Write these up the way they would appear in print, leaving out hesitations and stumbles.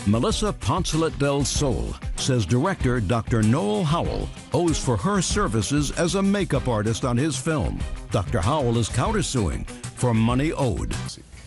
Melissa Poncelet del Sol says director Dr. Noel Howell owes for her services as a makeup artist on his film. Dr. Howell is countersuing for money owed.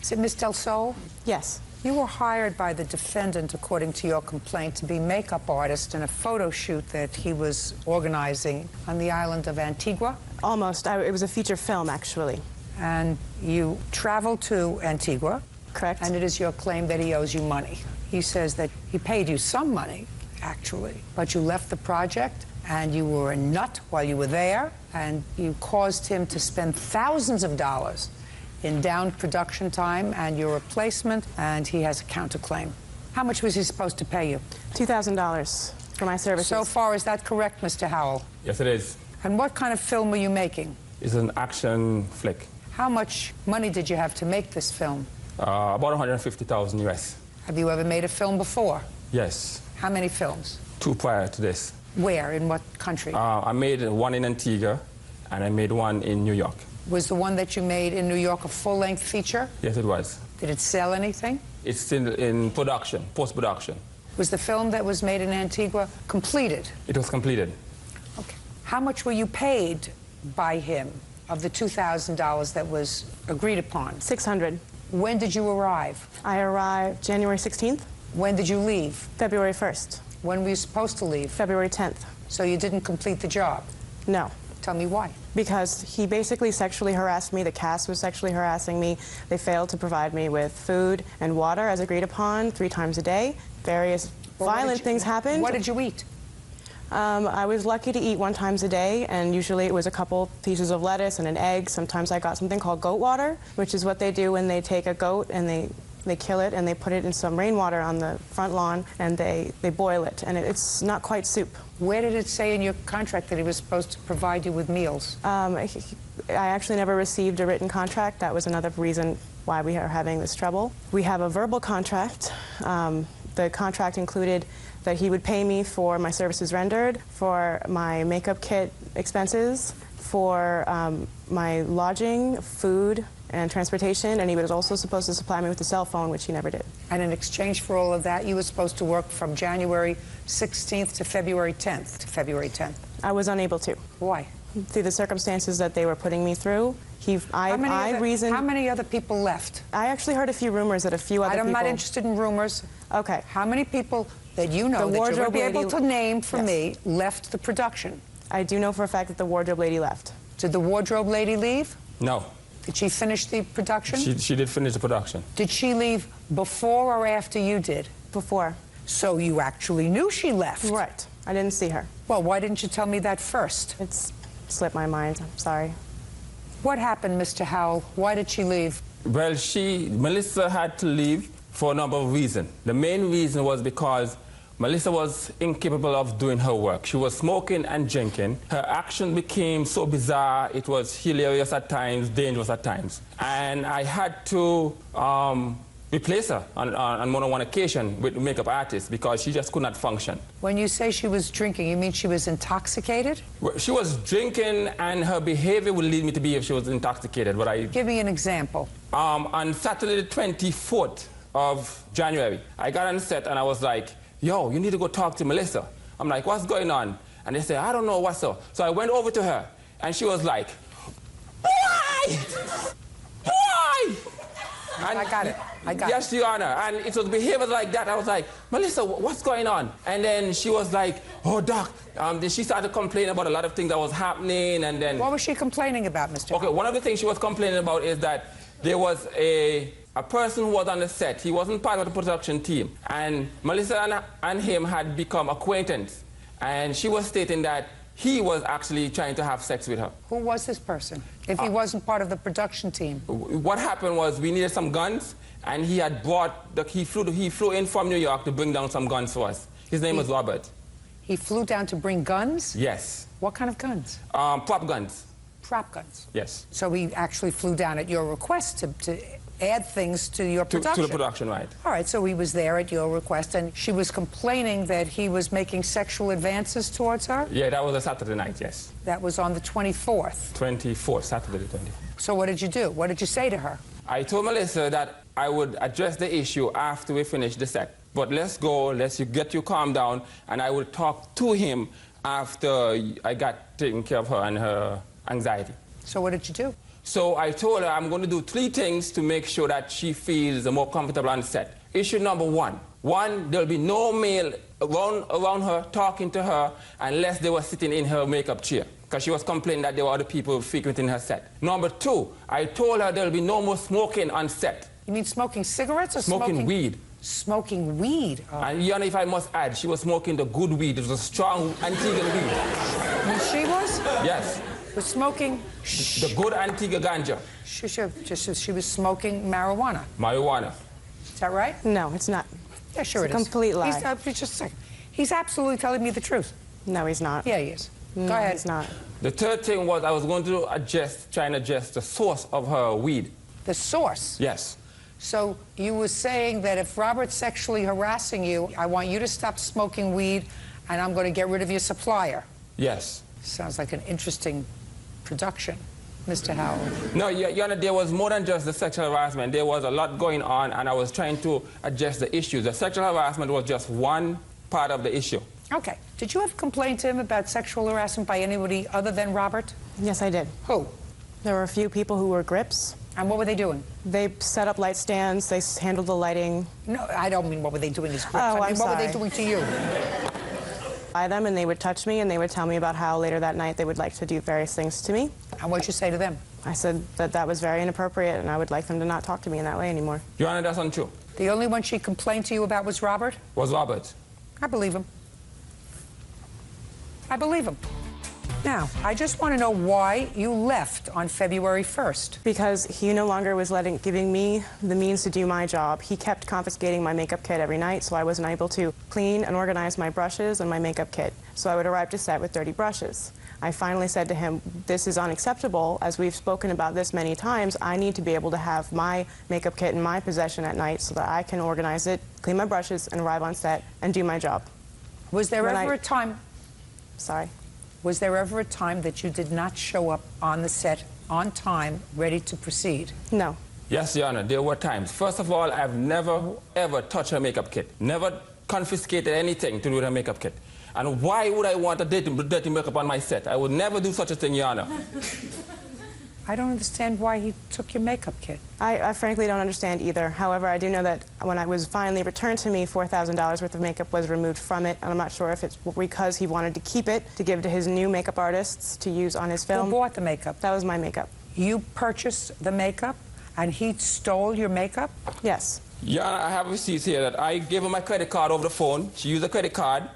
Is it Ms. Del Sol? Yes. You were hired by the defendant, according to your complaint, to be makeup artist in a photo shoot that he was organizing on the island of Antigua? Almost. It was a feature film, actually. And you traveled to Antigua? Correct. And it is your claim that he owes you money. He says that he paid you some money, actually, but you left the project and you were a nut while you were there, and you caused him to spend thousands of dollars in down production time and your replacement, and he has a counterclaim. How much was he supposed to pay you? $2,000 for my services. So far, is that correct, Mr. Howell? Yes, it is. And what kind of film were you making? It's an action flick. How much money did you have to make this film? About 150,000 US. Have you ever made a film before? Yes. How many films? 2 prior to this. Where? In what country? I made one in Antigua, and I made one in New York. Was the one that you made in New York a full-length feature? Yes, it was. Did it sell anything? It's still in production, post-production. Was the film that was made in Antigua completed? It was completed. Okay. How much were you paid by him of the $2,000 that was agreed upon? $600. When did you arrive? I arrived January 16th. When did you leave? February 1st. When were you supposed to leave? February 10th. So you didn't complete the job? No. Tell me why. Because he basically sexually harassed me. The cast was sexually harassing me. They failed to provide me with food and water as agreed upon 3 times a day. Various violent things happened. What did you eat? I was lucky to eat 1 time a day, and usually it was a couple pieces of lettuce and an egg. Sometimes I got something called goat water, which is what they do when they take a goat and they kill it and they put it in some rainwater on the front lawn and they boil it, and it's not quite soup. Where did it say in your contract that he was supposed to provide you with meals? I actually never received a written contract. That was another reason why we are having this trouble. We have a verbal contract. The contract included that he would pay me for my services rendered, for my makeup kit expenses, for my lodging, food, and transportation, and he was also supposed to supply me with a cell phone, which he never did. And in exchange for all of that, you were supposed to work from January 16th to February 10th. I was unable to. Why? Through the circumstances that they were putting me through. How many other people left? I actually heard a few rumors that a few other people... I'm not interested in rumors. Okay. How many people that you know that you would be able to name for me left the production? I do know for a fact that the wardrobe lady left. Did the wardrobe lady leave? No. Did she finish the production? She did finish the production. Did she leave before or after you did? Before. So you actually knew she left? Right. I didn't see her. Well, why didn't you tell me that first? It's slipped my mind. I'm sorry. What happened, Mr. Howell? Why did she leave? Well, Melissa had to leave for a number of reasons. The main reason was because Melissa was incapable of doing her work. She was smoking and drinking. Her action became so bizarre, it was hilarious at times, dangerous at times. And I had to replace her on more than one occasion with makeup artists because she just could not function. When you say she was drinking, you mean she was intoxicated? She was drinking, and her behavior would lead me to believe if she was intoxicated. But Give me an example. On Saturday the 24th of January, I got on set and I was like, yo, you need to go talk to Melissa. I'm like, what's going on? And they said, I don't know what's up. So I went over to her, and she was like, why? Why? And I got it. Yes, Your Honor. And it was behavior like that. I was like, Melissa, what's going on? And then she was like, oh, Doc. Then she started complaining about a lot of things that was happening, and then... What was she complaining about, Mr. Okay, one of the things she was complaining about is that there was a person who was on the set. He wasn't part of the production team. And Melissa and him had become acquaintance. And she was stating that he was actually trying to have sex with her. Who was this person, if he wasn't part of the production team? What happened was we needed some guns, and he had brought... He flew in from New York to bring down some guns for us. His name was Robert. He flew down to bring guns? Yes. What kind of guns? Prop guns. Prop guns? Yes. So he actually flew down at your request to add things to your production? To the production, right. All right, so he was there at your request, and she was complaining that he was making sexual advances towards her? Yeah, that was a Saturday night, yes. That was on the 24th? 24th, Saturday the 24th. So what did you do? What did you say to her? I told Melissa that I would address the issue after we finished the set. but let's go, let's get you calm down, and I will talk to him after I got taken care of her and her anxiety. So what did you do? So I told her I'm going to do 3 things to make sure that she feels more comfortable on set. Issue number 1. There'll be no male around her, talking to her, unless they were sitting in her makeup chair, because she was complaining that there were other people frequenting her set. Number 2, I told her there'll be no more smoking on set. You mean smoking cigarettes or Smoking weed. Smoking weed? Oh. And Yana, if I must add, she was smoking the good weed. It was a strong Antigua weed. And she was? Yes. Was smoking... The good Antigua ganja. She was smoking marijuana. Marijuana. Is that right? No, it's not. Yeah, sure it's it is. a complete lie. Just a second. He's absolutely telling me the truth. No, he's not. Yeah, he is. No, Go ahead. he's not. The third thing was I was going to try and adjust the source of her weed. The source? Yes. So you were saying that if Robert's sexually harassing you, I want you to stop smoking weed, and I'm going to get rid of your supplier. Yes. Sounds like an interesting production, Mr. Howell. No, Yana, there was more than just the sexual harassment. There was a lot going on, and I was trying to adjust the issues. The sexual harassment was just one part of the issue. Okay. Did you ever complain to him about sexual harassment by anybody other than Robert? Yes, I did. Who? There were a few people who were grips. And what were they doing? They set up light stands. They handled the lighting. No, I don't mean what were they doing as grips. Oh, I mean, I'm what were sorry. they doing to you? By them, and they would touch me, and they would tell me about how later that night they would like to do various things to me. And what'd you say to them? I said that that was very inappropriate, and I would like them to not talk to me in that way anymore. Your Honor, that's untrue. The only one she complained to you about was Robert? Was Robert. I believe him. I believe him. Now, I just want to know why you left on February 1st. Because he no longer was giving me the means to do my job. He kept confiscating my makeup kit every night, so I wasn't able to clean and organize my brushes and my makeup kit. So I would arrive to set with dirty brushes. I finally said to him, this is unacceptable. As we've spoken about this many times, I need to be able to have my makeup kit in my possession at night so that I can organize it, clean my brushes, and arrive on set and do my job. Was there ever a time... Sorry? Was there ever a time that you did not show up on the set on time, ready to proceed? No. Yes, Your Honor, there were times. First of all, I've never, ever touched her makeup kit. Never confiscated anything to do with her makeup kit. And why would I want a dirty makeup on my set? I would never do such a thing, Your Honor. I don't understand why he took your makeup kit. I frankly don't understand either. However, I do know that when I was finally returned to me, $4,000 worth of makeup was removed from it, and I'm not sure if it's because he wanted to keep it to give to his new makeup artists to use on his film. Who bought the makeup? That was my makeup. You purchased the makeup, and he stole your makeup? Yes. Your Honor, I have receipts here that I gave her my credit card over the phone. She used a credit card.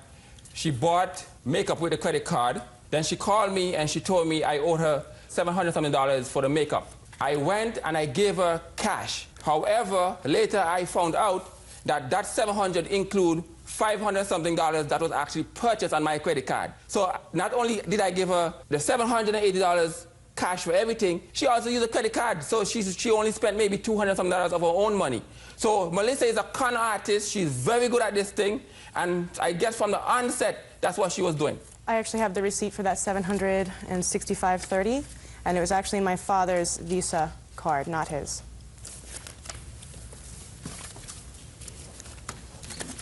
She bought makeup with a credit card. Then she called me and she told me I owed her $700-something for the makeup. I went and I gave her cash. However, later I found out that that $700 include $500-something that was actually purchased on my credit card. So not only did I give her the $780 cash for everything, she also used a credit card. So she only spent maybe $200-something of her own money. So Melissa is a con artist. She's very good at this thing. And I guess from the onset, that's what she was doing. I actually have the receipt for that $765.30, and it was actually my father's Visa card, not his.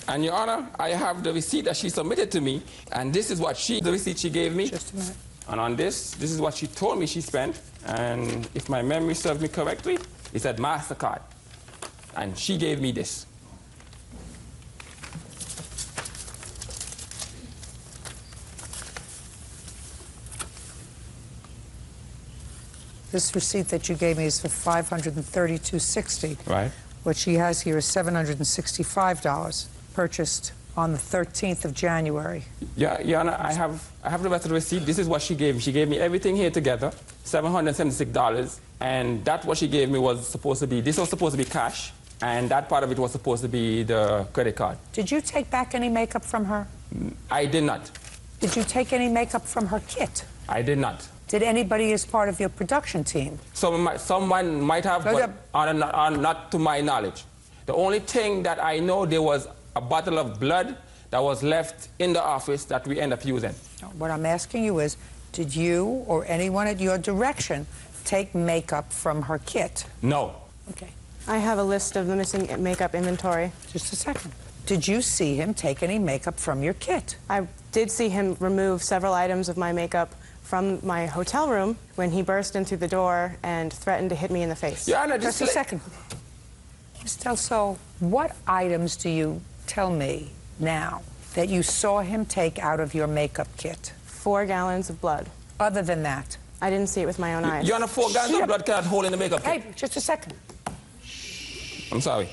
And Your Honor, I have the receipt that she submitted to me, and this is what the receipt she gave me. Just a minute. And on this is what she told me she spent, and if my memory serves me correctly, it said MasterCard. And she gave me this. This receipt that you gave me is for $532.60. Right. What she has here is $765, purchased on the 13th of January. Yeah, Your Honor, I have the rest of the receipt. This is what she gave me. She gave me everything here together, $776, and that what she gave me was supposed to be, this was supposed to be cash, and that part of it was supposed to be the credit card. Did you take back any makeup from her? I did not. Did you take any makeup from her kit? I did not. Did anybody as part of your production team? Someone might have, but not to my knowledge. The only thing that I know, there was a bottle of blood that was left in the office that we end up using. What I'm asking you is, did you or anyone at your direction take makeup from her kit? No. Okay. I have a list of the missing makeup inventory. Just a second. Did you see him take any makeup from your kit? I did see him remove several items of my makeup from my hotel room when he burst in through the door and threatened to hit me in the face. Your Honor, Just a second. Ms. Del Sol, what items do you tell me now that you saw him take out of your makeup kit? 4 gallons of blood. Other than that? I didn't see it with my own eyes. Your Honor, 4 gallons of blood cannot hold in the makeup kit. Hey, just a second. I'm sorry.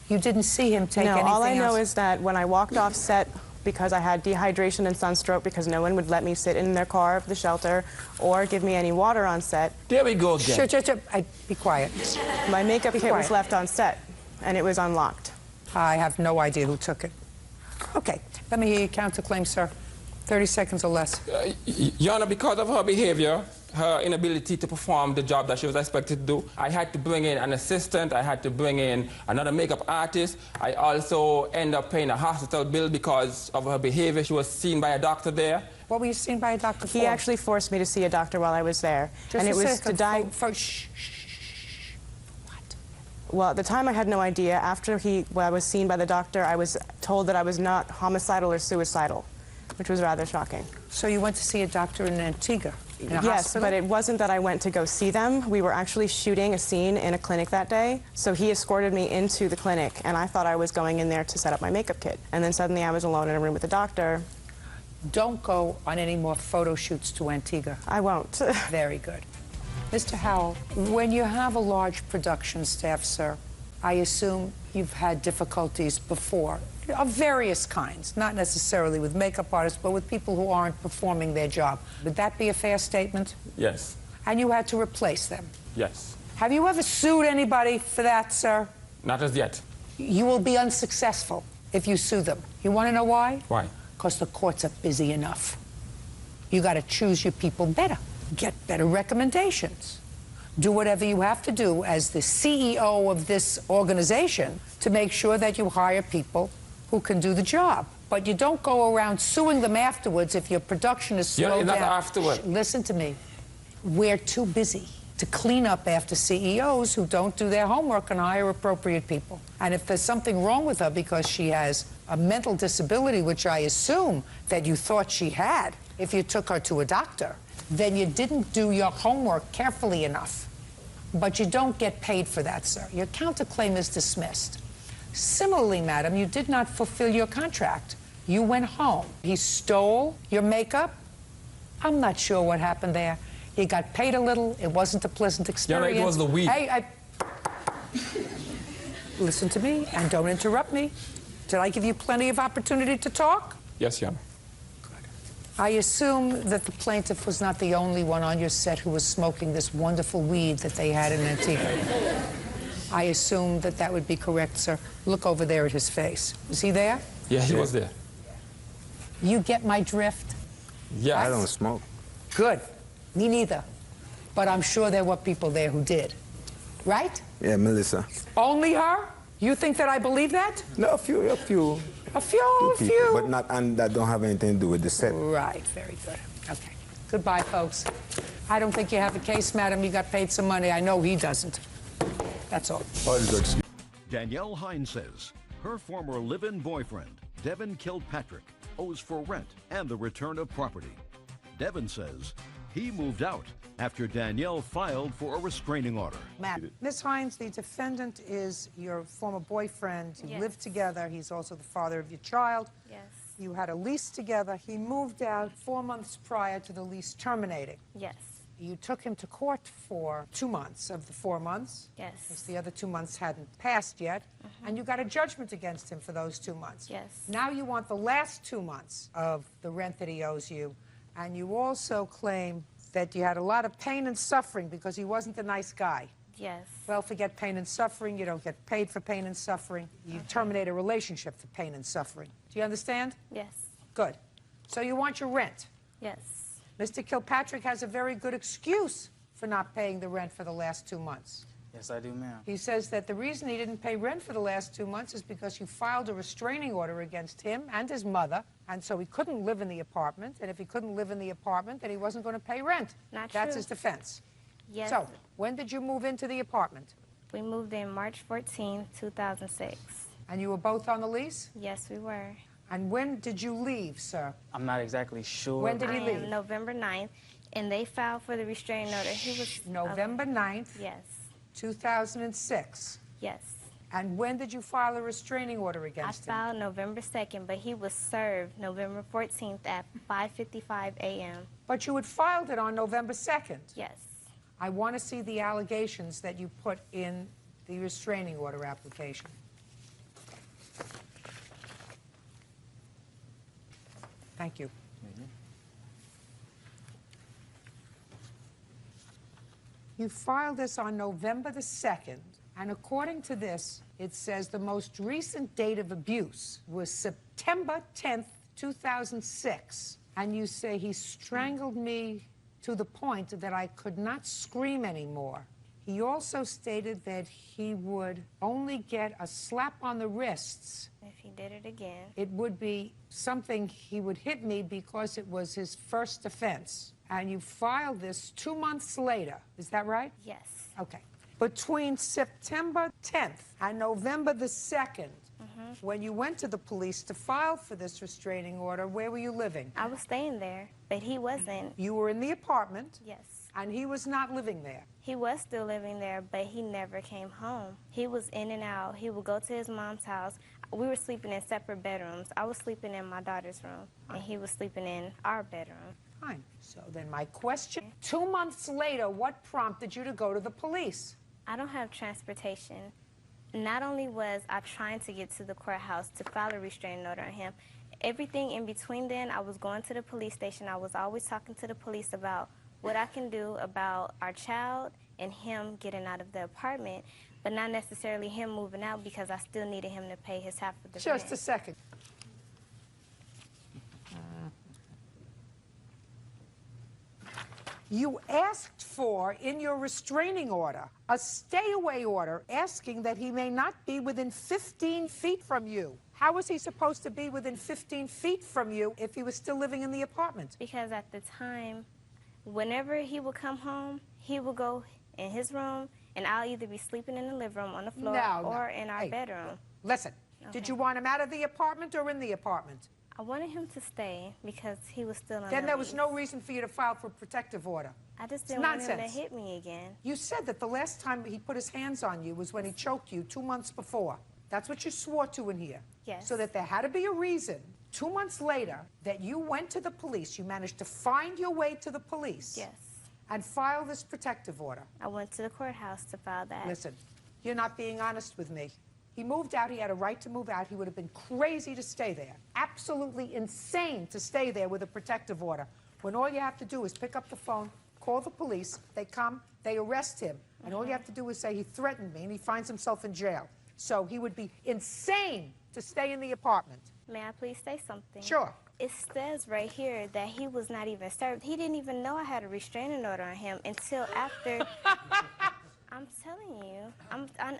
You didn't see him take anything No, all I know else? is that when I walked off set, because I had dehydration and sunstroke, because no one would let me sit in their car at the shelter or give me any water on set. There we go again. Sure. Be quiet. My makeup kit was quiet. left on set, and it was unlocked. I have no idea who took it. Okay, let me hear you counterclaim, sir. 30 seconds or less. Your Honor, because of her behavior, her inability to perform the job that she was expected to do, I had to bring in an assistant, I had to bring in another makeup artist. I also ended up paying a hospital bill because of her behavior. She was seen by a doctor there. What were you seen by a doctor for? He actually forced me to see a doctor while I was there. Just and a it was second. to Shh. What? Well, at the time I had no idea. After I was seen by the doctor, I was told that I was not homicidal or suicidal, which was rather shocking. So you went to see a doctor in Antigua? In a Yes, hospital? but it wasn't that I went to go see them. We were actually shooting a scene in a clinic that day. So he escorted me into the clinic, and I thought I was going in there to set up my makeup kit. And then suddenly I was alone in a room with the doctor. Don't go on any more photo shoots to Antigua. I won't. Very good. Mr. Howell, when you have a large production staff, sir, I assume you've had difficulties before, of various kinds, not necessarily with makeup artists, but with people who aren't performing their job. Would that be a fair statement? Yes. And you had to replace them. Yes. Have you ever sued anybody for that, sir? Not as yet. You will be unsuccessful if you sue them. You want to know why? Why? Because the courts are busy enough. You got to choose your people better. Get better recommendations. Do whatever you have to do as the CEO of this organization to make sure that you hire people who can do the job. But you don't go around suing them afterwards if your production is slowed not down. afterward. Listen to me. We're too busy to clean up after CEOs who don't do their homework and hire appropriate people. And if there's something wrong with her because she has a mental disability, which I assume that you thought she had if you took her to a doctor, then you didn't do your homework carefully enough. But you don't get paid for that, sir. Your counterclaim is dismissed. Similarly, madam, you did not fulfill your contract. You went home. He stole your makeup. I'm not sure what happened there. He got paid a little. It wasn't a pleasant experience. Yeah, it was the weed. Hey, listen to me and don't interrupt me. Did I give you plenty of opportunity to talk? Yes, Your Honor. I assume that the plaintiff was not the only one on your set who was smoking this wonderful weed that they had in Antigua. I assume that that would be correct, sir. Look over there at his face. Was he there? Yeah, he was there. You get my drift? Yes. I don't smoke. Good. Me neither. But I'm sure there were people there who did. Right? Yeah, Melissa. Only her? You think that I believe that? No, a few. A few. People, but not, and that don't have anything to do with the set. Right, very good. Okay. Goodbye, folks. I don't think you have a case, madam. You got paid some money. I know he doesn't. That's all. Danielle Hines says her former live-in boyfriend, Devin Kilpatrick, owes for rent and the return of property. Devin says he moved out after Danielle filed for a restraining order. Matt, Ms. Hines, the defendant is your former boyfriend. You Yes. lived together. He's also the father of your child. Yes. You had a lease together. He moved out 4 months prior to the lease terminating. Yes. You took him to court for 2 months of the 4 months. Yes. Because the other 2 months hadn't passed yet. And you got a judgment against him for those 2 months. Yes. Now you want the last 2 months of the rent that he owes you. And you also claim that you had a lot of pain and suffering because he wasn't a nice guy. Yes. Well, forget pain and suffering. You don't get paid for pain and suffering. You terminate a relationship for pain and suffering. Do you understand? Yes. Good. So you want your rent. Yes. Mr. Kilpatrick has a very good excuse for not paying the rent for the last 2 months. Yes, I do, ma'am. He says that the reason he didn't pay rent for the last 2 months is because you filed a restraining order against him and his mother, and so he couldn't live in the apartment, and if he couldn't live in the apartment, then he wasn't going to pay rent. Not That's true. his defense. Yes. So, when did you move into the apartment? We moved in March 14, 2006. And you were both on the lease? Yes, we were. And when did you leave, sir? I'm not exactly sure. When did he leave? November 9th, and they filed for the restraining order. He was November 9th, Yes. 2006. Yes. And when did you file a restraining order I against him? filed November 2nd, but he was served November 14th at 5:55 a.m. But you had filed it on November 2nd. Yes. I want to see the allegations that you put in the restraining order application. Thank you. You filed this on November the 2nd, and according to this, it says the most recent date of abuse was September 10th, 2006. And you say he strangled me to the point that I could not scream anymore. He also stated that he would only get a slap on the wrists. If he did it again. It would be something he would hit me because it was his first offense. And you filed this 2 months later. Is that right? Yes. Okay. Between September 10th and November the 2nd, when you went to the police to file for this restraining order, where were you living? I was staying there, but he wasn't. You were in the apartment, Yes. and he was not living there. He was still living there, but he never came home. He was in and out. He would go to his mom's house. We were sleeping in separate bedrooms. I was sleeping in my daughter's room, and he was sleeping in our bedroom. Fine. So then my question, 2 months later, what prompted you to go to the police? I don't have transportation. Not only was I trying to get to the courthouse to file a restraining order on him, everything in between then, I was going to the police station. I was always talking to the police about what I can do about our child and him getting out of the apartment, but not necessarily him moving out because I still needed him to pay his half of the rent. Just a second. You asked for, in your restraining order, a stay-away order asking that he may not be within 15 feet from you. How was he supposed to be within 15 feet from you if he was still living in the apartment? Because at the time, whenever he would come home, he would go in his room, and I'll either be sleeping in the living room on the floor or in our bedroom. Listen, did you want him out of the apartment or in the apartment? I wanted him to stay because he was still on Then the there was lease. no reason for you to file for a protective order. I just It's didn't want him to nonsense. hit me again. You said that the last time he put his hands on you was when he choked you 2 months before. That's what you swore to in here. Yes. So that there had to be a reason, 2 months later, that you went to the police, you managed to find your way to the police. Yes. And file this protective order. I went to the courthouse to file that. Listen, you're not being honest with me. He moved out, he had a right to move out, he would have been crazy to stay there. Absolutely insane to stay there with a protective order. When all you have to do is pick up the phone, call the police, they come, they arrest him, and all you have to do is say he threatened me, and he finds himself in jail. So he would be insane to stay in the apartment. May I please say something? Sure. It says right here that he was not even served. He didn't even know I had a restraining order on him until after. I'm telling you.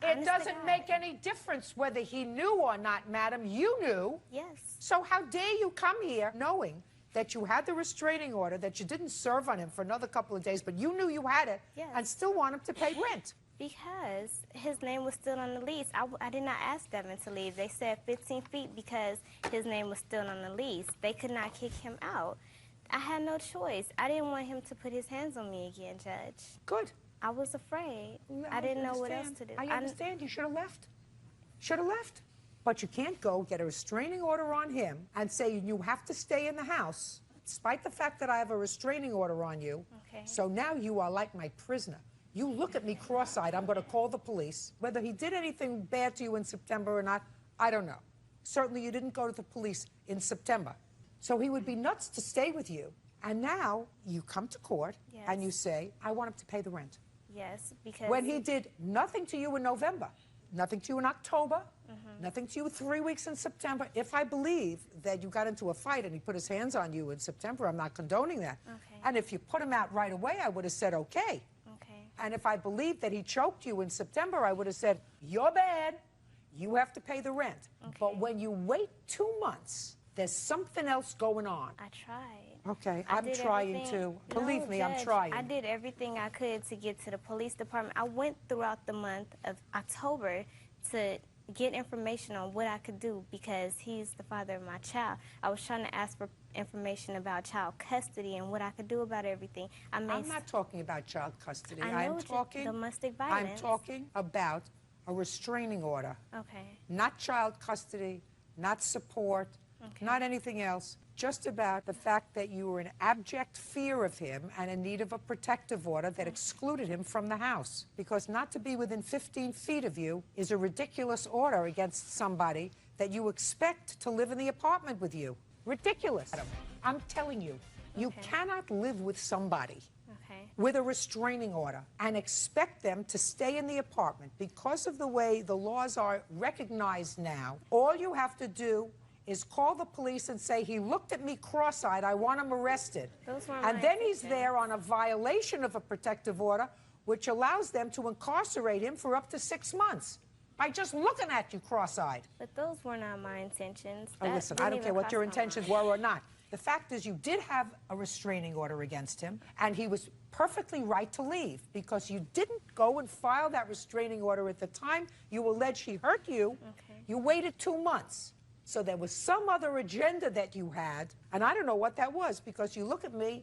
It doesn't make any difference whether he knew or not, madam. You knew. Yes. So how dare you come here knowing that you had the restraining order, that you didn't serve on him for another couple of days, but you knew you had it, Yes. and still want him to pay rent? Because his name was still on the lease. I did not ask Devin to leave. They said 15 feet because his name was still on the lease. They could not kick him out. I had no choice. I didn't want him to put his hands on me again, Judge. Good. I was afraid. I didn't know what else to do. I understand. You should have left. Should have left. But you can't go get a restraining order on him and say you have to stay in the house, despite the fact that I have a restraining order on you. Okay. So now you are like my prisoner. You look at me cross-eyed, I'm going to call the police. Whether he did anything bad to you in September or not, I don't know. Certainly you didn't go to the police in September. So he would be nuts to stay with you. And now you come to court Yes. and you say, I want him to pay the rent. Yes, because... When he did nothing to you in November, nothing to you in October, nothing to you 3 weeks in September. If I believe that you got into a fight and he put his hands on you in September, I'm not condoning that. Okay. And if you put him out right away, I would have said, okay. Okay. And if I believed that he choked you in September, I would have said, you're bad. You have to pay the rent. Okay. But when you wait 2 months, there's something else going on. I tried. Okay, I I'm did trying everything- to. Believe No, me, I'm Judge, trying. I did everything I could to get to the police department. I went throughout the month of October to get information on what I could do because he's the father of my child. I was trying to ask for information about child custody and what I could do about everything. I'm not talking about child custody. I know I'm talking domestic violence. I'm talking about a restraining order. Okay. Not child custody, not support, Okay. not anything else. Just about the fact that you were in abject fear of him and in need of a protective order that excluded him from the house. Because not to be within 15 feet of you is a ridiculous order against somebody that you expect to live in the apartment with you. Ridiculous. I'm telling you, you cannot live with somebody with a restraining order and expect them to stay in the apartment. Because of the way the laws are recognized now, all you have to do is call the police and say, he looked at me cross-eyed, I want him arrested. And then he's there on a violation of a protective order, which allows them to incarcerate him for up to 6 months by just looking at you cross-eyed. But those were not my intentions. Oh, listen, I don't care what your intentions were or not. The fact is you did have a restraining order against him, and he was perfectly right to leave because you didn't go and file that restraining order at the time you allege he hurt you. You waited 2 months. So there was some other agenda that you had, and I don't know what that was because you look at me,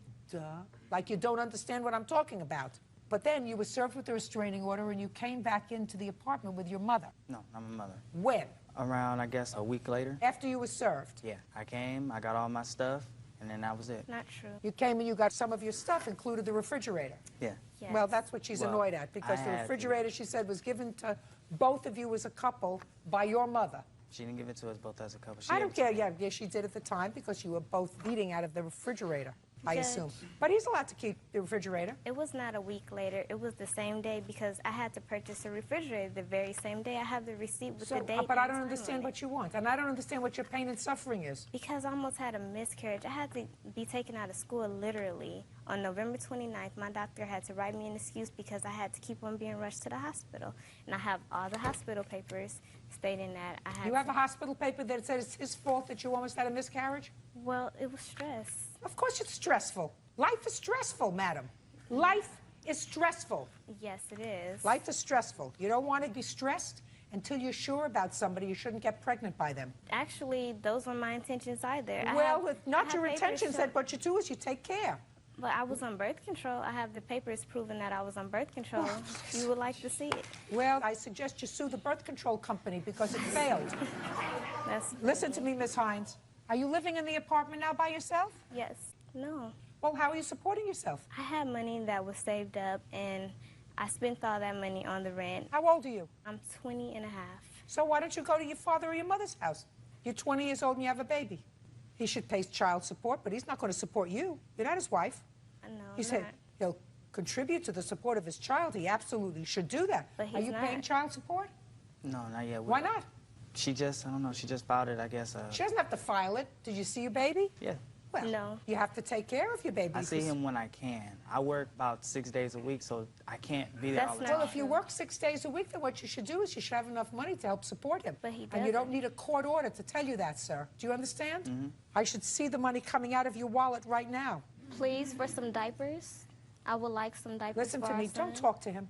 like you don't understand what I'm talking about. But then you were served with a restraining order and you came back into the apartment with your mother. No, not my mother. When? Around, I guess, a week later. After you were served? Yeah, I came, I got all my stuff, and then that was it. Not true. You came and you got some of your stuff, included the refrigerator. Yeah. Yes. Well, that's what she's annoyed at because the refrigerator, she said, was given to both of you as a couple by your mother. She didn't give it to us both as a couple. I don't care. Yeah, she did at the time because you were both eating out of the refrigerator, I assume. But he's allowed to keep the refrigerator. It was not a week later. It was the same day because I had to purchase a refrigerator the very same day. I have the receipt with the date. But I don't understand what you want, and I don't understand what your pain and suffering is. Because I almost had a miscarriage. I had to be taken out of school literally on November 29th. My doctor had to write me an excuse because I had to keep on being rushed to the hospital. And I have all the hospital papers stating that I had You have a hospital paper that says it's his fault that you almost had a miscarriage? Well, it was stress. Of course it's stressful. Life is stressful, madam. Life is stressful. Yes, it is. Life is stressful. You don't want to be stressed until you're sure about somebody. You shouldn't get pregnant by them. Actually, those were my intentions either. Well, not your intentions. What you do is you take care. But I was on birth control. I have the papers proving that I was on birth control. You would like to see it. Well, I suggest you sue the birth control company because it failed. Listen to me, Miss Hines. Are you living in the apartment now by yourself? Yes. No. Well, how are you supporting yourself? I had money that was saved up, and I spent all that money on the rent. How old are you? I'm 20 and a half. So why don't you go to your father or your mother's house? You're 20 years old and you have a baby. He should pay child support, but he's not going to support you. You're not his wife. No, He said he'll contribute to the support of his child. He absolutely should do that. But he's Are you not. paying child support? No, not yet. Why not? She just, I don't know, she just filed it, I guess. She doesn't have to file it. Did you see your baby? Yeah. Well, no. You have to take care of your baby. I see him when I can. I work about 6 days a week, so I can't be there all the time. Well, if you work 6 days a week, then what you should do is you should have enough money to help support him. But he doesn't. And you don't need a court order to tell you that, sir. Do you understand? Mm-hmm. I should see the money coming out of your wallet right now. Please, for some diapers. I would like some diapers. Listen to me. Don't talk to him.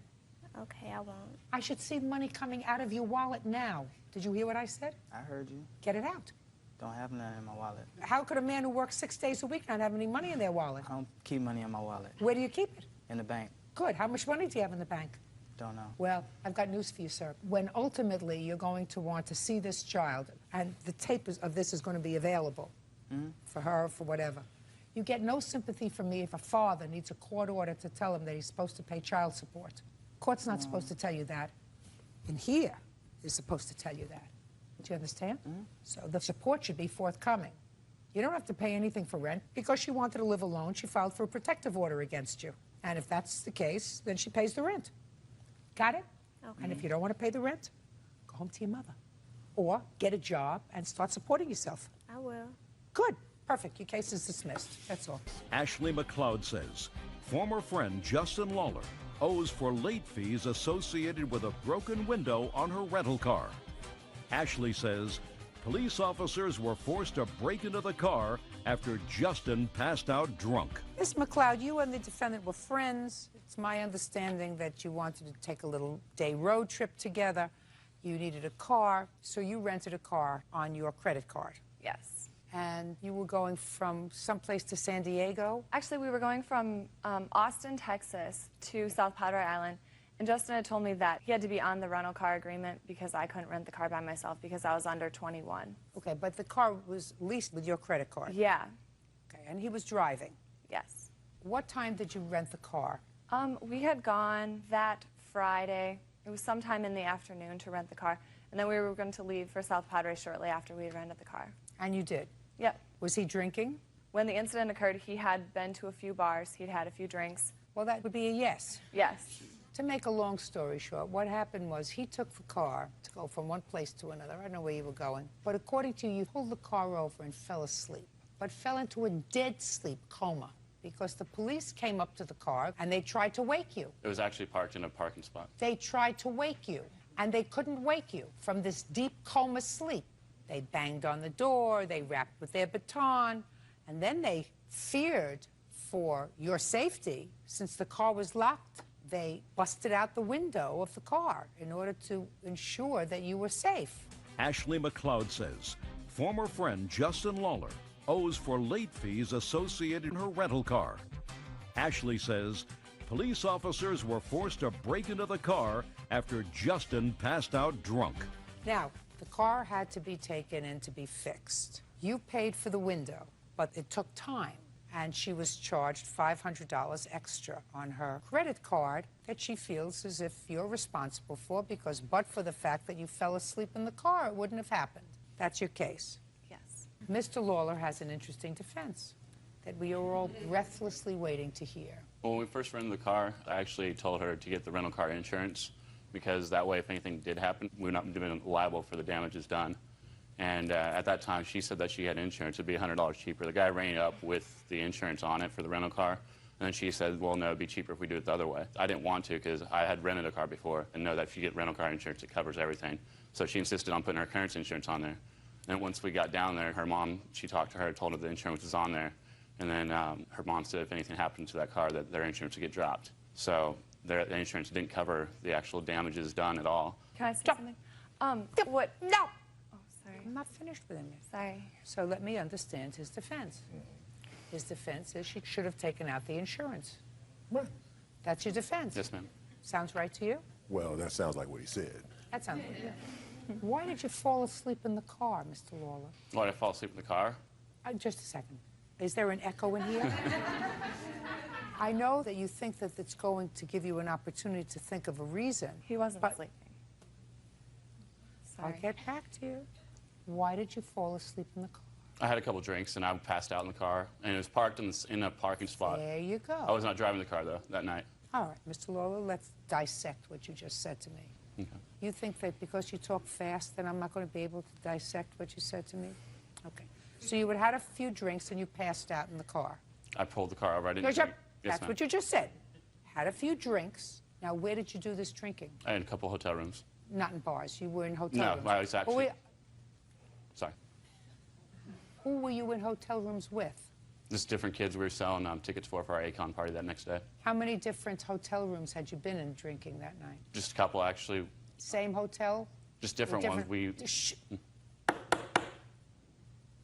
Okay, I won't. I should see money coming out of your wallet now. Did you hear what I said? I heard you. Get it out. Don't have none in my wallet. How could a man who works 6 days a week not have any money in their wallet? I don't keep money in my wallet. Where do you keep it? In the bank. Good. How much money do you have in the bank? Don't know. Well, I've got news for you, sir. When ultimately you're going to want to see this child, and the tape of this is going to be available for her, for whatever, you get no sympathy from me if a father needs a court order to tell him that he's supposed to pay child support. Court's not supposed to tell you that. And here is supposed to tell you that. Do you understand? So the support should be forthcoming. You don't have to pay anything for rent. Because she wanted to live alone, she filed for a protective order against you. And if that's the case, then she pays the rent. Got it? Okay. And if you don't want to pay the rent, go home to your mother. Or get a job and start supporting yourself. I will. Good. Perfect. Your case is dismissed. That's all. Ashley McLeod says former friend Justin Lawler owes for late fees associated with a broken window on her rental car. Ashley says police officers were forced to break into the car after Justin passed out drunk. Miss McLeod, you and the defendant were friends. It's my understanding that you wanted to take a little day road trip together. You needed a car, so you rented a car on your credit card. Yes. And you were going from someplace to San Diego? Actually, we were going from Austin, Texas to South Padre Island. And Justin had told me that he had to be on the rental car agreement because I couldn't rent the car by myself because I was under 21. Okay, but the car was leased with your credit card? Yeah. Okay, and he was driving? Yes. What time did you rent the car? We had gone that Friday. It was sometime in the afternoon to rent the car. And then we were going to leave for South Padre shortly after we had rented the car. And you did? Yep. Was he drinking? When the incident occurred, he had been to a few bars. He'd had a few drinks. Well, that would be a yes. Yes. To make a long story short, what happened was he took the car to go from one place to another. I don't know where you were going. But according to you, you pulled the car over and fell asleep, but fell into a dead sleep coma because the police came up to the car and they tried to wake you. It was actually parked in a parking spot. They tried to wake you, and they couldn't wake you from this deep coma sleep. They banged on the door, they rapped with their baton, and then they feared for your safety. Since the car was locked, they busted out the window of the car in order to ensure that you were safe. Ashley McLeod says former friend Justin Lawler owes for late fees associated in her rental car. Ashley says police officers were forced to break into the car after Justin passed out drunk. Now, the car had to be taken in to be fixed. You paid for the window, but it took time, and she was charged $500 extra on her credit card that she feels as if you're responsible for, because but for the fact that you fell asleep in the car, it wouldn't have happened. That's your case. Yes. Mr. Lawler has an interesting defense that we are all breathlessly waiting to hear. When we first rented the car, I actually told her to get the rental car insurance because that way, if anything did happen, we would not be liable for the damages done. And at that time, she said that she had insurance. It would be $100 cheaper. The guy rang it up with the insurance on it for the rental car. And then she said, well, no, it'd be cheaper if we do it the other way. I didn't want to because I had rented a car before and know that if you get rental car insurance, it covers everything. So she insisted on putting her current insurance on there. And once we got down there, her mom, she talked to her, told her the insurance was on there. And then her mom said if anything happened to that car, that their insurance would get dropped. So the insurance didn't cover the actual damages done at all. Can I say something? What? No! Oh, sorry. I'm not finished with him yet. Sorry. So let me understand his defense. His defense is she should have taken out the insurance. Right. That's your defense. Yes, ma'am. Sounds right to you? Well, that sounds like what he said. That sounds like it. Why did you fall asleep in the car, Mr. Lawler? Why did I fall asleep in the car? Just a second. Is there an echo in here? I know that you think that it's going to give you an opportunity to think of a reason. He wasn't but sleeping. I'll Sorry. get back to you. Why did you fall asleep in the car? I had a couple drinks and I passed out in the car. And it was parked in a parking spot. There you go. I was not driving the car, though, that night. All right, Mr. Lawler, let's dissect what you just said to me. Okay. You think that because you talk fast, that I'm not going to be able to dissect what you said to me? Okay. So you had had a few drinks and you passed out in the car. I pulled the car over. I didn't Yes, drink. Yes, that's ma'am. what you just said. Had a few drinks. Now, where did you do this drinking? I had a couple hotel rooms. Not in bars. You were in hotel No, rooms. I was actually... Sorry. Who were you in hotel rooms with? Just different kids we were selling tickets for our Akon party that next day. How many different hotel rooms had you been in drinking that night? Just a couple, actually. Same hotel? Just different ones. Shh.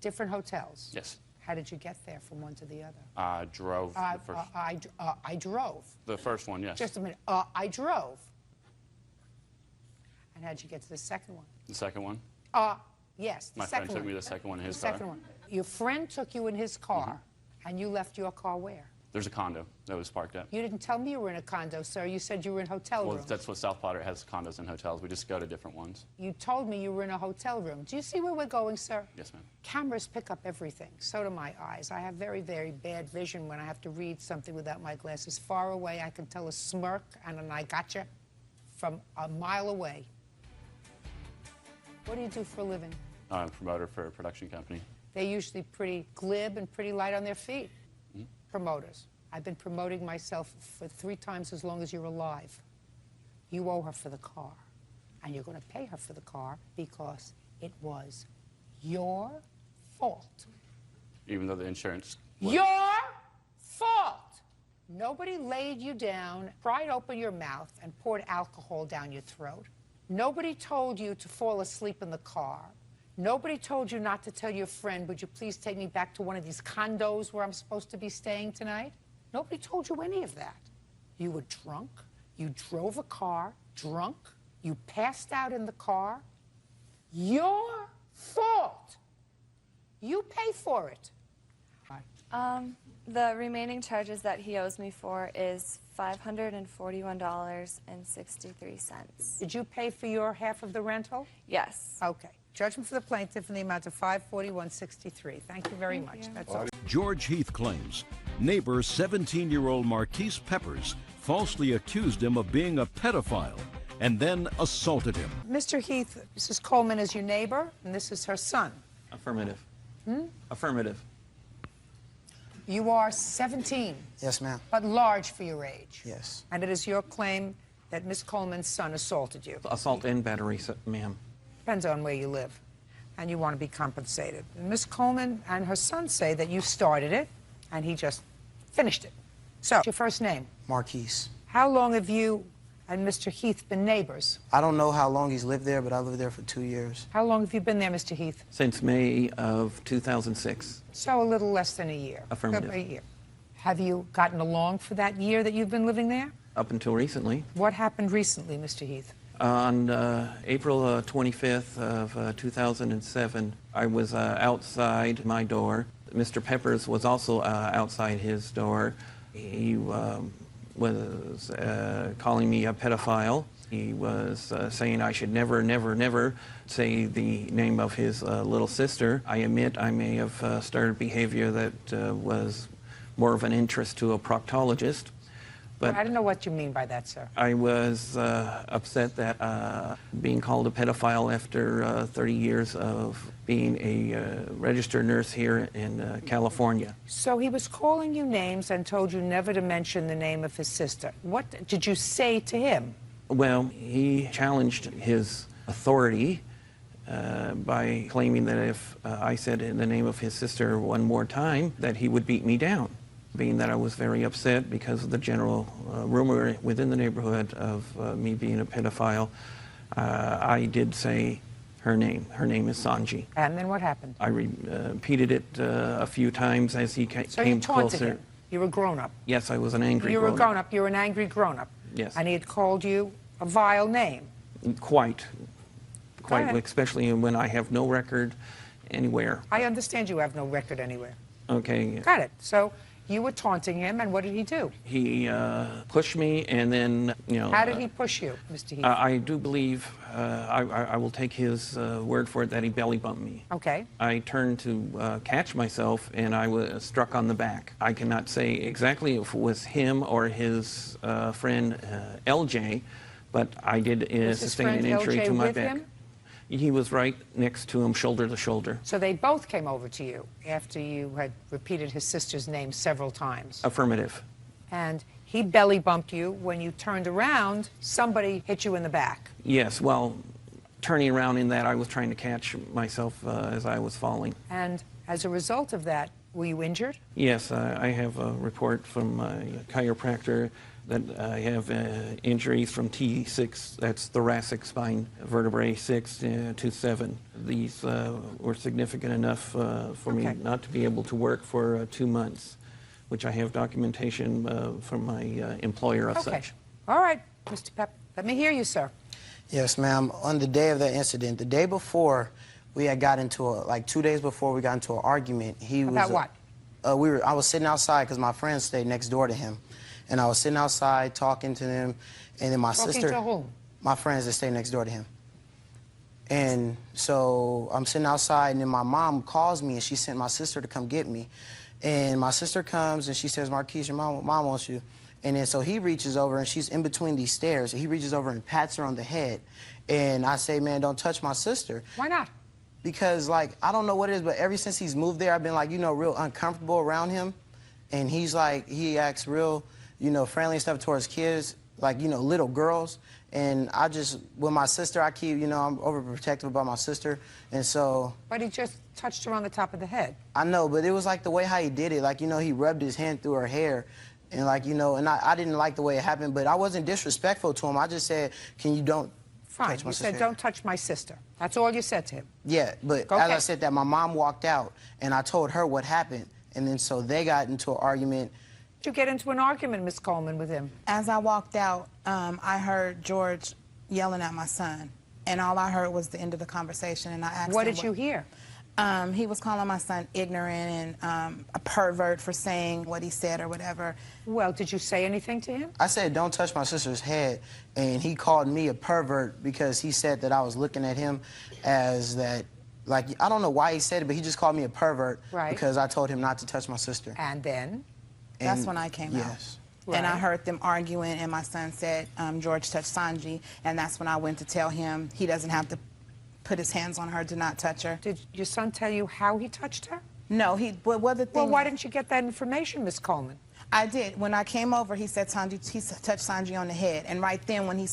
Different hotels? Yes. How did you get there from one to the other? I drove the first... I drove. The first one, yes. Just a minute. I drove. And how'd you get to the second one? The second one? Yes, the My second friend took one. me to the second one in his The car. second one. Your friend took you in his car, and you left your car where? There's a condo that was parked at. You didn't tell me you were in a condo, sir. You said you were in hotel Well, rooms. that's what South Potter has, condos and hotels. We just go to different ones. You told me you were in a hotel room. Do you see where we're going, sir? Yes, ma'am. Cameras pick up everything. So do my eyes. I have very, very bad vision when I have to read something without my glasses. Far away, I can tell a smirk and an I gotcha from a mile away. What do you do for a living? I'm a promoter for a production company. They're usually pretty glib and pretty light on their feet. Promoters. I've been promoting myself for 3 times as long as you're alive. You owe her for the car, and you're going to pay her for the car because it was your fault. Even though the insurance... Your fault! Nobody laid you down, pried open your mouth, and poured alcohol down your throat. Nobody told you to fall asleep in the car. Nobody told you not to tell your friend, would you please take me back to one of these condos where I'm supposed to be staying tonight? Nobody told you any of that. You were drunk. You drove a car drunk. You passed out in the car. Your fault. You pay for it. The remaining charges that he owes me for is $541.63. Did you pay for your half of the rental? Yes. Okay. Judgment for the plaintiff in the amount of $541.63. Thank you very much. That's all. George Heath claims neighbor 17-year-old Marquise Peppers falsely accused him of being a pedophile and then assaulted him. Mr. Heath, Mrs. Coleman is your neighbor, and this is her son. Affirmative. Affirmative. You are 17. Yes, ma'am. But large for your age. Yes. And it is your claim that Miss Coleman's son assaulted you. Assault and battery, ma'am. Depends on where you live. And you want to be compensated. And Miss Coleman and her son say that you started it, and he just finished it. So, your first name? Marquise. How long have you and Mr. Heath been neighbors? I don't know how long he's lived there, but I lived there for 2 years. How long have you been there, Mr. Heath? Since May of 2006. So a little less than a year. Affirmative. A year. Have you gotten along for that year that you've been living there? Up until recently. What happened recently, Mr. Heath? On April 25th of 2007, I was outside my door. Mr. Peppers was also outside his door. He was calling me a pedophile. He was saying I should never, never, never say the name of his little sister. I admit I may have started behavior that was more of an interest to a proctologist. But I don't know what you mean by that, sir. I was upset that being called a pedophile after 30 years of being a registered nurse here in California. So he was calling you names and told you never to mention the name of his sister. What did you say to him? Well, he challenged his authority by claiming that if I said in the name of his sister one more time, that he would beat me down. Being that I was very upset because of the general rumor within the neighborhood of me being a pedophile, I did say her name. Her name is Sanji. And then what happened? I repeated it a few times as he came So you taunted closer. him. You were a grown-up. Yes, I was an angry You were a grown-up. grown-up. You were an angry grown-up. Yes. And he had called you a vile name. Quite, ahead. especially when I have no record anywhere. I understand you have no record anywhere. Okay. Got it. So you were taunting him, and what did he do? He pushed me, and then, you know... How did he push you, Mr. Heath? I do believe, I will take his word for it, that he belly bumped me. Okay. I turned to catch myself, and I was struck on the back. I cannot say exactly if it was him or his friend LJ, but I did sustain an injury to my back. Him? He was right next to him, shoulder to shoulder. So they both came over to you after you had repeated his sister's name several times? Affirmative. And he belly bumped you. When you turned around, somebody hit you in the back. Yes, well, turning around in that, I was trying to catch myself as I was falling. And as a result of that, were you injured? Yes, I have a report from a chiropractor that I have injuries from T6, that's thoracic spine vertebrae 6 to 7. These were significant enough for me not to be able to work for 2 months, which I have documentation from my employer of such. All right, Mr. Pep, let me hear you, sir. Yes, ma'am. On the day of that incident, the day before, we had got into like 2 days before we got into an argument. About what? I was sitting outside because my friends stayed next door to him. And I was sitting outside talking to them, and then my sister... Talking to whom? My friends that stay next door to him. And so I'm sitting outside, and then my mom calls me, and she sent my sister to come get me. And my sister comes, and she says, Marquise, your mom wants you. And then so he reaches over, and she's in between these stairs. And he reaches over and pats her on the head. And I say, man, don't touch my sister. Why not? Because, like, I don't know what it is, but ever since he's moved there, I've been, like, you know, real uncomfortable around him. And he's, like, he acts real... you know, friendly and stuff towards kids, like, you know, little girls. And I just, with my sister, I keep, you know, I'm overprotective about my sister. And so... But he just touched her on the top of the head. I know, but it was like the way how he did it. Like, you know, he rubbed his hand through her hair. And like, you know, and I didn't like the way it happened, but I wasn't disrespectful to him. I just said, can you don't Fine. touch my You sister. said, don't touch my sister. That's all you said to him. Yeah, but as I said that, my mom walked out, and I told her what happened, and then so they got into an argument. Did you get into an argument, Miss Coleman, with him? As I walked out, I heard George yelling at my son, and all I heard was the end of the conversation, and I asked him... What did you hear? He was calling my son ignorant and a pervert for saying what he said or whatever. Well, did you say anything to him? I said, don't touch my sister's head, and he called me a pervert because he said that I was looking at him as that, like, I don't know why he said it, but he just called me a pervert because I told him not to touch my sister. And then? That's when I came out. Yes. And I heard them arguing, and my son said, George touched Sanji, and that's when I went to tell him he doesn't have to put his hands on her, do not touch her. Did your son tell you how he touched her? No, well, why didn't you get that information, Miss Coleman? I did. When I came over, he said he touched Sanji on the head. And right then, when she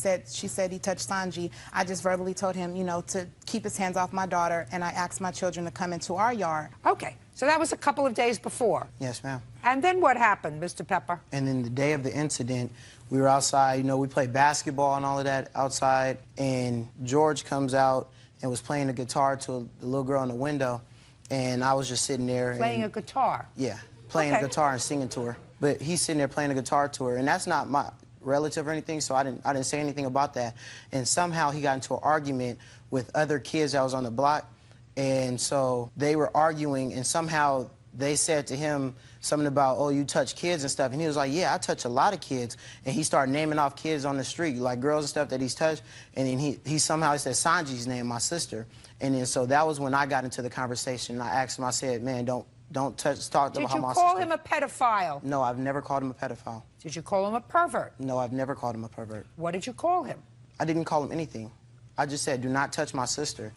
said he touched Sanji, I just verbally told him, you know, to keep his hands off my daughter, and I asked my children to come into our yard. Okay, so that was a couple of days before. Yes, ma'am. And then what happened, Mr. Pepper? And then the day of the incident, we were outside, you know, we played basketball and all of that outside, and George comes out and was playing a guitar to the little girl in the window, and I was just sitting there. Playing a guitar? Yeah, playing a guitar and singing to her. But he's sitting there playing a guitar to her, and that's not my relative or anything, so I didn't say anything about that. And somehow he got into an argument with other kids that was on the block, and so they were arguing, and somehow they said to him something about, oh, you touch kids and stuff, and he was like, yeah, I touch a lot of kids. And he started naming off kids on the street, like girls and stuff that he's touched, and then he somehow said Sanji's name, my sister. And then so that was when I got into the conversation, and I asked him, I said, man, don't talk about my sister. Did you call him a pedophile? No, I've never called him a pedophile. Did you call him a pervert? No, I've never called him a pervert. What did you call him? I didn't call him anything. I just said, do not touch my sister.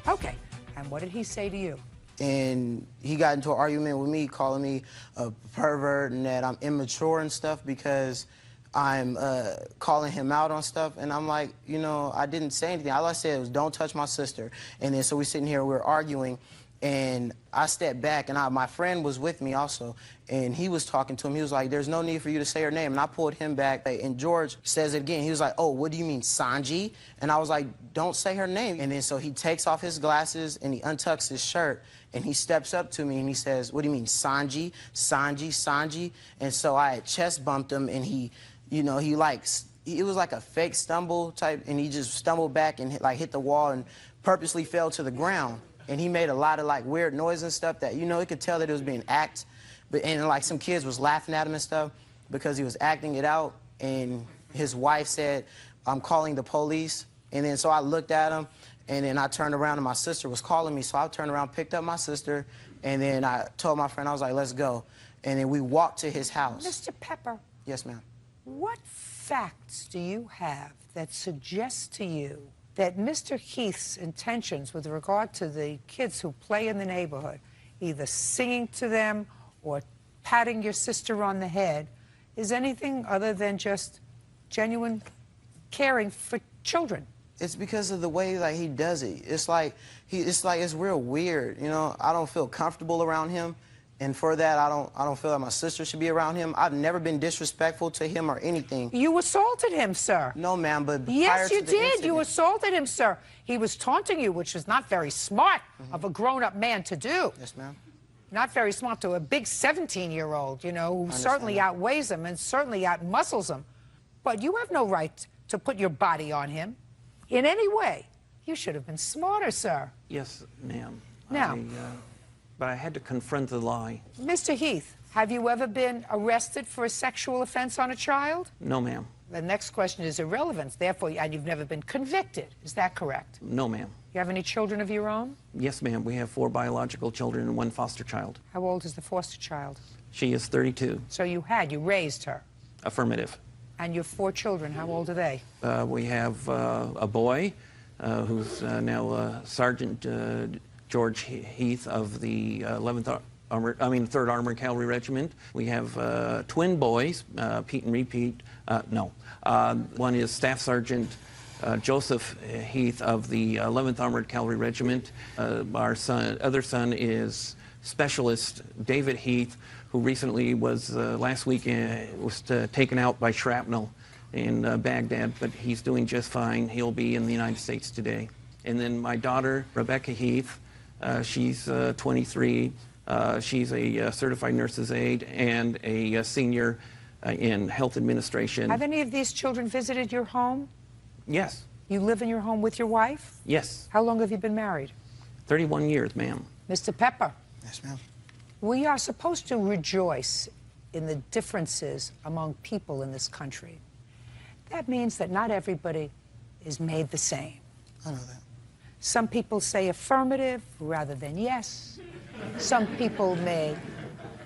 Okay, and what did he say to you? And he got into an argument with me, calling me a pervert and that I'm immature and stuff because I'm calling him out on stuff. And I'm like, you know, I didn't say anything. All I said was, don't touch my sister. And then so we're sitting here, we're arguing, and I stepped back, and my friend was with me also, and he was talking to him. He was like, there's no need for you to say her name. And I pulled him back, and George says it again. He was like, oh, what do you mean, Sanji? And I was like, don't say her name. And then so he takes off his glasses, and he untucks his shirt, and he steps up to me, and he says, what do you mean, Sanji? Sanji, Sanji? And so I had chest bumped him, and he, you know, it was like a fake stumble type, and he just stumbled back and hit the wall and purposely fell to the ground. And he made a lot of like weird noise and stuff that, you know, you could tell that it was being act. And like some kids was laughing at him and stuff because he was acting it out. And his wife said, I'm calling the police. And then so I looked at him, and then I turned around and my sister was calling me. So I turned around, picked up my sister, and then I told my friend, I was like, let's go. And then we walked to his house. Mr. Pepper. Yes, ma'am. What facts do you have that suggest to you that Mr. Heath's intentions with regard to the kids who play in the neighborhood, either singing to them or patting your sister on the head, is anything other than just genuine caring for children? It's because of the way like he does it. It's real weird. You know, I don't feel comfortable around him. And for that, I don't feel like my sister should be around him. I've never been disrespectful to him or anything. You assaulted him, sir. No, ma'am, but yes, you did. Incident, you assaulted him, sir. He was taunting you, which is not very smart of a grown-up man to do. Yes, ma'am. Not very smart to a big 17-year-old, you know, who certainly outweighs him and certainly outmuscles him. But you have no right to put your body on him in any way. You should have been smarter, sir. Yes, ma'am. Now, but I had to confront the lie. Mr. Heath, have you ever been arrested for a sexual offense on a child? No, ma'am. The next question is irrelevant, therefore, and you've never been convicted. Is that correct? No, ma'am. You have any children of your own? Yes, ma'am. We have 4 biological children and 1 foster child. How old is the foster child? She is 32. So you raised her? Affirmative. And your 4 children, how old are they? We have a boy who's now Sergeant George Heath of the 3rd Armored Cavalry Regiment. We have twin boys, Pete and Repeat. One is Staff Sergeant Joseph Heath of the 11th Armored Cavalry Regiment. Our other son is Specialist David Heath, who recently was, last week, was taken out by shrapnel in Baghdad, but he's doing just fine. He'll be in the United States today. And then my daughter, Rebecca Heath, she's 23. She's a certified nurse's aide and a senior in health administration. Have any of these children visited your home? Yes. You live in your home with your wife? Yes. How long have you been married? 31 years, ma'am. Mr. Pepper. Yes, ma'am. We are supposed to rejoice in the differences among people in this country. That means that not everybody is made the same. I know that. Some people say affirmative rather than yes. Some people may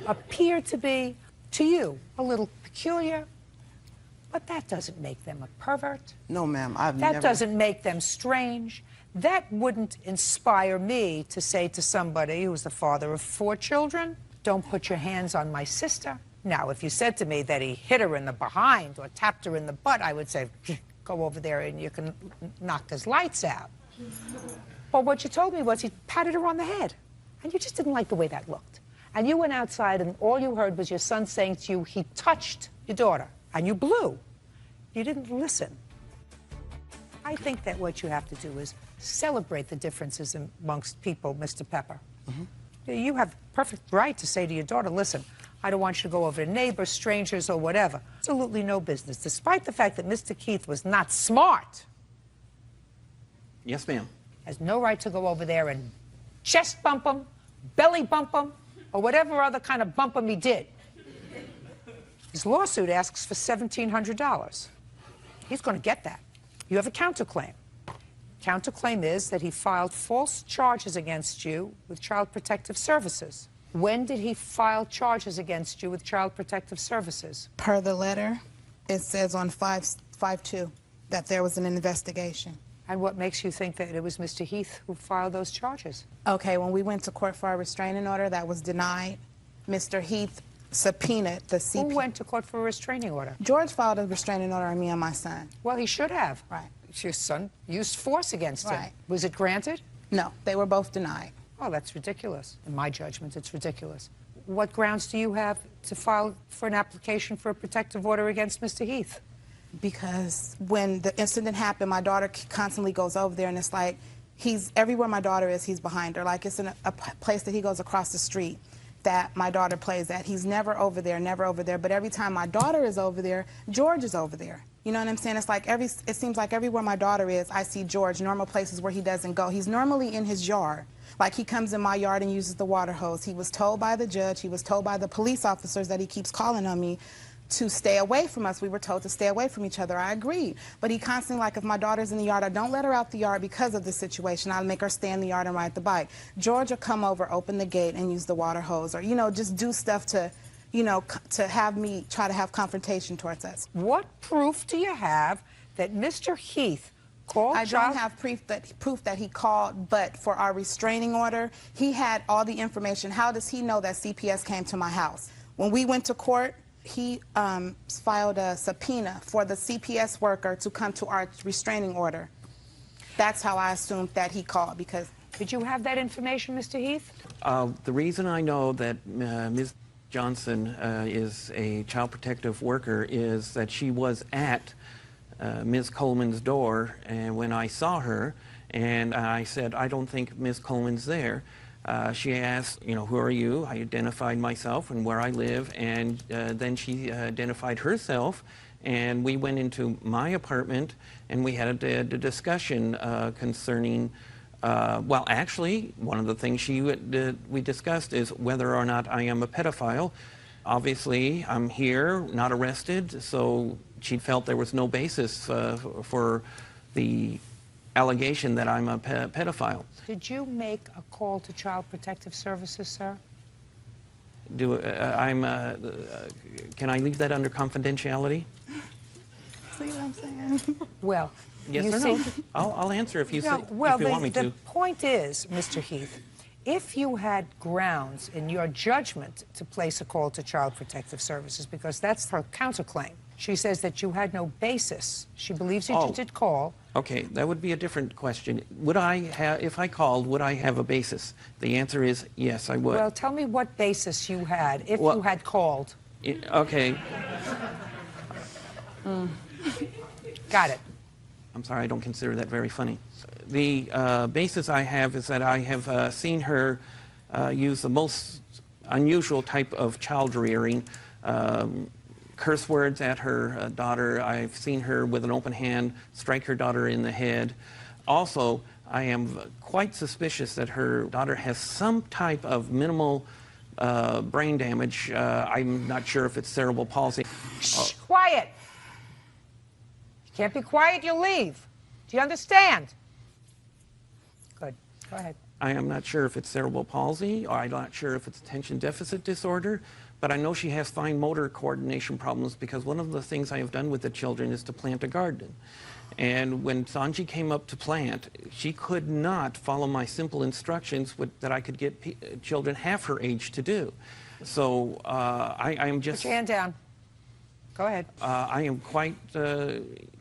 appear to be, to you, a little peculiar, but that doesn't make them a pervert. No, ma'am, I've That never... doesn't make them strange. That wouldn't inspire me to say to somebody who's the father of 4 children, don't put your hands on my sister. Now, if you said to me that he hit her in the behind or tapped her in the butt, I would say, go over there and you can knock his lights out. But what you told me was he patted her on the head, and you just didn't like the way that looked. And you went outside, and all you heard was your son saying to you, he touched your daughter, and you blew. You didn't listen. I think that what you have to do is celebrate the differences amongst people, Mr. Pepper. You have perfect right to say to your daughter, listen, I don't want you to go over to neighbors, strangers, or whatever. Absolutely no business, despite the fact that Mr. Keith was not smart. Yes, ma'am. Has no right to go over there and chest bump him, belly bump him, or whatever other kind of bump him he did. His lawsuit asks for $1,700. He's going to get that. You have a counterclaim. Counterclaim is that he filed false charges against you with Child Protective Services. When did he file charges against you with Child Protective Services? Per the letter, it says on 5/2 that there was an investigation. And what makes you think that it was Mr. Heath who filed those charges? Okay, when we went to court for a restraining order, that was denied. Mr. Heath subpoenaed the CP. Who went to court for a restraining order? George filed a restraining order on me and my son. Well, he should have. Right. Your son used force against him. Right. Was it granted? No, they were both denied. Oh, that's ridiculous. In my judgment, it's ridiculous. What grounds do you have to file for an application for a protective order against Mr. Heath? Because when the incident happened, my daughter constantly goes over there, and it's like everywhere my daughter is, he's behind her. Like it's in a place that he goes across the street that my daughter plays at. He's never over there, but every time my daughter is over there, George is over there. You know what I'm saying? It's like it seems like everywhere my daughter is, I see George, normal places where he doesn't go. He's normally in his yard. Like he comes in my yard and uses the water hose. He was told by the judge, he was told by the police officers that he keeps calling on me to stay away from us. We were told to stay away from each other. I agreed. But he constantly, like if my daughter's in the yard, I don't let her out the yard because of the situation. I'll make her stay in the yard and ride the bike. George will come over, open the gate, and use the water hose, or, you know, just do stuff to, you know, to have me try to have confrontation towards us. What proof do you have that Mr. Heath called I don't have proof that he called, but for our restraining order, he had all the information. How does he know that CPS came to my house? When we went to court, he filed a subpoena for the CPS worker to come to our restraining order. That's how I assumed that he called, because... Did you have that information, Mr. Heath? The reason I know that Ms. Johnson is a child protective worker is that she was at Ms. Coleman's door, and when I saw her, and I said, I don't think Ms. Coleman's there. She asked, you know, who are you? I identified myself and where I live, and then she identified herself, and we went into my apartment, and we had a discussion concerning, well, actually, one of the things we discussed is whether or not I am a pedophile. Obviously, I'm here, not arrested, so she felt there was no basis for the allegation that I'm a pedophile. Did you make a call to Child Protective Services, sir? Can I leave that under confidentiality? See what I'm saying? Well, yes you or see, no? I'll answer if you, well, if you want me to. The point is, Mr. Heath, if you had grounds in your judgment to place a call to Child Protective Services, because that's her counterclaim, she says that you had no basis. She believes that you did call. Okay, that would be a different question. Would I have, if I called, would I have a basis? The answer is yes, I would. Well, tell me what basis you had if you had called. Okay. Got it. I'm sorry, I don't consider that very funny. The basis I have is that I have seen her use the most unusual type of child rearing, curse words at her daughter. I've seen her with an open hand strike her daughter in the head. Also, I am quite suspicious that her daughter has some type of minimal brain damage. I'm not sure if it's cerebral palsy. Shh, quiet. You can't be quiet, you'll leave. Do you understand? Good. Go ahead. I am not sure if it's cerebral palsy, or I'm not sure if it's attention deficit disorder, but I know she has fine motor coordination problems because one of the things I have done with the children is to plant a garden. And when Sanji came up to plant, she could not follow my simple instructions that I could get children half her age to do. So I am just... Put your hand down. Go ahead. I am quite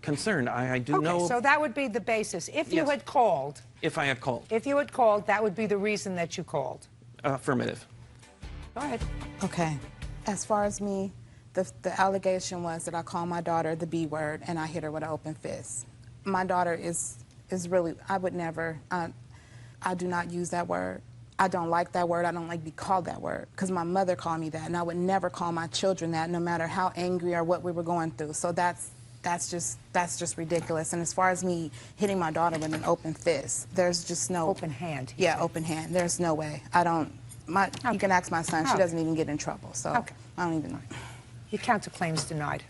concerned. I do know... Okay, so that would be the basis. If you Yes. had called... If I had called. If you had called, that would be the reason that you called. Affirmative. Go ahead. Okay. As far as me, the allegation was that I called my daughter the B word and I hit her with an open fist. My daughter is really, I would never, I do not use that word. I don't like that word. I don't like to be called that word because my mother called me that, and I would never call my children that, no matter how angry or what we were going through. So that's just ridiculous. And as far as me hitting my daughter with an open fist, there's just no... Open hand. Yeah, open hand. There's no way. I don't... You can ask my son. She doesn't even get in trouble. So I don't even know. Your counterclaim's denied.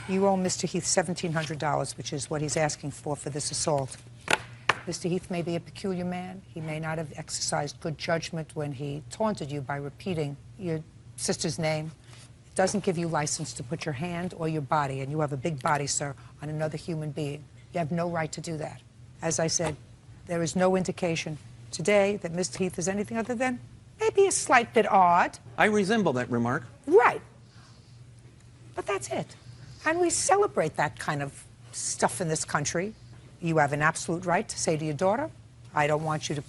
You owe Mr. Heath $1,700, which is what he's asking for this assault. Mr. Heath may be a peculiar man. He may not have exercised good judgment when he taunted you by repeating your sister's name. It doesn't give you license to put your hand or your body, and you have a big body, sir, on another human being. You have no right to do that. As I said, there is no indication today that Mr. Heath is anything other than maybe a slight bit odd. I resemble that remark. Right. But that's it. And we celebrate that kind of stuff in this country. You have an absolute right to say to your daughter, I don't want you to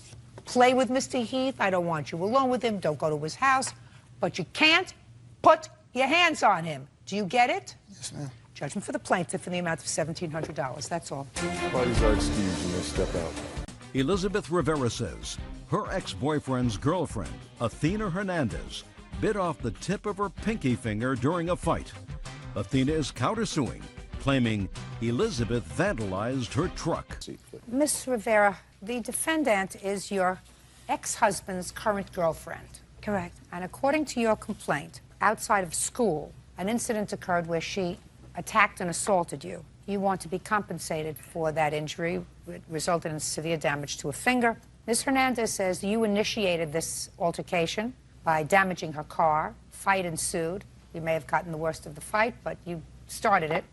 play with Mr. Heath. I don't want you alone with him. Don't go to his house. But you can't put your hands on him. Do you get it? Yes, ma'am. Judgment for the plaintiff in the amount of $1,700. That's all. Parties are excused. You may step out. Elizabeth Rivera says her ex-boyfriend's girlfriend, Athena Hernandez, bit off the tip of her pinky finger during a fight. Athena is countersuing, claiming Elizabeth vandalized her truck. Miss Rivera, the defendant is your ex-husband's current girlfriend. Correct. And according to your complaint, outside of school, an incident occurred where she attacked and assaulted you. You want to be compensated for that injury. It resulted in severe damage to a finger. Ms. Hernandez says you initiated this altercation by damaging her car. Fight ensued. You may have gotten the worst of the fight, but you started it.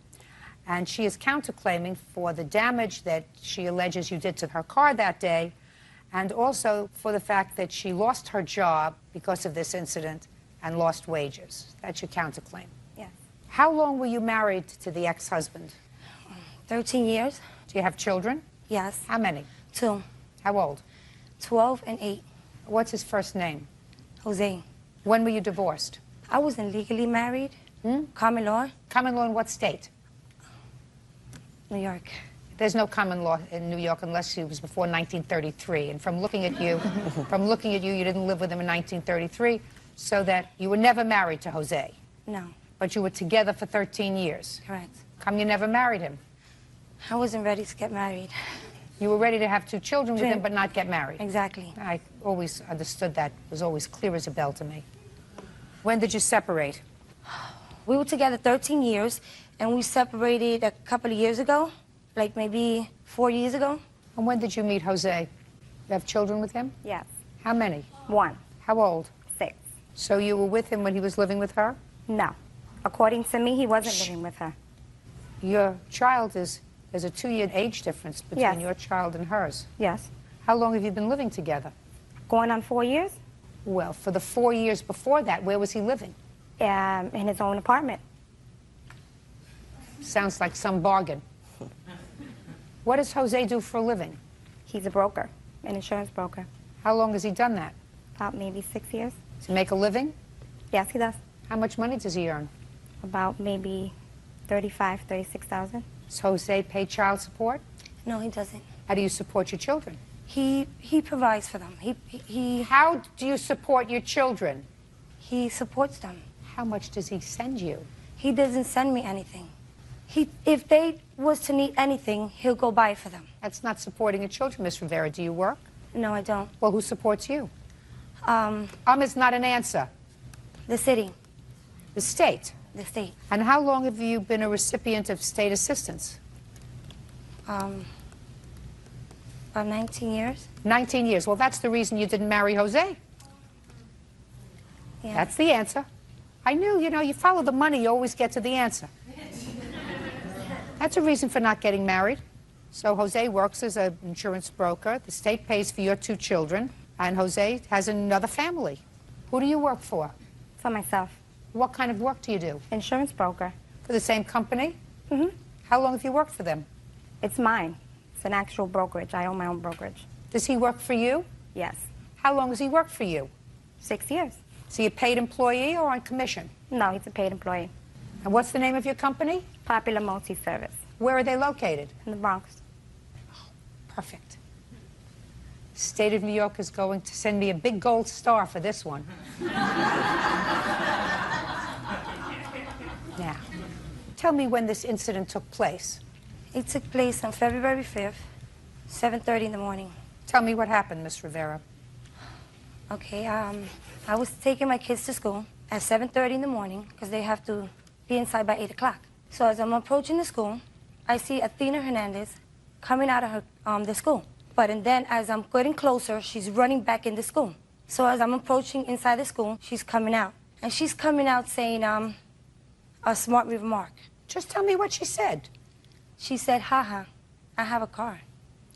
And she is counterclaiming for the damage that she alleges you did to her car that day, and also for the fact that she lost her job because of this incident and lost wages. That's your counterclaim. Yes. How long were you married to the ex-husband? 13 years. Do you have children? Yes. How many? 2. How old? 12 and 8. What's his first name? Jose. When were you divorced? I wasn't legally married. Common law. Common law in what state? New York. There's no common law in New York unless it was before 1933. And from looking at you, you didn't live with him in 1933, so that you were never married to Jose. No. But you were together for 13 years. Correct. Come you never married him? I wasn't ready to get married. You were ready to have 2 children with him, but not get married. Exactly. I always understood that. It was always clear as a bell to me. When did you separate? We were together 13 years, and we separated a couple of years ago, like maybe 4 years ago. And when did you meet Jose? You have children with him? Yes. How many? 1. How old? 6. So you were with him when he was living with her? No. According to me, he wasn't living with her. Your child there's a 2-year age difference between your child and hers. Yes. How long have you been living together? Going on 4 years. Well, for the 4 years before that, where was he living? In his own apartment. Sounds like some bargain. What does Jose do for a living? He's a broker, an insurance broker. How long has he done that? About maybe 6 years. Does he make a living? Yes, he does. How much money does he earn? About maybe 35, 36,000. Does Jose pay child support? No, he doesn't. How do you support your children? He provides for them. How do you support your children? He supports them. How much does he send you? He doesn't send me anything. If they was to need anything, he'll go buy it for them. That's not supporting your children, Miss Rivera. Do you work? No, I don't. Well, who supports you? Is not an answer. The city. The state? The state. And how long have you been a recipient of state assistance? About 19 years. 19 years. Well, that's the reason you didn't marry Jose. Yeah. That's the answer. I knew, you follow the money, you always get to the answer. That's a reason for not getting married. So Jose works as an insurance broker. The state pays for your 2 children. And Jose has another family. Who do you work for? For myself. What kind of work do you do? Insurance broker. For the same company? Mm-hmm. How long have you worked for them? It's mine. It's an actual brokerage. I own my own brokerage. Does he work for you? Yes. How long has he worked for you? 6 years. Is he a paid employee or on commission? No, he's a paid employee. And what's the name of your company? Popular Multi-Service. Where are they located? In the Bronx. Oh, perfect. State of New York is going to send me a big gold star for this one. Now, tell me when this incident took place. It took place on February 5th, 7:30 in the morning. Tell me what happened, Miss Rivera. Okay, I was taking my kids to school at 7:30 in the morning because they have to be inside by 8 o'clock. So as I'm approaching the school, I see Athena Hernandez coming out of the school. And then as I'm getting closer, she's running back in the school. So as I'm approaching inside the school, she's coming out. And she's coming out saying a smart remark. Just tell me what she said. She said, haha, I have a car.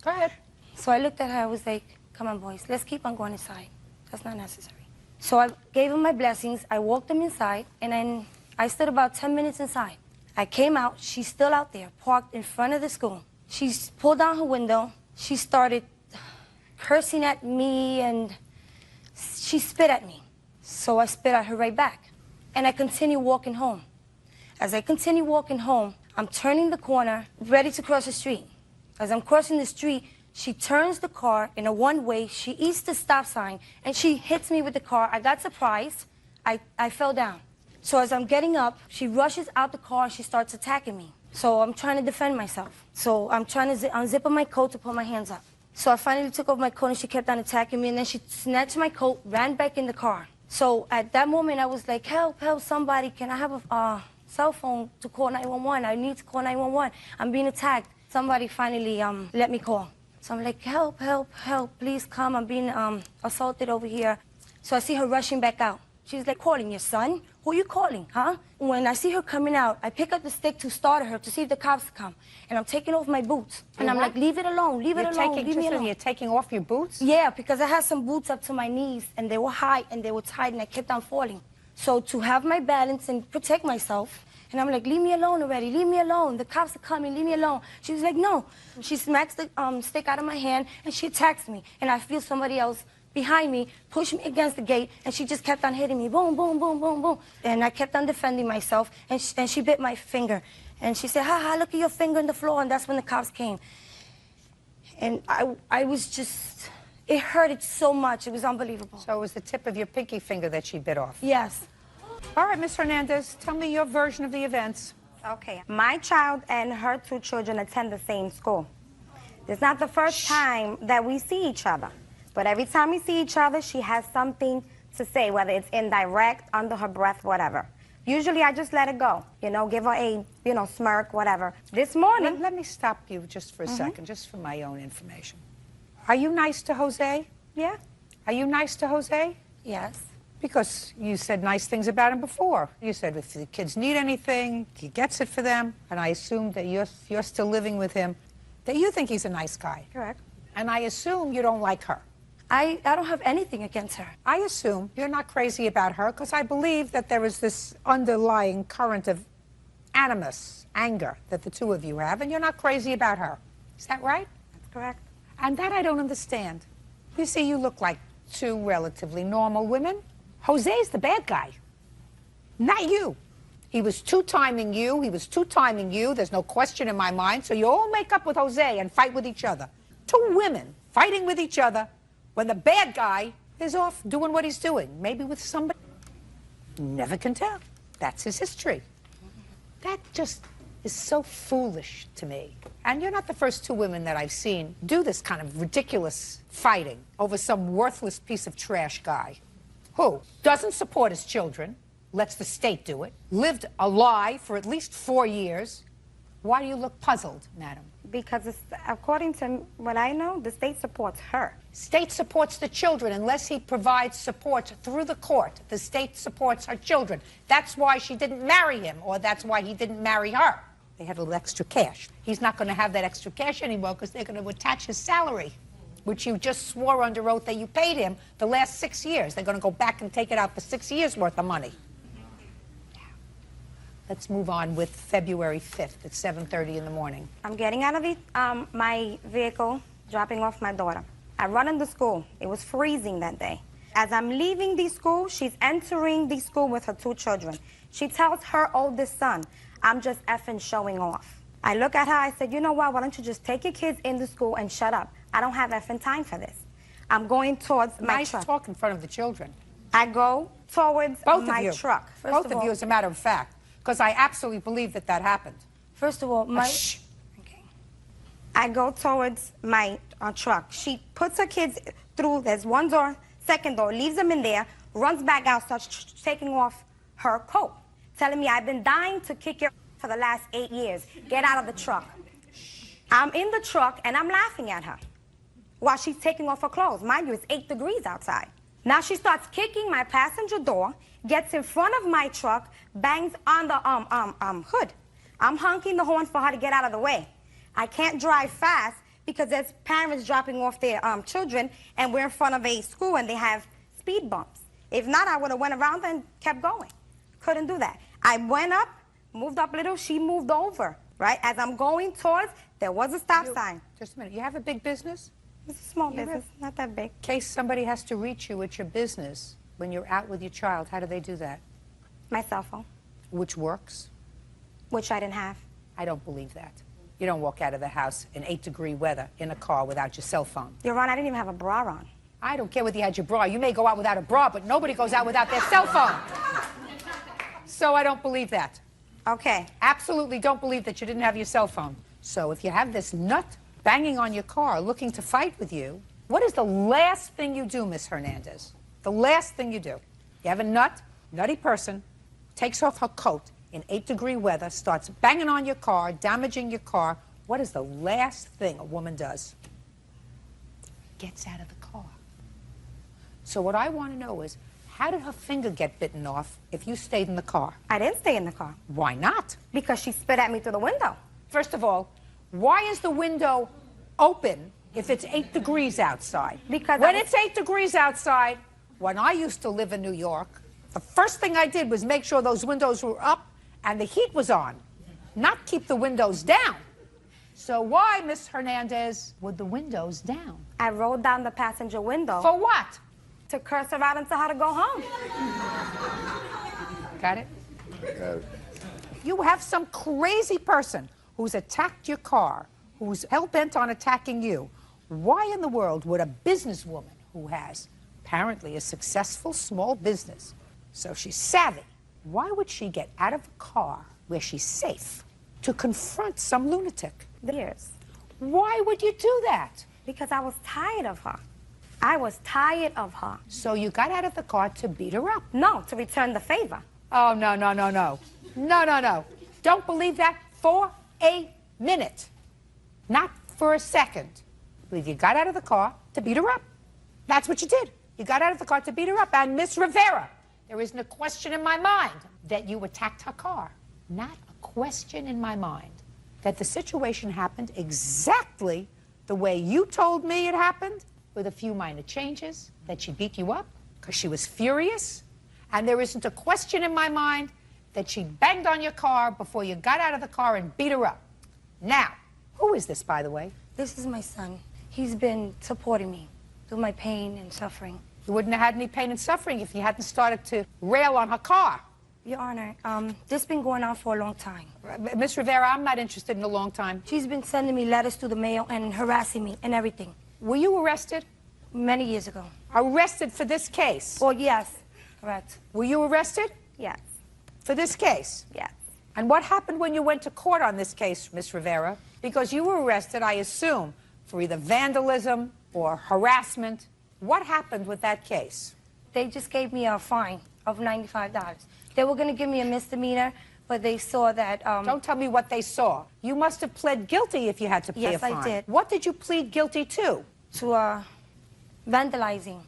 Go ahead. So I looked at her, I was like, come on, boys, let's keep on going inside. That's not necessary. So I gave them my blessings, I walked them inside, and then I stood about 10 minutes inside. I came out, she's still out there, parked in front of the school. She pulled down her window, she started cursing at me, and she spit at me. So I spit at her right back. And I continued walking home. As I continue walking home, I'm turning the corner, ready to cross the street. As I'm crossing the street, she turns the car in a one-way, she eats the stop sign, and she hits me with the car. I got surprised. I fell down. So as I'm getting up, she rushes out the car and she starts attacking me. So I'm trying to defend myself. So I'm trying to unzip my coat to put my hands up. So I finally took off my coat and she kept on attacking me, and then she snatched my coat, ran back in the car. So at that moment, I was like, help, help, somebody. Can I have a cell phone to call 911? I need to call 911. I'm being attacked. Somebody finally let me call. So I'm like, help, help, help, please come. I'm being assaulted over here. So I see her rushing back out. She's like, calling your son? Who are you calling, huh? When I see her coming out, I pick up the stick to start her to see if the cops come. And I'm taking off my boots. And I'm like, leave it alone, leave it alone, leave me alone. You're taking off your boots? Yeah, because I had some boots up to my knees, and they were high, and they were tight, and I kept on falling. So to have my balance and protect myself, and I'm like, leave me alone already, leave me alone. The cops are coming, leave me alone. She was like, no. She smacks the stick out of my hand, and she attacks me. And I feel somebody else behind me push me against the gate, and she just kept on hitting me, boom, boom, boom, boom, boom. And I kept on defending myself, and she bit my finger. And she said, ha, look at your finger on the floor, and that's when the cops came. And I was just, it hurted so much, it was unbelievable. So it was the tip of your pinky finger that she bit off? Yes. All right, Ms. Hernandez, tell me your version of the events. Okay. My child and her 2 children attend the same school. It's not the first time that we see each other. But every time we see each other, she has something to say, whether it's indirect, under her breath, whatever. Usually I just let it go, give her a, smirk, whatever. This morning... Let me stop you just for a second, just for my own information. Are you nice to Jose? Yeah. Are you nice to Jose? Yes. Because you said nice things about him before. You said if the kids need anything, he gets it for them. And I assume that you're still living with him, that you think he's a nice guy. Correct. And I assume you don't like her. I don't have anything against her. I assume you're not crazy about her because I believe that there is this underlying current of animus, anger, that the 2 of you have, and you're not crazy about her. Is that right? That's correct. And that I don't understand. You see, you look like 2 relatively normal women. Jose's the bad guy, not you. He was two-timing you. He was two-timing you. There's no question in my mind. So you all make up with Jose and fight with each other. Two women fighting with each other when the bad guy is off doing what he's doing. Maybe with somebody. Never can tell. That's his history. That just is so foolish to me. And you're not the first two women that I've seen do this kind of ridiculous fighting over some worthless piece of trash guy who doesn't support his children, lets the state do it, lived a lie for at least 4 years. Why do you look puzzled, madam? Because according to what I know, the state supports her. State supports the children unless he provides support through the court. The state supports her children. That's why she didn't marry him, or that's why he didn't marry her. They had a little extra cash. He's not going to have that extra cash anymore because they're going to attach his salary, which you just swore under oath that you paid him the last 6 years. They're going to go back and take it out for 6 years' worth of money. Let's move on with February 5th at 7:30 in the morning. I'm getting out of my vehicle, dropping off my daughter. I run into school. It was freezing that day. As I'm leaving the school, she's entering the school with her 2 children. She tells her oldest son, I'm just effing showing off. I look at her, I said, you know what, why don't you just take your kids into school and shut up? I don't have effing time for this. I'm going towards my truck. Nice talk in front of the children. I go towards my truck. Both of you, as a matter of fact. Because I absolutely believe that that happened. First of all, my... Shh. Okay. I go towards my truck. She puts her kids through, there's one door, second door, leaves them in there, runs back out, starts taking off her coat, telling me, I've been dying to kick your for the last 8 years. Get out of the truck. I'm in the truck, and I'm laughing at her while she's taking off her clothes. Mind you, it's 8 degrees outside. Now she starts kicking my passenger door, gets in front of my truck, bangs on the hood. I'm honking the horn for her to get out of the way. I can't drive fast because there's parents dropping off their children, and we're in front of a school, and they have speed bumps. If not, I would have went around and kept going. Couldn't do that. I went up, moved up a little, she moved over, right? As I'm going towards, there was a stop sign. Just a minute. You have a big business? It's a small business, not that big. In case somebody has to reach you at your business when you're out with your child, how do they do that? My cell phone. Which works? Which I didn't have. I don't believe that. You don't walk out of the house in 8-degree weather in a car without your cell phone. Your Honor, I didn't even have a bra on. I don't care whether you had your bra. You may go out without a bra, but nobody goes out without their cell phone. So I don't believe that. Okay. Absolutely don't believe that you didn't have your cell phone. So if you have this nut banging on your car looking to fight with you, what is the last thing you do, Miss Hernandez? The last thing you do. You have a nutty person, takes off her coat in 8-degree weather, starts banging on your car, damaging your car. What is the last thing a woman does? Gets out of the car. So what I want to know is, how did her finger get bitten off if you stayed in the car? I didn't stay in the car. Why not? Because she spit at me through the window. First of all, why is the window open if it's 8 degrees outside? Because when it's 8 degrees outside, when I used to live in New York, the first thing I did was make sure those windows were up and the heat was on, not keep the windows down. So why, Miss Hernandez, were the windows down? I rolled down the passenger window. For what? To curse her out and tell her to go home. Got it? Got it. You have some crazy person who's attacked your car, who's hell-bent on attacking you. Why in the world would a businesswoman who has apparently a successful small business, so she's savvy, why would she get out of a car where she's safe to confront some lunatic? Years. Why would you do that? Because I was tired of her. I was tired of her. So you got out of the car to beat her up? No, to return the favor. Oh, no, no, no, no. No, no, no. Don't believe that for a minute. Not for a second. I believe you got out of the car to beat her up. That's what you did. You got out of the car to beat her up. And Miss Rivera, there isn't a question in my mind that you attacked her car. Not a question in my mind that the situation happened exactly the way you told me it happened, with a few minor changes, that she beat you up because she was furious. And there isn't a question in my mind that she banged on your car before you got out of the car and beat her up. Now, who is this, by the way? This is my son. He's been supporting me through my pain and suffering. You wouldn't have had any pain and suffering if you hadn't started to rail on her car. Your Honor, this has been going on for a long time. Ms. Rivera, I'm not interested in a long time. She's been sending me letters through the mail and harassing me and everything. Were you arrested? Many years ago. Arrested for this case? Oh, yes. Correct. Were you arrested? Yes. For this case? Yes. And what happened when you went to court on this case, Ms. Rivera? Because you were arrested, I assume, for either vandalism or harassment. What happened with that case? They just gave me a fine of $95. They were going to give me a misdemeanor, but they saw that... Don't tell me what they saw. You must have pled guilty if you had to pay a fine. Yes, I did. What did you plead guilty to? To, vandalizing.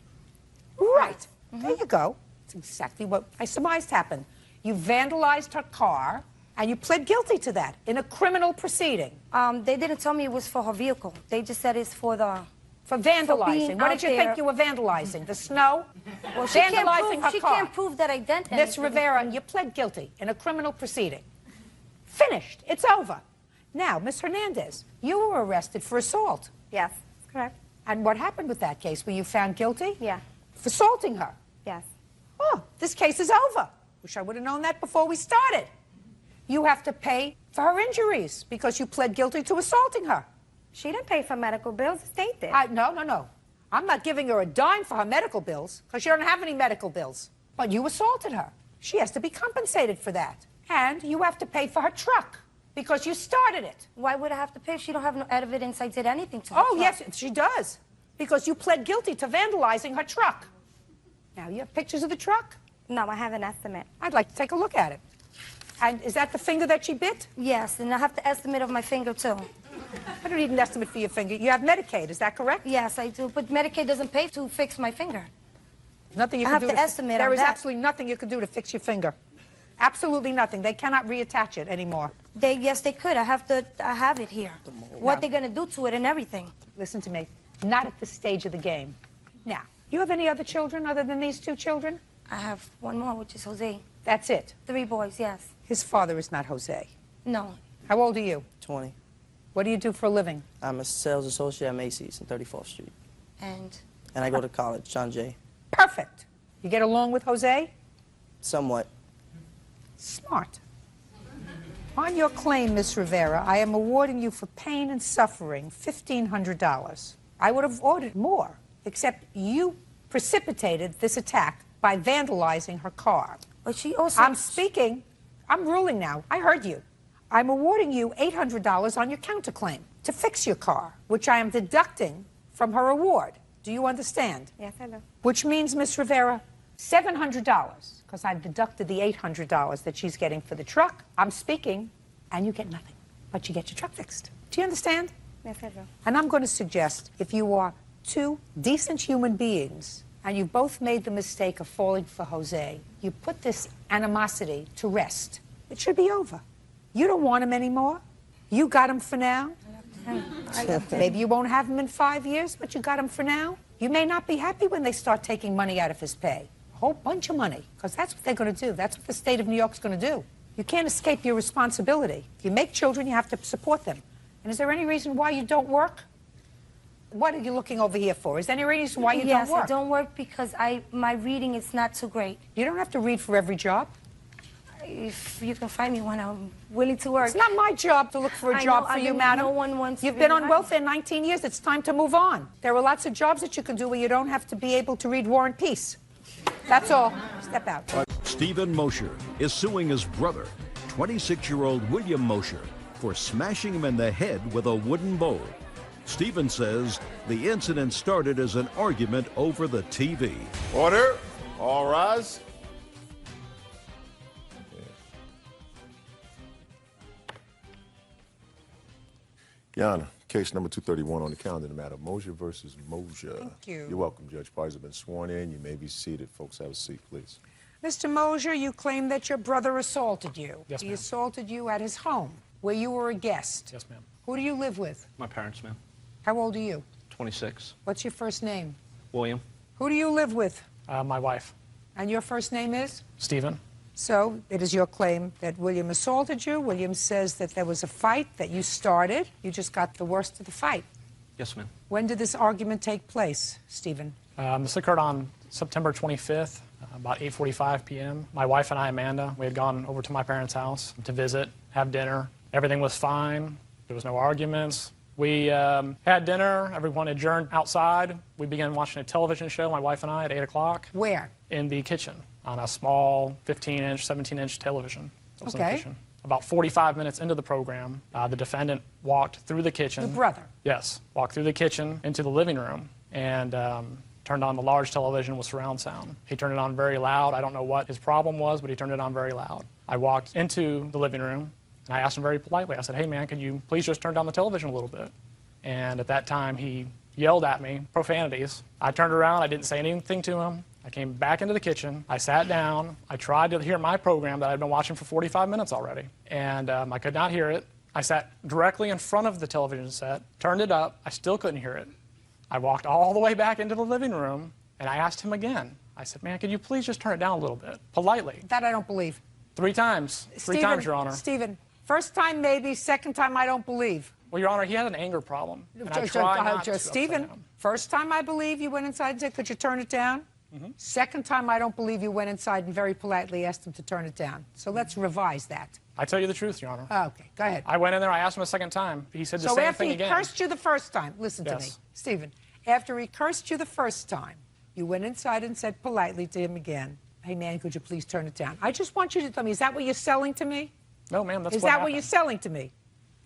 Right. There you go. That's exactly what I surmised happened. You vandalized her car, and you pled guilty to that in a criminal proceeding. They didn't tell me it was for her vehicle. They just said it's for the... For vandalizing. What did you think you were vandalizing? The snow? Well, vandalizing her she car. can't prove that I did anything. Miss Rivera, you pled guilty in a criminal proceeding. Finished. It's over. Now, Miss Hernandez, you were arrested for assault. Yes, that's correct. And what happened with that case? Were you found guilty? Yeah. For assaulting her? Yes. Oh, this case is over. Wish I would have known that before we started. You have to pay for her injuries because you pled guilty to assaulting her. She didn't pay for medical bills. The state did. No. I'm not giving her a dime for her medical bills because she don't have any medical bills. But you assaulted her. She has to be compensated for that. And you have to pay for her truck because you started it. Why would I have to pay if she don't have no evidence I did anything to her? Oh, yes, she does. Because you pled guilty to vandalizing her truck. Now, you have pictures of the truck? No, I have an estimate. I'd like to take a look at it. And is that the finger that she bit? Yes, and I have the estimate of my finger, too. I don't need an estimate for your finger. You have Medicaid, is that correct? Yes, I do. But Medicaid doesn't pay to fix my finger. Nothing you I can have do to estimate There on is that. absolutely nothing you can do to fix your finger. Absolutely nothing. They cannot reattach it anymore. Yes, they could. I have it here. What they're going to do to it and everything. Listen to me. Not at this stage of the game. Now, you have any other children other than these two children? I have one more, which is Jose. That's it? 3 boys, yes. His father is not Jose. No. How old are you? 20. What do you do for a living? I'm a sales associate at Macy's on 34th Street. And I go to college, John Jay. Perfect. You get along with Jose? Somewhat. Smart. On your claim, Miss Rivera, I am awarding you for pain and suffering $1,500. I would have ordered more, except you precipitated this attack by vandalizing her car. But she also... I'm speaking. I'm ruling now. I heard you. I'm awarding you $800 on your counterclaim to fix your car, which I am deducting from her award. Do you understand? Yes, I do. Which means, Miss Rivera, $700, because I've deducted the $800 that she's getting for the truck. I'm speaking, and you get nothing, but you get your truck fixed. Do you understand? Yes, I do. And I'm going to suggest, if you are two decent human beings, and you both made the mistake of falling for Jose, you put this animosity to rest. It should be over. You don't want him anymore. You got him for now. Maybe you won't have him in 5 years, but you got him for now. You may not be happy when they start taking money out of his pay. A whole bunch of money, because that's what they're going to do. That's what the state of New York's going to do. You can't escape your responsibility. If you make children, you have to support them. And is there any reason why you don't work? What are you looking over here for? Is there any reason why you don't work? Yes, I don't work because my reading is not too great. You don't have to read for every job. If you can find me one, I'm willing to work. It's not my job to look for a job for you, madam. No one wants You've to been really on welfare 19 years. It's time to move on. There are lots of jobs that you can do where you don't have to be able to read War and Peace. That's all. Step out. Stephen Mosher is suing his brother, 26-year-old William Mosher, for smashing him in the head with a wooden bowl. Stephen says the incident started as an argument over the TV. Order. All rise. Your Honor, case number 231 on the calendar, the matter of Mosher versus Mosher. Thank you. You're welcome, Judge. Parties have been sworn in. You may be seated. Folks, have a seat, please. Mr. Mosher, you claim that your brother assaulted you. Yes, He ma'am. assaulted you at his home, where you were a guest. Yes, ma'am. Who do you live with? My parents, ma'am. How old are you? 26. What's your first name? William. Who do you live with? My wife. And your first name is? Stephen. So it is your claim that William assaulted you. William says that there was a fight that you started. You just got the worst of the fight. Yes, ma'am. When did this argument take place, Stephen? This occurred on September 25th. about 8:45 p.m. My wife and I, Amanda, we had gone over to my parents' house to visit, have dinner. Everything was fine. There was no arguments. We had dinner. Everyone adjourned outside. We began watching a television show, my wife and I, at 8 o'clock. Where? In the kitchen, on a small 15-inch, 17-inch television. It was in the kitchen. About 45 minutes into the program, the defendant walked through the kitchen. The brother? Yes. Walked through the kitchen into the living room and turned on the large television with surround sound. He turned it on very loud. I don't know what his problem was, but he turned it on very loud. I walked into the living room, and I asked him very politely. I said, hey, man, could you please just turn down the television a little bit? And at that time, he yelled at me, profanities. I turned around. I didn't say anything to him. I came back into the kitchen. I sat down. I tried to hear my program that I'd been watching for 45 minutes already, and I could not hear it. I sat directly in front of the television set, turned it up. I still couldn't hear it. I walked all the way back into the living room, and I asked him again. I said, man, could you please just turn it down a little bit, politely? That I don't believe. 3 times. Three times, Your Honor. Stephen, first time maybe, second time I don't believe. Well, Your Honor, he had an anger problem, and I try not to Stephen, first time I believe you went inside and said, could you turn it down? Second time I don't believe you went inside and very politely asked him to turn it down. So let's revise that. I tell you the truth, Your Honor. Okay, go ahead. I went in there, I asked him a second time. He said the same thing again. So after he cursed you the first time, listen to me, Stephen, after he cursed you the first time, you went inside and said politely to him again, hey, man, could you please turn it down? I just want you to tell me, is that what you're selling to me? No, ma'am, that's what happened. Is that what you're selling to me?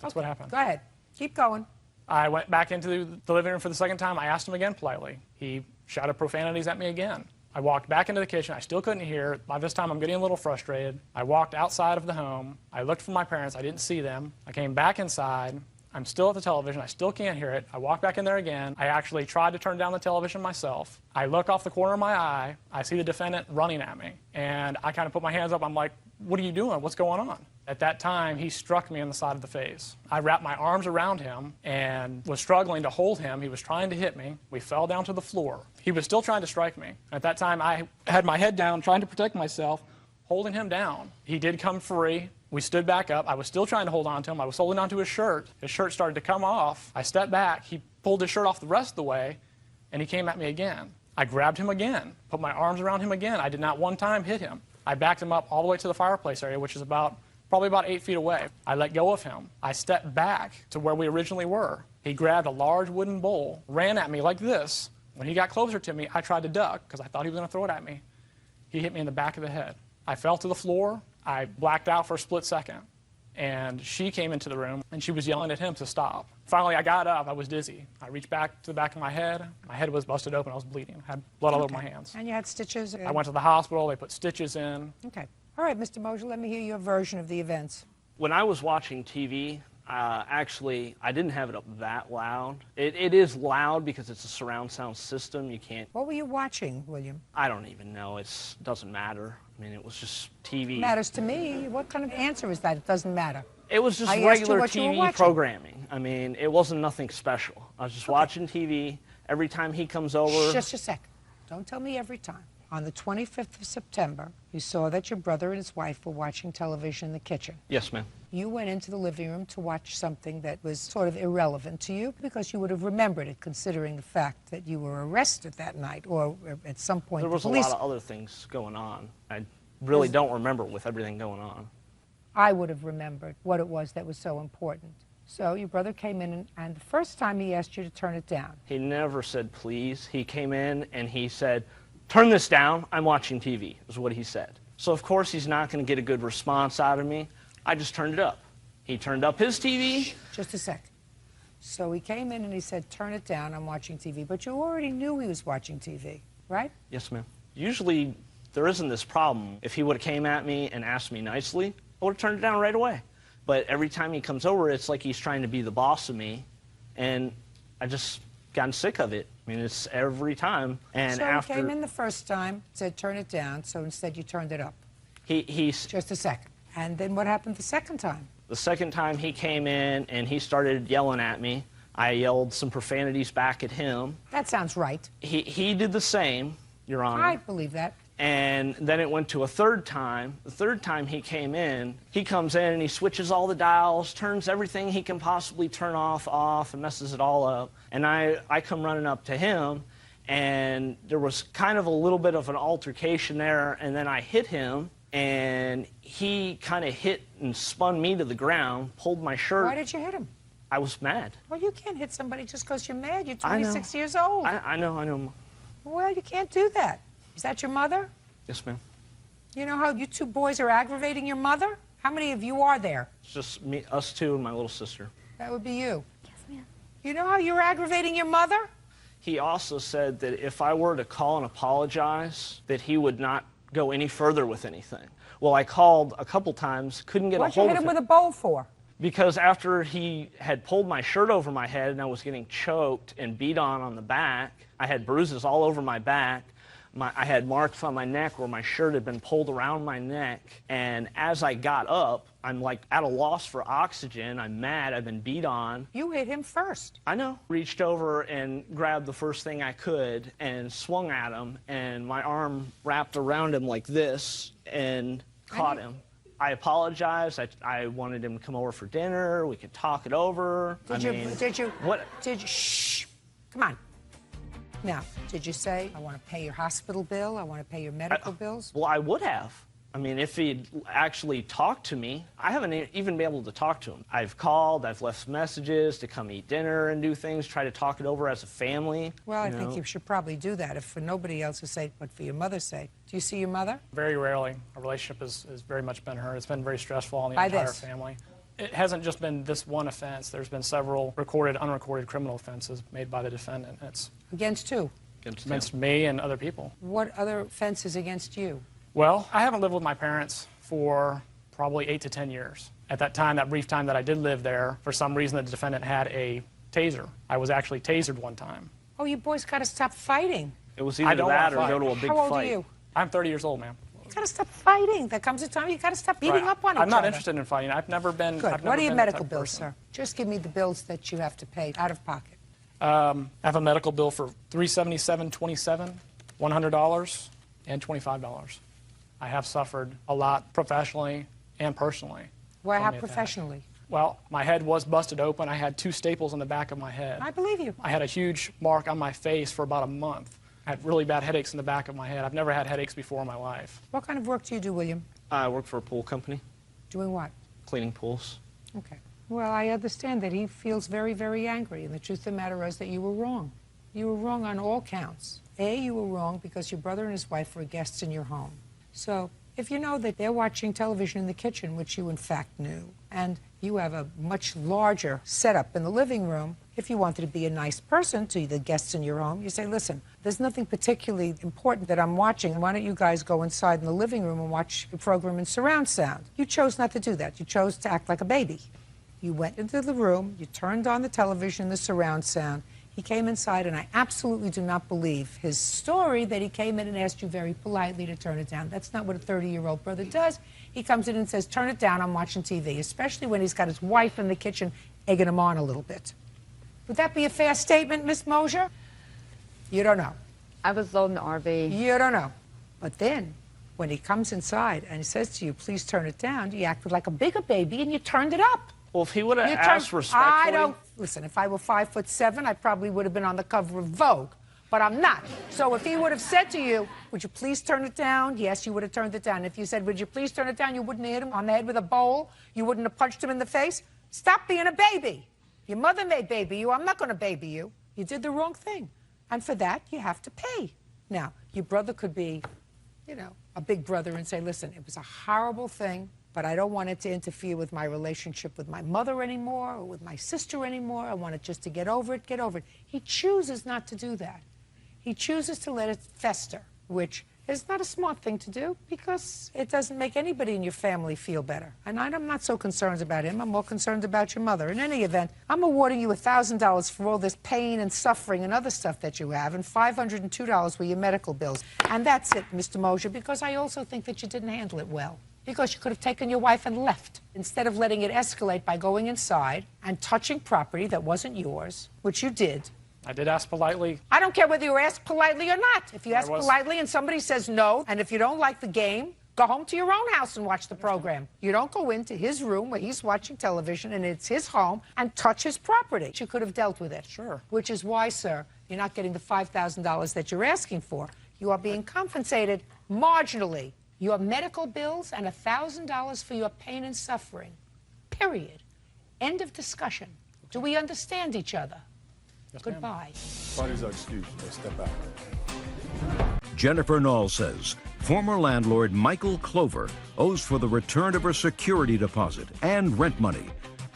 That's what happened. Go ahead. Keep going. I went back into the living room for the second time. I asked him again politely. He shouted profanities at me again. I walked back into the kitchen. I still couldn't hear it. By this time, I'm getting a little frustrated. I walked outside of the home. I looked for my parents. I didn't see them. I came back inside. I'm still at the television. I still can't hear it. I walked back in there again. I actually tried to turn down the television myself. I look off the corner of my eye. I see the defendant running at me. And I kind of put my hands up. I'm like, what are you doing? What's going on? At that time, he struck me in the side of the face. I wrapped my arms around him and was struggling to hold him. He was trying to hit me. We fell down to the floor. He was still trying to strike me. At that time, I had my head down, trying to protect myself, holding him down. He did come free. We stood back up. I was still trying to hold on to him. I was holding on to his shirt. His shirt started to come off. I stepped back. He pulled his shirt off the rest of the way, and he came at me again. I grabbed him again, put my arms around him again. I did not one time hit him. I backed him up all the way to the fireplace area, which is probably about 8 feet away. I let go of him. I stepped back to where we originally were. He grabbed a large wooden bowl, ran at me like this. When he got closer to me, I tried to duck because I thought he was going to throw it at me. He hit me in the back of the head. I fell to the floor. I blacked out for a split second. And she came into the room, and she was yelling at him to stop. Finally, I got up. I was dizzy. I reached back to the back of my head. My head was busted open. I was bleeding. I had blood all over my hands. And you had stitches? I went to the hospital. They put stitches in. Okay. All right, Mr. Mosier, let me hear your version of the events. When I was watching TV, actually, I didn't have it up that loud. It is loud because it's a surround sound system. You can't... What were you watching, William? I don't even know. It doesn't matter. I mean, it was just TV. It matters to me. What kind of answer is that? It doesn't matter. It was just regular TV programming. I mean, it wasn't nothing special. I was just watching TV. Every time he comes over... Just a second. Don't tell me every time. On the 25th of September, you saw that your brother and his wife were watching television in the kitchen. Yes, ma'am. You went into the living room to watch something that was sort of irrelevant to you because you would have remembered it, considering the fact that you were arrested that night or at some point. There was a lot of other things going on. I really don't remember with everything going on. I would have remembered what it was that was so important. So your brother came in, and the first time he asked you to turn it down. He never said please. He came in and he said, turn this down, I'm watching TV, is what he said. So of course he's not going to get a good response out of me. I just turned it up. He turned up his TV. Shh, just a sec. So he came in and he said, turn it down, I'm watching TV. But you already knew he was watching TV, right? Yes, ma'am. Usually there isn't this problem. If he would have came at me and asked me nicely, I would have turned it down right away. But every time he comes over, it's like he's trying to be the boss of me. And I just gotten sick of it. I mean, it's every time. And so after... he came in the first time, said turn it down, so instead you turned it up. He's... Just a second. And then what happened the second time? The second time he came in and he started yelling at me. I yelled some profanities back at him. That sounds right. He did the same, Your Honor. I believe that. And then it went to a third time. The third time he came in, he comes in and he switches all the dials, turns everything he can possibly turn off, and messes it all up. And I come running up to him, and there was kind of a little bit of an altercation there, and then I hit him, and he kind of hit and spun me to the ground, pulled my shirt. Why did you hit him? I was mad. Well, you can't hit somebody just because you're mad. You're I know. 26 years old. I know. Well, you can't do that. Is that your mother? Yes, ma'am. You know how you two boys are aggravating your mother? How many of you are there? It's just me, us two, and my little sister. That would be you. Yes, ma'am. You know how you're aggravating your mother? He also said that if I were to call and apologize, that he would not go any further with anything. Well, I called a couple times, couldn't get a hold of him. What'd you hit him with a bowl for? Because after he had pulled my shirt over my head and I was getting choked and beat on the back, I had bruises all over my back. I had marks on my neck where my shirt had been pulled around my neck. And as I got up, I'm like at a loss for oxygen. I'm mad. I've been beat on. You hit him first. I know. Reached over and grabbed the first thing I could and swung at him. And my arm wrapped around him like this and caught him. I apologized. I wanted him to come over for dinner. We could talk it over. Did you? Shh. Come on. Now, did you say, I want to pay your hospital bill, I want to pay your medical bills? Well, I would have. I mean, if he'd actually talked to me, I haven't even been able to talk to him. I've called, I've left messages to come eat dinner and do things, try to talk it over as a family. Well, I think you should probably do that, if for nobody else's sake, but for your mother's sake. Do you see your mother? Very rarely. Our relationship has very much been hurt. It's been very stressful on the entire family. It hasn't just been this one offense. There's been several recorded, unrecorded criminal offenses made by the defendant. Against who? Against me and other people. What other offenses against you? Well, I haven't lived with my parents for probably 8 to 10 years. At that time, that brief time that I did live there, for some reason the defendant had a taser. I was actually tasered one time. Oh, you boys got to stop fighting. It was either that or go to a big fight. How old are you? I'm 30 years old, ma'am. You got to stop fighting. There comes a time you got to stop beating up on each other. I'm not interested in fighting. I've never been. Good. What are your medical bills, sir? Just give me the bills that you have to pay out of pocket. I have a medical bill for $377.27, $100, and $25. I have suffered a lot professionally and personally. Why, how professionally? Well, my head was busted open. I had 2 staples in the back of my head. I believe you. I had a huge mark on my face for about a month. I had really bad headaches in the back of my head. I've never had headaches before in my life. What kind of work do you do, William? I work for a pool company. Doing what? Cleaning pools. Okay. Well, I understand that he feels very, very angry, and the truth of the matter is that you were wrong. You were wrong on all counts. A, you were wrong because your brother and his wife were guests in your home. So if you know that they're watching television in the kitchen, which you in fact knew, and you have a much larger setup in the living room, if you wanted to be a nice person to the guests in your home, you say, listen, there's nothing particularly important that I'm watching. Why don't you guys go inside in the living room and watch the program in surround sound? You chose not to do that. You chose to act like a baby. You went into the room, you turned on the television, the surround sound. He came inside, and I absolutely do not believe his story that he came in and asked you very politely to turn it down. That's not what a 30-year-old brother does. He comes in and says, turn it down, I'm watching TV, especially when he's got his wife in the kitchen egging him on a little bit. Would that be a fair statement, Miss Mosier? You don't know. I was loading the RV. You don't know. But then, when he comes inside and he says to you, please turn it down, you acted like a bigger baby and you turned it up. Well, if he would have asked respectfully... I don't... Listen, if I were 5'7", I probably would have been on the cover of Vogue. But I'm not. So if he would have said to you, would you please turn it down? Yes, you would have turned it down. If you said, would you please turn it down, you wouldn't have hit him on the head with a bowl. You wouldn't have punched him in the face. Stop being a baby. Your mother may baby you. I'm not going to baby you. You did the wrong thing. And for that, you have to pay. Now, your brother could be, you know, a big brother and say, listen, it was a horrible thing, but I don't want it to interfere with my relationship with my mother anymore or with my sister anymore. I want it just to get over it, get over it. He chooses not to do that. He chooses to let it fester, which is not a smart thing to do because it doesn't make anybody in your family feel better. And I'm not so concerned about him. I'm more concerned about your mother. In any event, I'm awarding you $1,000 for all this pain and suffering and other stuff that you have, and $502 for your medical bills. And that's it, Mr. Mosier, because I also think that you didn't handle it well. Because you could have taken your wife and left, instead of letting it escalate by going inside and touching property that wasn't yours, which you did. I did ask politely. I don't care whether you ask politely or not. If you ask politely and somebody says no, and if you don't like the game, go home to your own house and watch the program. You don't go into his room where he's watching television and it's his home and touch his property. You could have dealt with it. Sure. Which is why, sir, You're not getting the $5,000 that you're asking for. You are being compensated marginally. Your medical bills and $1,000 for your pain and suffering. Period. End of discussion. Do we understand each other? Yes, Goodbye. Parties are excused. Let's step out. Jennifer Knoll says former landlord Michael Clover owes for the return of her security deposit and rent money.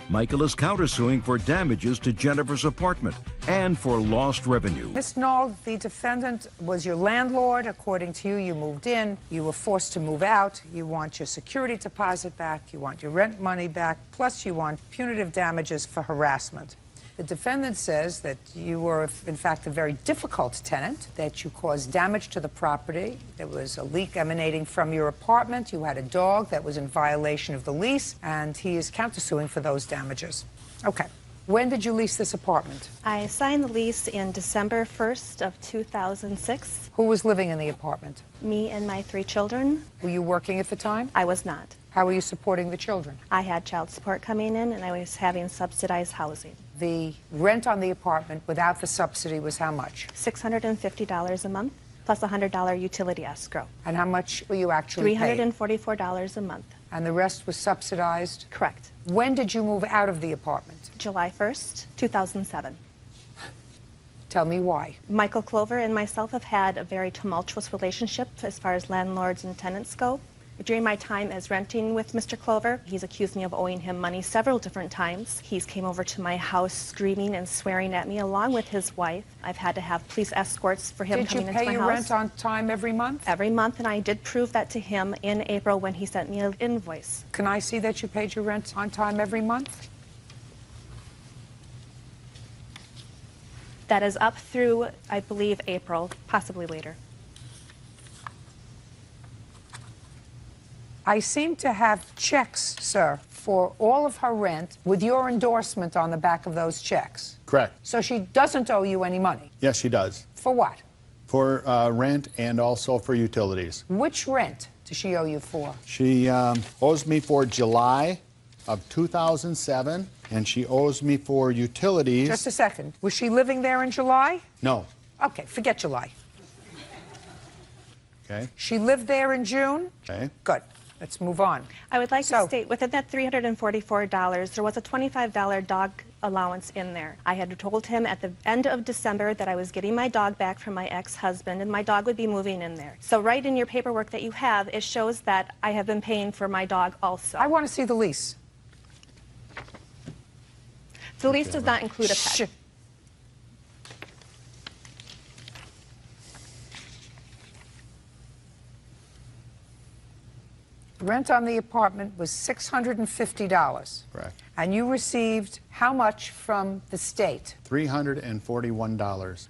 Michael is countersuing for damages to Jennifer's apartment and for lost revenue. Ms. Knoll, the defendant was your landlord. According to you, you moved in. You were forced to move out. You want your security deposit back. You want your rent money back. Plus, you want punitive damages for harassment. The defendant says that you were, in fact, a very difficult tenant, that you caused damage to the property. There was a leak emanating from your apartment. You had a dog that was in violation of the lease, and he is countersuing for those damages. Okay. When did you lease this apartment? I signed the lease in December 1st of 2006. Who was living in the apartment? Me and my 3 children. Were you working at the time? I was not. How were you supporting the children? I had child support coming in, and I was having subsidized housing. The rent on the apartment without the subsidy was how much? $650 a month, plus a $100 utility escrow. And how much were you actually paid? $344 a month. And the rest was subsidized? Correct. When did you move out of the apartment? July 1st, 2007. Tell me why. Michael Clover and myself have had a very tumultuous relationship as far as landlords and tenants go. During my time as renting with Mr. Clover, he's accused me of owing him money several different times. He's came over to my house screaming and swearing at me along with his wife. I've had to have police escorts for him coming into my house. Did you pay your rent on time every month? Every month, and I did prove that to him in April when he sent me an invoice. Can I see that you paid your rent on time every month? That is up through, I believe, April, possibly later. I seem to have checks, sir, for all of her rent with your endorsement on the back of those checks. Correct. So she doesn't owe you any money? Yes, she does. For what? For rent and also for utilities. Which rent does she owe you for? She owes me for July of 2007, and she owes me for utilities. Just a second. Was she living there in July? No. Okay, forget July. Okay. She lived there in June? Okay. Good. Let's move on. I would like to state, within that $344, there was a $25 dog allowance in there. I had told him at the end of December that I was getting my dog back from my ex-husband, and my dog would be moving in there. So right in your paperwork that you have, it shows that I have been paying for my dog also. I want to see the lease. The lease does not include a pet. Rent on the apartment was $650. Correct. And you received how much from the state? $341.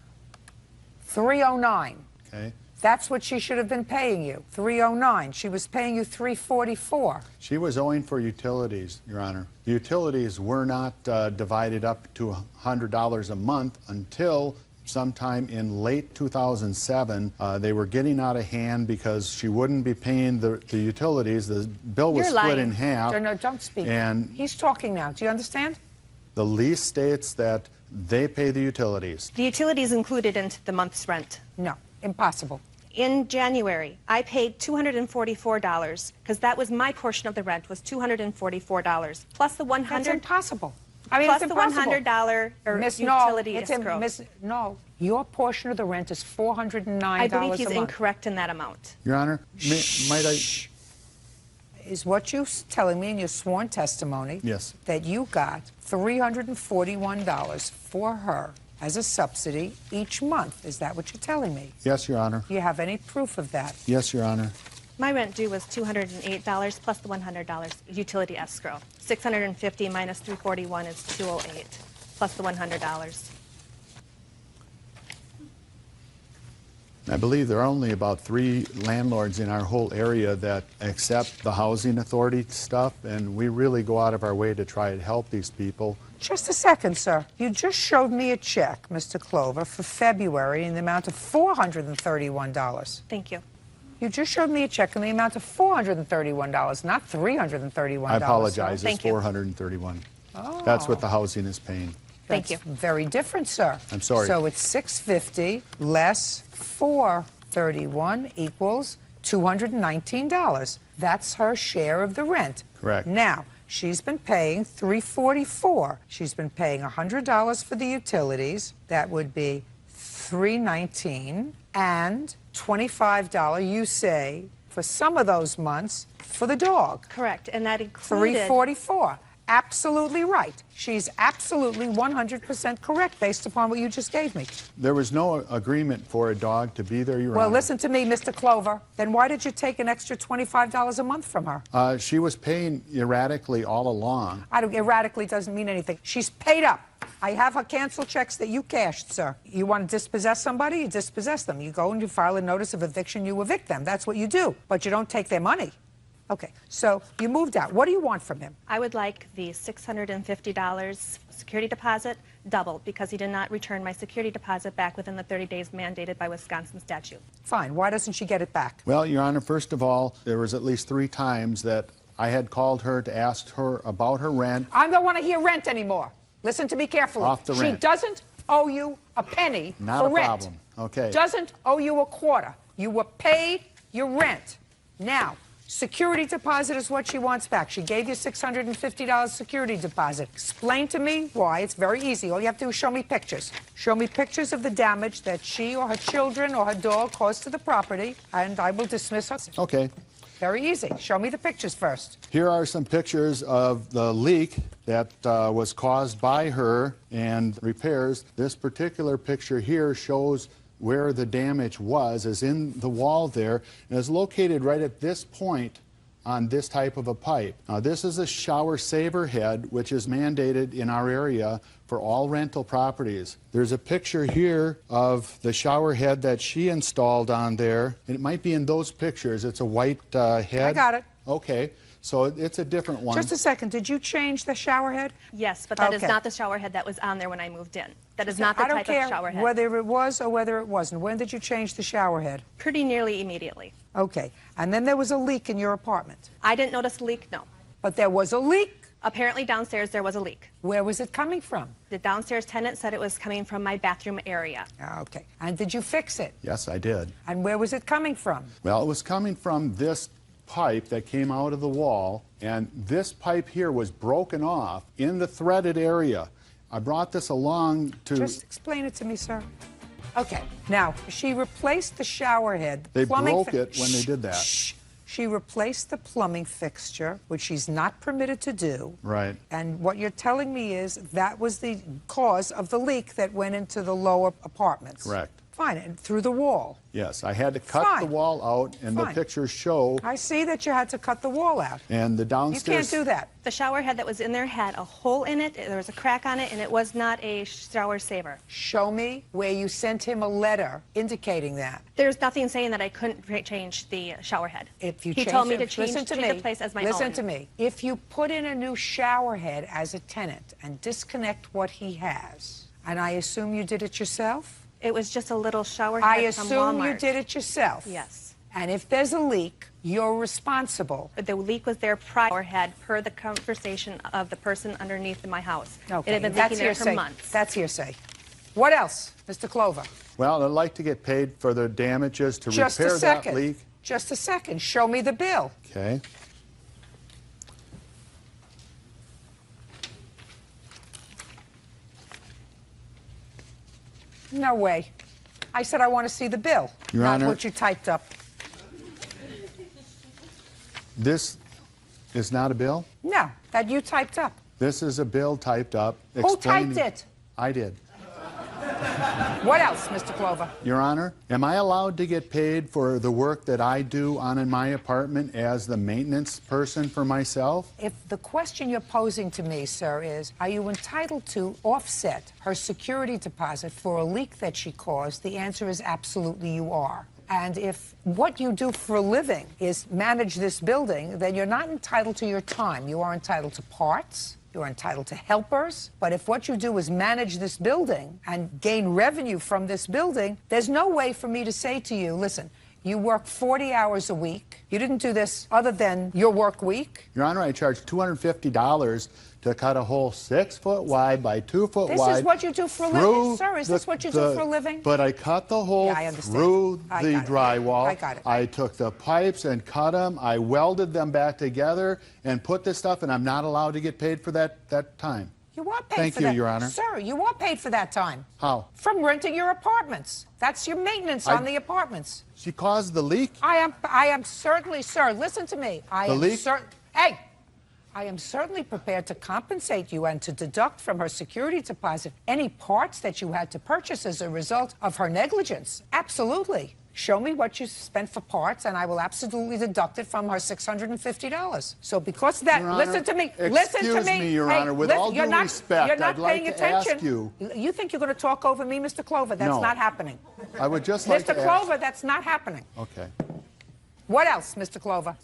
$309. Okay. That's what she should have been paying you, $309. She was paying you $344. She was owing for utilities, Your Honor. The utilities were not divided up to $100 a month until sometime in late 2007. They were getting out of hand because she wouldn't be paying the utilities. The bill was split in half. No, don't speak. And he's talking now. Do you understand? The lease states that they pay the utilities. The utilities included into the month's rent. No, impossible. In January, I paid $244 because that was my portion of the rent, was $244 plus the $100. That's impossible. I mean, plus it's the impossible. $100 Miss utility escrow. No, your portion of the rent is $409 I believe he's a month. incorrect in that amount. Your Honor, might I? Is what you're telling me in your sworn testimony Yes. that you got $341 for her as a subsidy each month? Is that what you're telling me? Yes, Your Honor. Do you have any proof of that? Yes, Your Honor. My rent due was $208 plus the $100 utility escrow. $650 minus $341 is $208 plus the $100. I believe there are only about 3 landlords in our whole area that accept the housing authority stuff, and we really go out of our way to try to help these people. Just a second, sir. You just showed me a check, Mr. Clover, for February in the amount of $431. Thank you. You just showed me a check in the amount of $431, not $331. I apologize. Thank it's $431. Oh. That's what the housing is paying. Thank you. Very different, sir. I'm sorry. So it's $650 less $431 equals $219. That's her share of the rent. Correct. Now, she's been paying $344. She's been paying $100 for the utilities. That would be $319 and $25, you say, for some of those months for the dog. Correct, and that included... $344. Absolutely right. She's absolutely 100% correct based upon what you just gave me. There was no agreement for a dog to be there, Your Well, Honor. listen to me, Mr. Clover. Then why did you take an extra $25 a month from her? She was paying erratically all along. Erratically doesn't mean anything. She's paid up. I have her cancel checks that you cashed, sir. You want to dispossess somebody, you dispossess them. You go and you file a notice of eviction, you evict them. That's what you do. But you don't take their money. Okay, so you moved out. What do you want from him? I would like the $650 security deposit doubled because he did not return my security deposit back within the 30 days mandated by Wisconsin statute. Fine. Why doesn't she get it back? Well, Your Honor, first of all, there was at least 3 times that I had called her to ask her about her rent. I don't want to hear rent anymore. Listen to me carefully. Off the rent. She doesn't owe you a penny Not for a rent. problem. Okay. Doesn't owe you a quarter. You were paid your rent. Now, security deposit is what she wants back. She gave you $650 security deposit. Explain to me why. It's very easy. All you have to do is show me pictures. Show me pictures of the damage that she or her children or her dog caused to the property, and I will dismiss her. Okay. Very easy. Show me the pictures first. Here are some pictures of the leak that was caused by her and repairs. This particular picture here shows where the damage was, is in the wall there, and is located right at this point on this type of a pipe. Now, this is a shower saver head, which is mandated in our area for all rental properties. There's a picture here of the shower head that she installed on there. It might be in those pictures. It's a white head. I got it. Okay. So it's a different one. Just a second. Did you change the shower head? Yes, but that is Okay. not the shower head that was on there when I moved in. That is not the I don't type care of shower head. whether it was or whether it wasn't. When did you change the shower head? Pretty nearly immediately. Okay. And then there was a leak in your apartment. I didn't notice a leak, no. But there was a leak. Apparently downstairs there was a leak. Where was it coming from? The downstairs tenant said it was coming from my bathroom area. Okay. And did you fix it? Yes, I did. And where was it coming from? Well, it was coming from this pipe that came out of the wall, and this pipe here was broken off in the threaded area. I brought this along to... Just explain it to me, sir. Okay. Now, she replaced the shower head. They plumbing broke it when they did that. She replaced the plumbing fixture, which she's not permitted to do. Right. And what you're telling me is that was the cause of the leak that went into the lower apartments. Correct. Fine, and through the wall. Yes, I had to cut Fine. the wall out, and the Fine. pictures show, I see that you had to cut the wall out. and the You downstairs... can't do that. The shower head that was in there had a hole in it, there was a crack on it, and it was not a shower saver. Show me where you sent him a letter indicating that. There's nothing saying that I couldn't change the shower head. If you He change told me it- to change listen to treat me. the place as my Listen own. to me. If you put in a new shower head as a tenant and disconnect what he has, and I assume you did it yourself? It was just a little shower I head from assume you Walmart. did it yourself. Yes. And if there's a leak, you're responsible. But the leak was there prior head per the conversation of the person underneath in my house. Okay, It had been that's leaking there for hearsay. months. That's hearsay. What else, Mr. Clover? Well, I'd like to get paid for the damages to Just repair a second. that leak. Just a second. Show me the bill. Okay. No way. I said I want to see the bill, Your not Honor. what you typed up. This is not a bill. No, that you typed up. This is a bill typed up. Who typed explaining- it? I did. What else, Mr. Clover? Your Honor, am I allowed to get paid for the work that I do on in my apartment as the maintenance person for myself? If the question you're posing to me, sir, is are you entitled to offset her security deposit for a leak that she caused, the answer is absolutely you are. And if what you do for a living is manage this building, then you're not entitled to your time. You are entitled to parts. You're entitled to helpers. But if what you do is manage this building and gain revenue from this building, there's no way for me to say to you, listen, You work 40 hours a week. You didn't do this other than your work week. Your Honor, I charged $250 to cut a hole 6 foot wide by 2 foot wide. This is what you do for a living, sir? Is this what you do for a living? But I cut the hole through the drywall. I got it. I took the pipes and cut them. I welded them back together and put this stuff, and I'm not allowed to get paid for that time. You are paid for that. Thank you, Your Honor. Sir, you are paid for that time. How? From renting your apartments. That's your maintenance on the apartments. She caused the leak? I am certainly, sir, listen to me. Hey! I am certainly prepared to compensate you and to deduct from her security deposit any parts that you had to purchase as a result of her negligence. Absolutely. Show me what you spent for parts, and I will absolutely deduct it from her $650. So because of that, Your Honor, listen to me. Excuse me, Your Honor, with all due respect, you're not I'd like paying to attention. ask you. You think you're going to talk over me, Mr. Clover? That's No. not happening. I would just like Mr. to Clover, that's not happening. Okay. What else, Mr. Clover?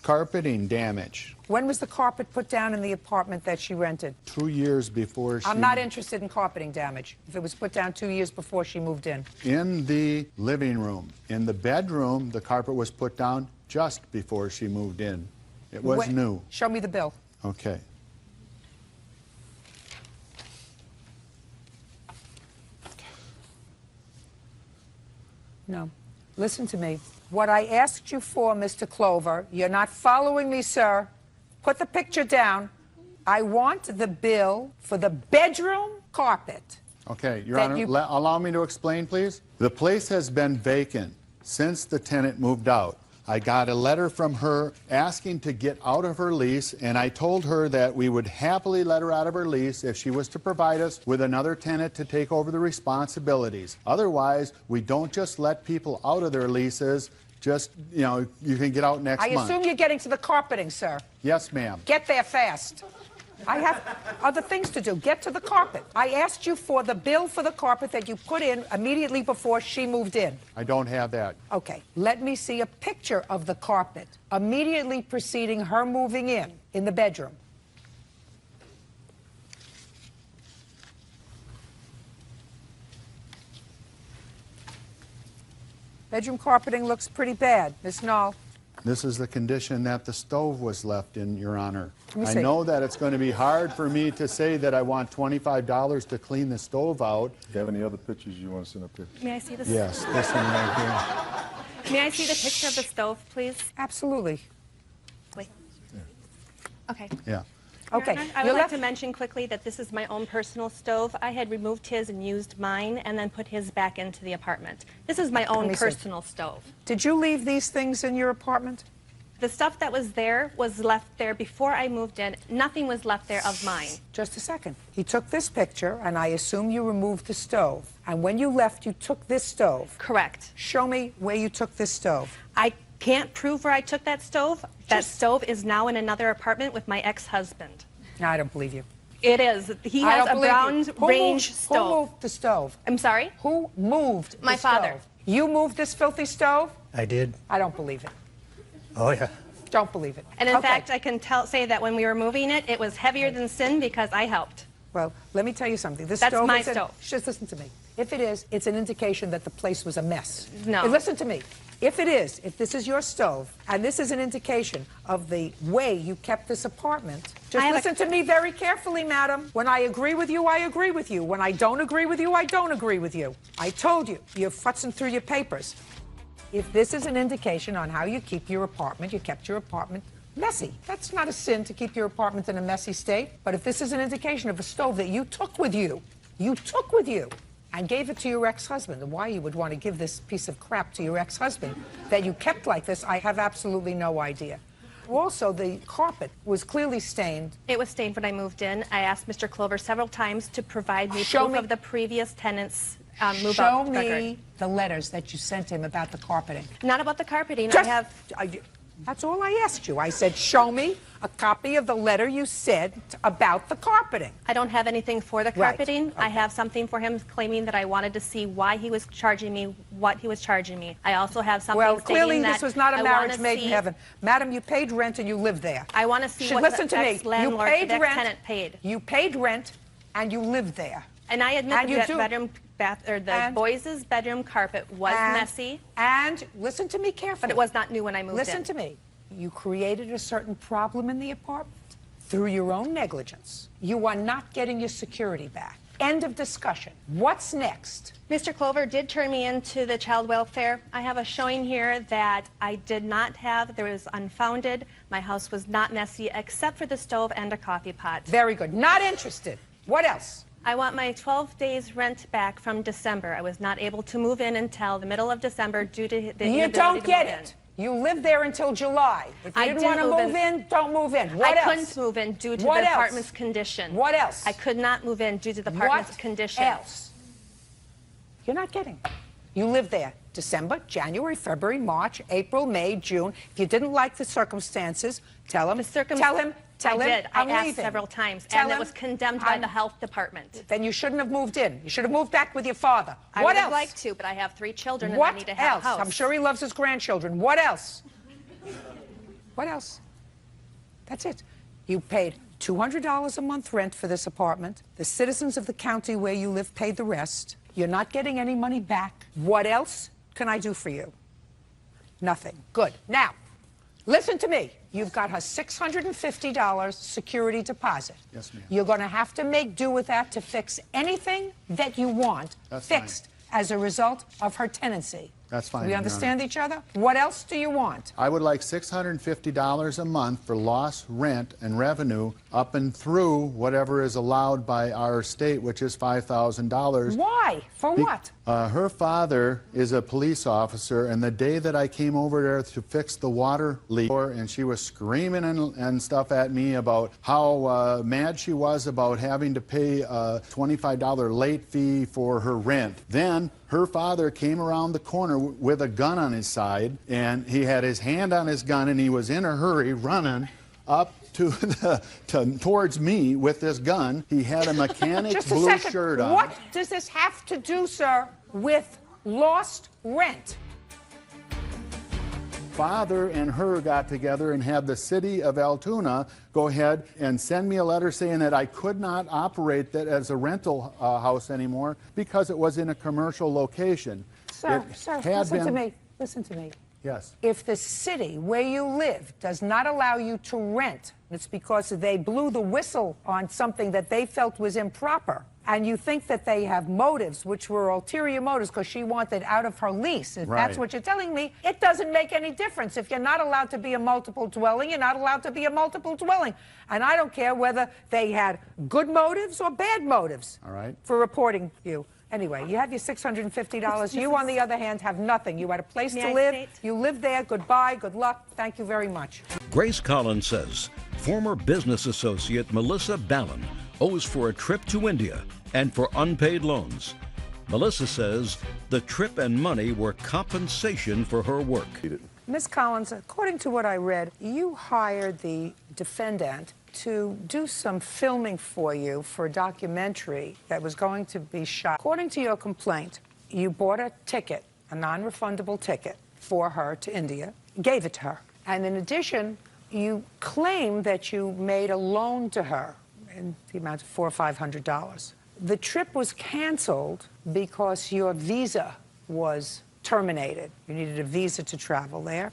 Carpeting damage. When was the carpet put down in the apartment that she rented? 2 years before she... I'm not interested in carpeting damage. If it was put down 2 years before she moved in. In the living room. In the bedroom, the carpet was put down just before she moved in. It was new. Show me the bill. Okay. No. Listen to me. What I asked you for, Mr. Clover, you're not following me, sir. Put the picture down. I want the bill for the bedroom carpet. Okay, Your Honor, allow me to explain, please. The place has been vacant since the tenant moved out. I got a letter from her asking to get out of her lease, and I told her that we would happily let her out of her lease if she was to provide us with another tenant to take over the responsibilities. Otherwise, we don't just let people out of their leases. Just, you know, you can get out next month. I assume you're getting to the carpeting, sir. Yes, ma'am. Get there fast. I have other things to do. Get to the carpet. I asked you for the bill for the carpet that you put in immediately before she moved in. I don't have that. Okay. Let me see a picture of the carpet immediately preceding her moving in the bedroom. Bedroom carpeting looks pretty bad. Miss Knoll. This is the condition that the stove was left in, Your Honor. I see. know that it's going to be hard for me to say that I want $25 to clean the stove out. Do you have any other pictures you want to send up here? May I see this? Yes, this one right here. May I see the picture of the stove, please? Absolutely. Wait. Okay. Yeah. Okay. Your Honor, I would like to mention quickly that this is my own personal stove. I had removed his and used mine and then put his back into the apartment. This is my own personal stove. Did you leave these things in your apartment? The stuff that was there was left there before I moved in. Nothing was left there of mine. Just a second. He took this picture, and I assume you removed the stove. And when you left, you took this stove. Correct. Show me where you took this stove. I can't prove where I took that stove. That stove is now in another apartment with my ex-husband. No, I don't believe you. It is. He has a brown range stove. Who moved the stove? I'm sorry? Who moved My father. stove? You moved this filthy stove? I did. I don't believe it. Oh, yeah. Don't believe it. And in fact, I can say that when we were moving it, it was heavier than sin because I helped. Well, let me tell you something. This That's stove my is stove. Just listen to me. If it is, it's an indication that the place was a mess. No. And listen to me. If it is, if this is your stove, and this is an indication of the way you kept this apartment, just listen to me very carefully, madam. When I agree with you, I agree with you. When I don't agree with you, I don't agree with you. I told you, you're futzing through your papers. If this is an indication on how you keep your apartment, you kept your apartment messy. That's not a sin to keep your apartment in a messy state. But if this is an indication of a stove that you took with you, and gave it to your ex-husband, and why you would want to give this piece of crap to your ex-husband that you kept like this, I have absolutely no idea. Also, the carpet was clearly stained. It was stained when I moved in. I asked Mr. Clover several times to provide me proof of the previous tenant's move-out Show me record. the letters that you sent him about the carpeting. Not about the carpeting. That's all I asked you. I said, show me a copy of the letter you said about the carpeting. I don't have anything for the carpeting. I have something for him claiming that I wanted to see why he was charging me what he was charging me. I also have something well, clearly that this was not a I marriage wanna made in heaven. Madam, you paid rent and you lived there. I want to see what listen the to me. ex-landlord, You paid the rent, ex-tenant paid. You paid rent and you lived there. And I admit that bedroom the boys' bedroom carpet was messy. And listen to me carefully. But it was not new when I moved in. Listen to me. You created a certain problem in the apartment through your own negligence. You are not getting your security back. End of discussion. What's next? Mr. Clover did turn me into the child welfare. I have a showing here that I did not have. There was unfounded. My house was not messy except for the stove and a coffee pot. Very good. Not interested. What else? I want my 12 days rent back from December. I was not able to move in until the middle of December due to the inability You don't to get move it. You lived there until July. If you didn't want to move in, don't move in. What else? I couldn't move in due to the apartment's condition. What else? I could not move in due to the apartment's condition. What else? You're not getting it. You lived there December, January, February, March, April, May, June. If you didn't like the circumstances, tell him. Tell him. I did. I'm I asked leaving. several times, Tell and it him was condemned by the health department. Then you shouldn't have moved in. You should have moved back with your father. I What would have else? liked to, but I have 3 children, and What I need to have else? a house. I'm sure he loves his grandchildren. What else? What else? That's it. You paid $200 a month rent for this apartment. The citizens of the county where you live paid the rest. You're not getting any money back. What else can I do for you? Nothing. Good. Now, listen to me. You've got her $650 security deposit. Yes, ma'am. You're going to have to make do with that to fix anything that you want fixed as a result of her tenancy. That's fine. We Your understand Honor. each other? What else do you want? I would like $650 a month for lost rent and revenue up and through whatever is allowed by our state, which is $5,000. Why? For what? Her father is a police officer, and the day that I came over there to fix the water leak, and she was screaming and stuff at me about how mad she was about having to pay a $25 late fee for her rent. Then her father came around the corner with a gun on his side, and he had his hand on his gun, and he was in a hurry running up towards me with this gun. He had a mechanic's blue shirt on. What does this have to do, sir, with lost rent? Father and her got together and had the city of Altoona go ahead and send me a letter saying that I could not operate that as a rental house anymore because it was in a commercial location. Sir, listen to me. Listen to me. Yes. If the city where you live does not allow you to rent, it's because they blew the whistle on something that they felt was improper, and you think that they have motives, which were ulterior motives, because she wanted out of her lease. If that's what you're telling me, it doesn't make any difference. If you're not allowed to be a multiple dwelling, you're not allowed to be a multiple dwelling. And I don't care whether they had good motives or bad motives for reporting you. Anyway, you have your $650. You, on the other hand, have nothing. You had a place to live. You lived there. Goodbye. Good luck. Thank you very much. Grace Collins says former business associate Melissa Ballin owes for a trip to India and for unpaid loans. Melissa says the trip and money were compensation for her work. Ms. Collins, according to what I read, you hired the defendant to do some filming for you for a documentary that was going to be shot. According to your complaint, you bought a ticket, a non-refundable ticket, for her to India, gave it to her. And in addition, you claim that you made a loan to her in the amount of $400 or $500. The trip was canceled because your visa was terminated. You needed a visa to travel there.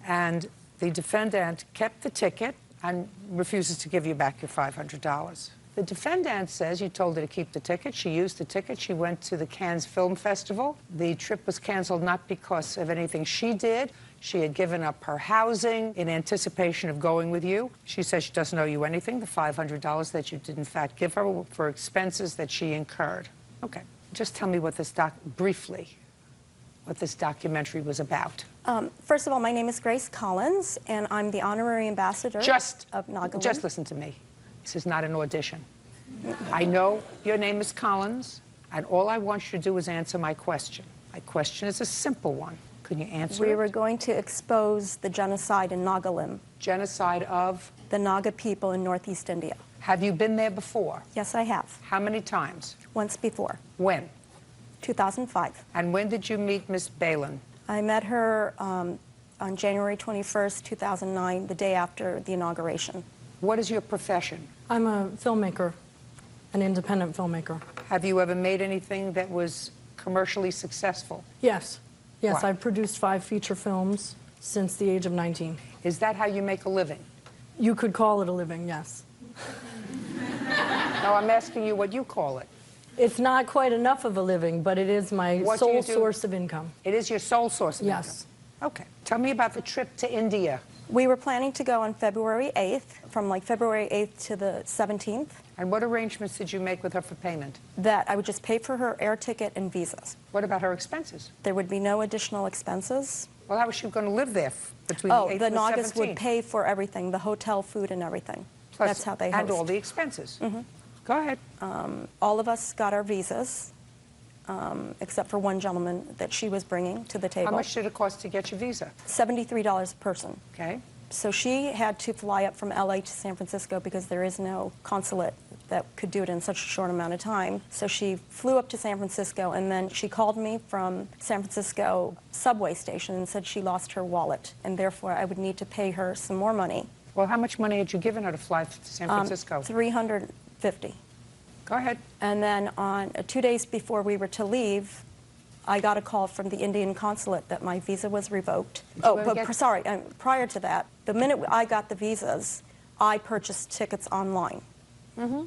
And the defendant kept the ticket and refuses to give you back your $500. The defendant says you told her to keep the ticket. She used the ticket. She went to the Cannes Film Festival. The trip was canceled not because of anything she did. She had given up her housing in anticipation of going with you. She says she doesn't owe you anything. The $500 that you did in fact give her were for expenses that she incurred. Okay, just tell me what this briefly, what this documentary was about. First of all, my name is Grace Collins, and I'm the honorary ambassador of Nagaland. Just listen to me. This is not an audition. I know your name is Collins, and all I want you to do is answer my question. My question is a simple one. Can you answer it? We were going to expose the genocide in Nagaland. Genocide of? The Naga people in Northeast India. Have you been there before? Yes, I have. How many times? Once before. When? 2005. And when did you meet Miss Balin? I met her on January 21st, 2009, the day after the inauguration. What is your profession? I'm a filmmaker. an independent filmmaker. Have you ever made anything that was commercially successful? Yes. Yes, What? I've produced 5 feature films since the age of 19. Is that how you make a living? You could call it a living, yes. No, I'm asking you what you call it. It's not quite enough of a living, but it is my What do you sole do? source of income. It is your sole source of Yes. income? Okay. Tell me about the trip to India. We were planning to go on February 8th, from like February 8th to the 17th. And what arrangements did you make with her for payment? That I would just pay for her air ticket and visas. What about her expenses? There would be no additional expenses. Well, how was she going to live there between Oh, the 8th the and the Nagas 17th? would pay for everything, the hotel, food, and everything. Plus, That's how they host. And all the expenses. Mm-hmm. Go ahead. All of us got our visas, except for one gentleman that she was bringing to the table. How much did it cost to get your visa? $73 a person. Okay. So she had to fly up from LA to San Francisco because there is no consulate that could do it in such a short amount of time. So she flew up to San Francisco, and then she called me from San Francisco subway station and said she lost her wallet, and therefore I would need to pay her some more money. Well, how much money had you given her to fly to San Francisco? $350. Go ahead. And then on 2 days before we were to leave, I got a call from the Indian consulate that my visa was revoked. Did you ever get- Sorry, prior to that, the minute I got the visas, I purchased tickets online.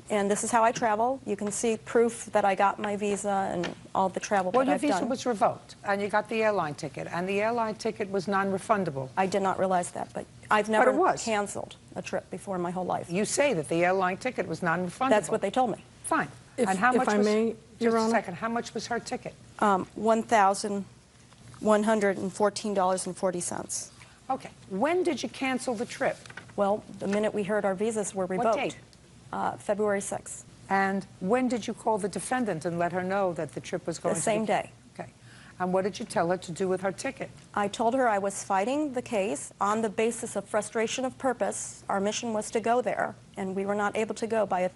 And this is how I travel. You can see proof that I got my visa and all the travel Well, that your I've visa done. was revoked, and you got the airline ticket, and the airline ticket was non-refundable. I did not realize that, but I've never it was. canceled a trip before in my whole life. You say that the airline ticket was non-refundable. That's what they told me. Fine. If- and how if much I was, may, Your just a Honor? second, how much was her ticket? $1,114.40. Okay. When did you cancel the trip? Well, the minute we heard our visas were revoked. What date? February 6th. And when did you call the defendant and let her know that the trip was going The to same be... day. Okay. And what did you tell her to do with her ticket? I told her I was fighting the case on the basis of frustration of purpose. Our mission was to go there, and we were not able to go by a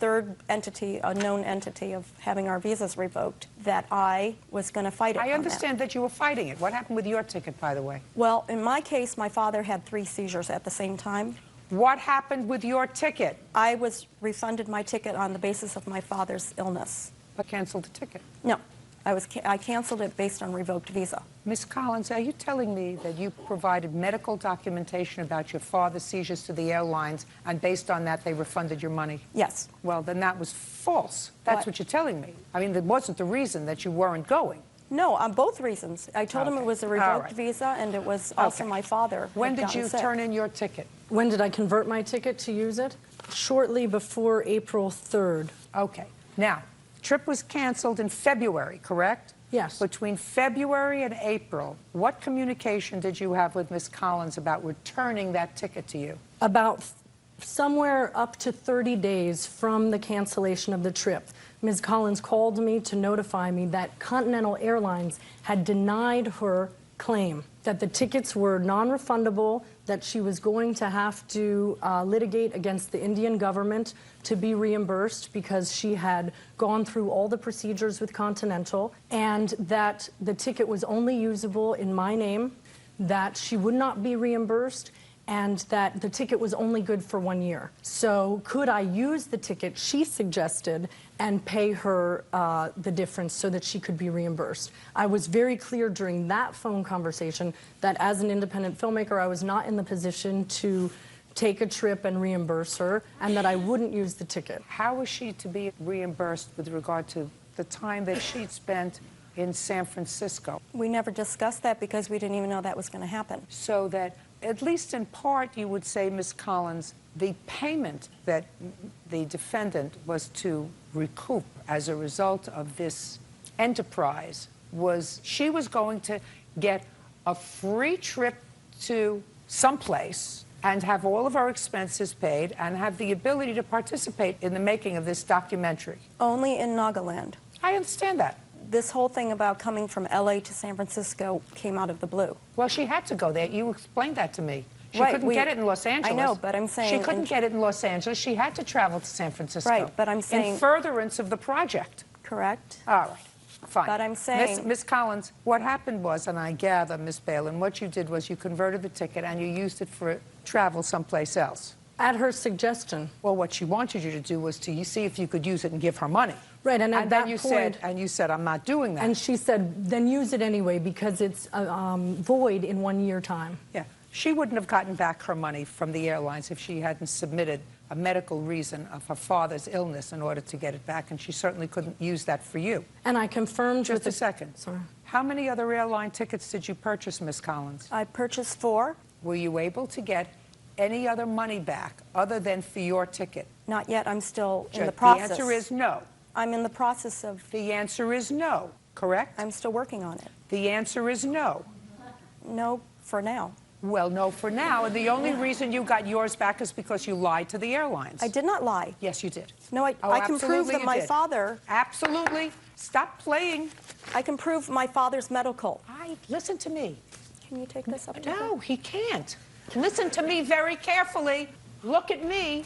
third entity, a known entity of having our visas revoked, that I was going to fight it. I understand that you were fighting it. What happened with your ticket, by the way? Well, in my case, my father had 3 seizures at the same time. What happened with your ticket? I was refunded my ticket on the basis of my father's illness. But canceled the ticket? No. I canceled it based on revoked visa. Ms. Collins, are you telling me that you provided medical documentation about your father's seizures to the airlines, and based on that, they refunded your money? Yes. Well, then that was false. That's what you're telling me. I mean, that wasn't the reason that you weren't going. No, on both reasons. I told him it was a revoked visa, and it was also my father. When had did you gotten sick. turn in your ticket? When did I convert my ticket to use it? Shortly before April 3rd. Okay. Now, trip was canceled in February, correct? Yes. Between February and April, what communication did you have with Ms. Collins about returning that ticket to you? About somewhere up to 30 days from the cancellation of the trip, Ms. Collins called me to notify me that Continental Airlines had denied her claim, that the tickets were non-refundable, that she was going to have to litigate against the Indian government to be reimbursed because she had gone through all the procedures with Continental, and that the ticket was only usable in my name, that she would not be reimbursed, and that the ticket was only good for 1 year. So could I use the ticket, she suggested, and pay her the difference so that she could be reimbursed? I was very clear during that phone conversation that as an independent filmmaker, I was not in the position to take a trip and reimburse her, and that I wouldn't use the ticket. How was she to be reimbursed with regard to the time that she'd spent in San Francisco? We never discussed that because we didn't even know that was going to happen. So that, at least in part, you would say, Ms. Collins, the payment that the defendant was to recoup as a result of this enterprise was she was going to get a free trip to someplace and have all of our expenses paid and have the ability to participate in the making of this documentary. Only in Nagaland. I understand that. This whole thing about coming from LA to San Francisco came out of the blue. Well, she had to go there. You explained that to me. She Right, couldn't get it in Los Angeles. I know, but I'm saying... She couldn't get it in Los Angeles. She had to travel to San Francisco. Right, but I'm saying... In furtherance of the project. Correct. All right. Fine. But I'm saying... Miss Collins, what happened was, and I gather, Miss Balin, what you did was you converted the ticket and you used it for travel someplace else. At her suggestion. Well, what she wanted you to do was to see if you could use it and give her money. Right, and at then that you point, said, I'm not doing that. And she said, then use it anyway because it's void in 1 year time. Yeah, she wouldn't have gotten back her money from the airlines if she hadn't submitted a medical reason of her father's illness in order to get it back, and she certainly couldn't use that for you. And I confirmed Just a second. Sorry. How many other airline tickets did you purchase, Miss Collins? I purchased 4. Were you able to get any other money back other than for your ticket? Not yet. I'm still in the process. The answer is no. I'm in the process of... The answer is no, correct? I'm still working on it. The answer is no. No, for now. Well, no for now, and the only reason you got yours back is because you lied to the airlines. I did not lie. Yes, you did. No, I can prove that my father... Absolutely. Stop playing. I can prove my father's medical. Listen to me. Can you take this up? No, he can't. Listen to me very carefully. Look at me.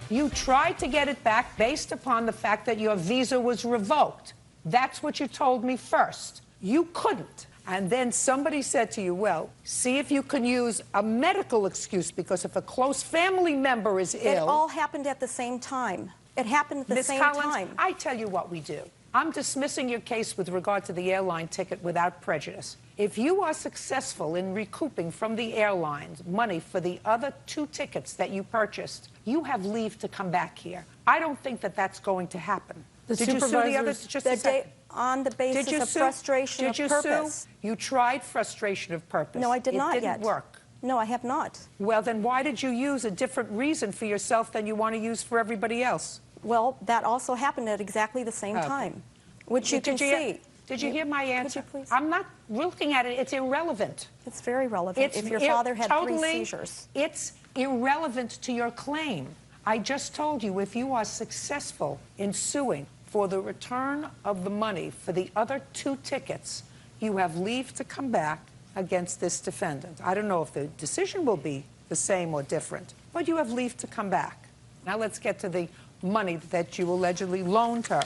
You tried to get it back based upon the fact that your visa was revoked. That's what you told me first. You couldn't. And then somebody said to you, well, see if you can use a medical excuse, because if a close family member is ill... It all happened at the same time. It happened at the same time. I tell you what we do. I'm dismissing your case with regard to the airline ticket without prejudice. If you are successful in recouping from the airlines money for the other 2 tickets that you purchased, you have leave to come back here. I don't think that that's going to happen. Did you sue the others? Just a second. On the basis of frustration of purpose. Did you sue? You tried frustration of purpose. No, I did not yet. It didn't work. No, I have not. Well, then why did you use a different reason for yourself than you want to use for everybody else? Well, that also happened at exactly the same time, which you can see. Did you hear my answer? Could you please? I'm not looking at it. It's irrelevant. It's very relevant. If your father had 3 seizures. It's irrelevant to your claim. I just told you, if you are successful in suing for the return of the money for the other 2 tickets, you have leave to come back against this defendant. I don't know if the decision will be the same or different, but you have leave to come back. Now let's get to the money that you allegedly loaned her.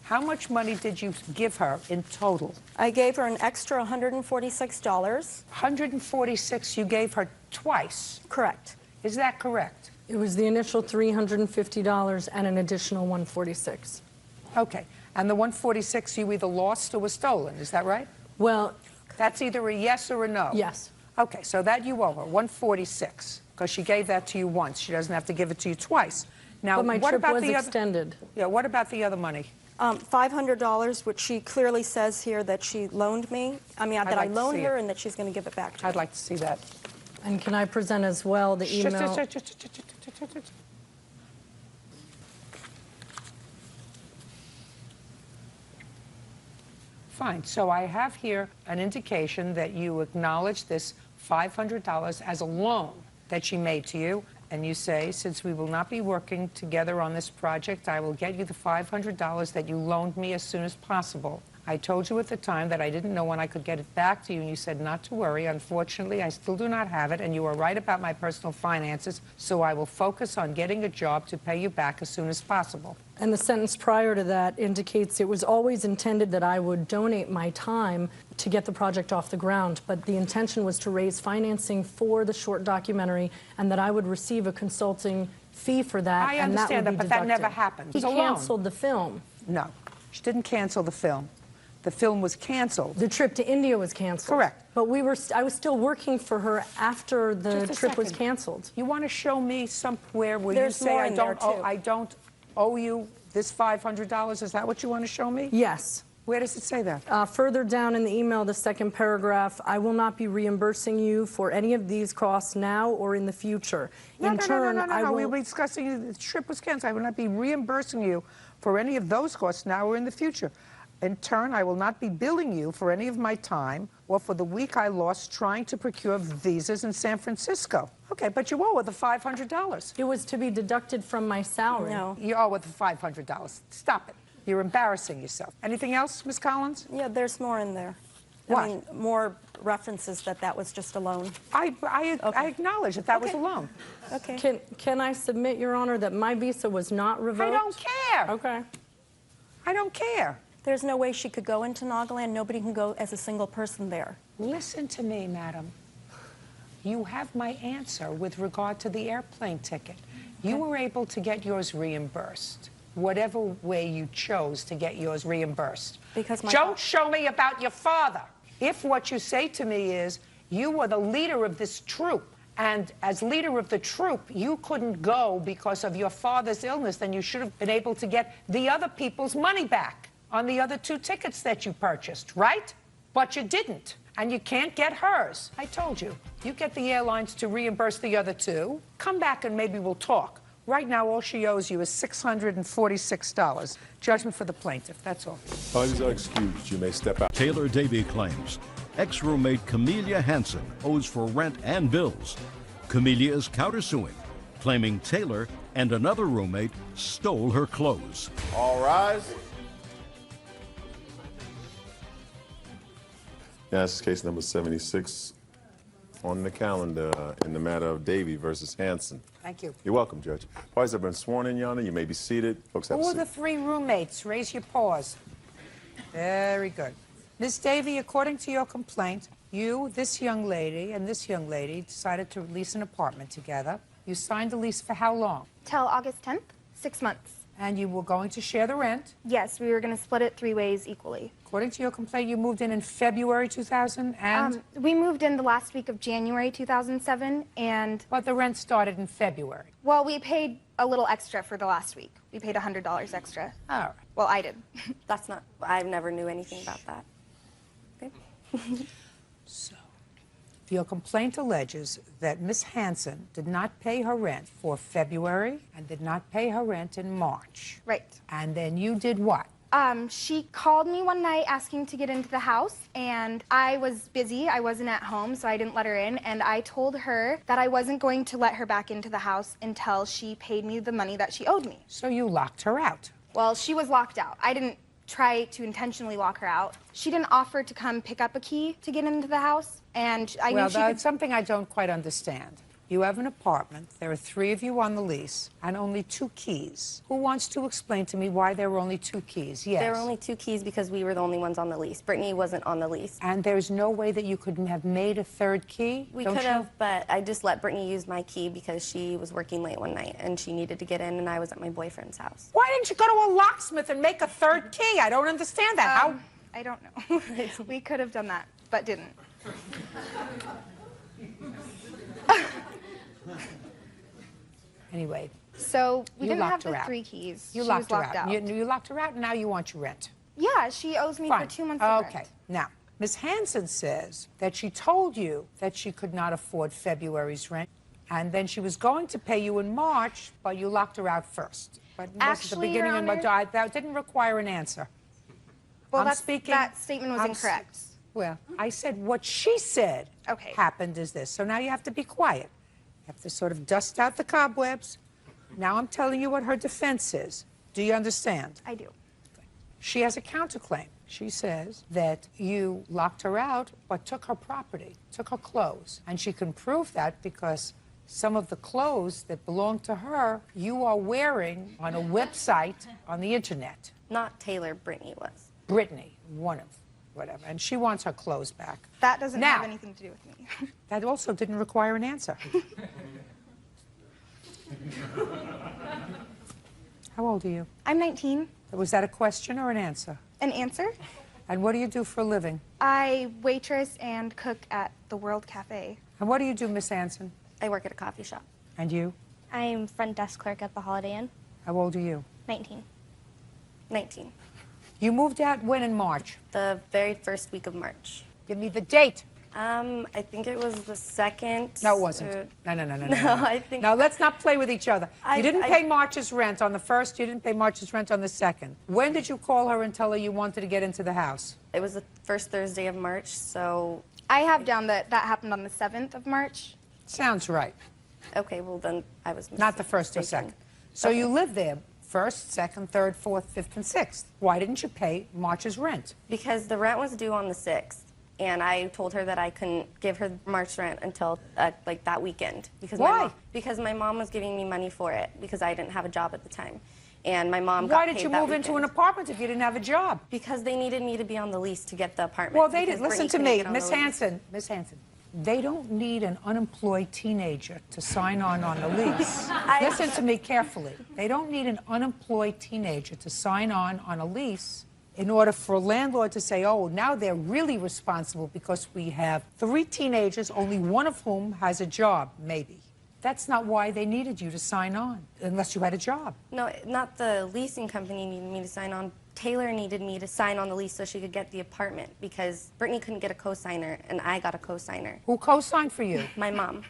How much money did you give her in total? I gave her an extra $146. $146 you gave her twice? Correct. Is that correct? It was the initial $350 and an additional $146. Okay. And the $146 you either lost or was stolen, is that right? Well... That's either a yes or a no? Yes. Okay, so that you owe her, $146, because she gave that to you once. She doesn't have to give it to you twice. Now, but my what trip about was the extended. Yeah, what about the other money? $500, which she clearly says here that she loaned me. I mean, that I loaned her and that she's going to give it back to me. I'd like to see that. And can I present as well the email? Fine. So I have here an indication that you acknowledge this $500 as a loan that she made to you. And you say, since we will not be working together on this project, I will get you the $500 that you loaned me as soon as possible. I told you at the time that I didn't know when I could get it back to you, and you said not to worry. Unfortunately, I still do not have it, and you are right about my personal finances, so I will focus on getting a job to pay you back as soon as possible. And the sentence prior to that indicates it was always intended that I would donate my time to get the project off the ground, but the intention was to raise financing for the short documentary and that I would receive a consulting fee for that. I understand that, but that never happened. He canceled the film. No, she didn't cancel the film. The film was canceled. The trip to India was canceled. Correct. But I was still working for her after the trip was canceled. You want to show me somewhere where There's you say more I in there, don't owe you this $500? Is that what you want to show me? Yes. Where does it say that? Further down in the email, the second paragraph, I will not be reimbursing you for any of these costs now or in the future. No, we'll be discussing the trip was canceled. I will not be reimbursing you for any of those costs now or in the future. In turn, I will not be billing you for any of my time or for the week I lost trying to procure visas in San Francisco. Okay, but you owe her the $500. It was to be deducted from my salary. No. You owe her the $500. Stop it. You're embarrassing yourself. Anything else, Ms. Collins? Yeah, there's more in there. What? I mean, more references that was just a loan. I acknowledge that was a loan. Okay. Can I submit, Your Honor, that my visa was not revoked? I don't care. Okay. I don't care. There's no way she could go into Nagaland. Nobody can go as a single person there. Listen to me, madam. You have my answer with regard to the airplane ticket. You were able to get yours reimbursed, whatever way you chose to get yours reimbursed. Because Don't show me about your father. If what you say to me is, you were the leader of this troop, and as leader of the troop, you couldn't go because of your father's illness, then you should have been able to get the other people's money back on the other 2 tickets that you purchased, right? But you didn't, and you can't get hers. I told you, you get the airlines to reimburse the other 2. Come back and maybe we'll talk. Right now, all she owes you is $646. Judgment for the plaintiff, that's all. Parties are excused. You may step out. Taylor Davy claims ex-roommate Camelia Hansen owes for rent and bills. Camelia is countersuing, claiming Taylor and another roommate stole her clothes. All rise. Yeah, this is case number 76 on the calendar in the matter of Davy versus Hansen. Thank you. You're welcome, Judge. Parties have been sworn in, Your Honor. You may be seated. Folks, have a Who are seat. the 3 roommates? Raise your paws. Very good. Ms. Davy, according to your complaint, you, this young lady, and this young lady decided to lease an apartment together. You signed the lease for how long? Till August 10th, 6 months. And you were going to share the rent? Yes, we were going to split it 3 ways equally. According to your complaint, you moved in February 2000 and? We moved in the last week of January 2007, and... But the rent started in February. Well, we paid a little extra for the last week. We paid $100 extra. All right. Well, I did. That's not, I never knew anything about that. Okay. So, your complaint alleges that Miss Hansen did not pay her rent for February and did not pay her rent in March. Right. And then you did what? She called me one night asking to get into the house, and I was busy. I wasn't at home, so I didn't let her in, and I told her that I wasn't going to let her back into the house until she paid me the money that she owed me. So you locked her out? Well, she was locked out. I didn't try to intentionally lock her out. She didn't offer to come pick up a key to get into the house, and I knew she could... that's something I don't quite understand. You have an apartment, there are 3 of you on the lease, and only 2 keys. Who wants to explain to me why there were only 2 keys? Yes. There were only 2 keys because we were the only ones on the lease. Brittany wasn't on the lease. And there's no way that you could have made a 3rd key? We could have, but I just let Brittany use my key because she was working late one night and she needed to get in, and I was at my boyfriend's house. Why didn't you go to a locksmith and make a 3rd key? I don't understand that. How? I don't know. We could have done that, but didn't. Anyway. So we you didn't have locked the her out. 3 keys. You She locked was her locked out. out. You locked her out, and now you want your rent. Yeah, she owes me Fine. for 2 months of Okay. rent. Now, Ms. Hansen says that she told you that she could not afford February's rent, and then she was going to pay you in March, but you locked her out first. But Actually, the beginning Your Honor, that didn't require an answer. Well, I'm speaking. that statement was incorrect. Well, I said what she said happened is this. So now you have to be quiet. You have to sort of dust out the cobwebs. Now I'm telling you what her defense is. Do you understand? I do. She has a counterclaim. She says that you locked her out but took her property, took her clothes. And she can prove that because some of the clothes that belong to her you are wearing on a website on the internet. Not Taylor, Brittany was. Brittany, one of whatever. And she wants her clothes back. That doesn't Now, have anything to do with me. That also didn't require an answer. How old are you? I'm 19. Was that a question or an answer? An answer? And what do you do for a living? I waitress and cook at the World Cafe. And what do you do, Miss Hansen? I work at a coffee shop. And you? I'm front desk clerk at the Holiday Inn. How old are you? 19. 19. You moved out when in March? The very first week of March. Give me the date. I think it was the 2nd. No, it wasn't. No. No, I think... No, let's not play with each other. You didn't pay I- March's rent on the 1st, you didn't pay March's rent on the 2nd. When did you call her and tell her you wanted to get into the house? It was the first Thursday of March, so... I have down that happened on the 7th of March. Sounds right. Okay, well then I was Not the 1st or 2nd. So Okay. you lived there 1st, 2nd, 3rd, 4th, 5th, and 6th. Why didn't you pay March's rent? Because the rent was due on the 6th, and I told her that I couldn't give her March rent until like that weekend. Because Why? Because my mom was giving me money for it because I didn't have a job at the time. And my mom Why got did paid you that move into an weekend. apartment if you didn't have a job? Because they needed me to be on the lease to get the apartment. Well, they because did. Listen Brittany to couldn't me, get on Miss the lease. Hansen. Miss Hansen, They don't need an unemployed teenager to sign on the lease. Listen to me carefully. They don't need an unemployed teenager to sign on a lease in order for a landlord to say, oh, now they're really responsible because we have 3 teenagers, only one of whom has a job, maybe. That's not why they needed you to sign on, unless you had a job. No, not the leasing company needed me to sign on. Taylor needed me to sign on the lease so she could get the apartment because Brittany couldn't get a co-signer and I got a co-signer. Who co-signed for you? My mom.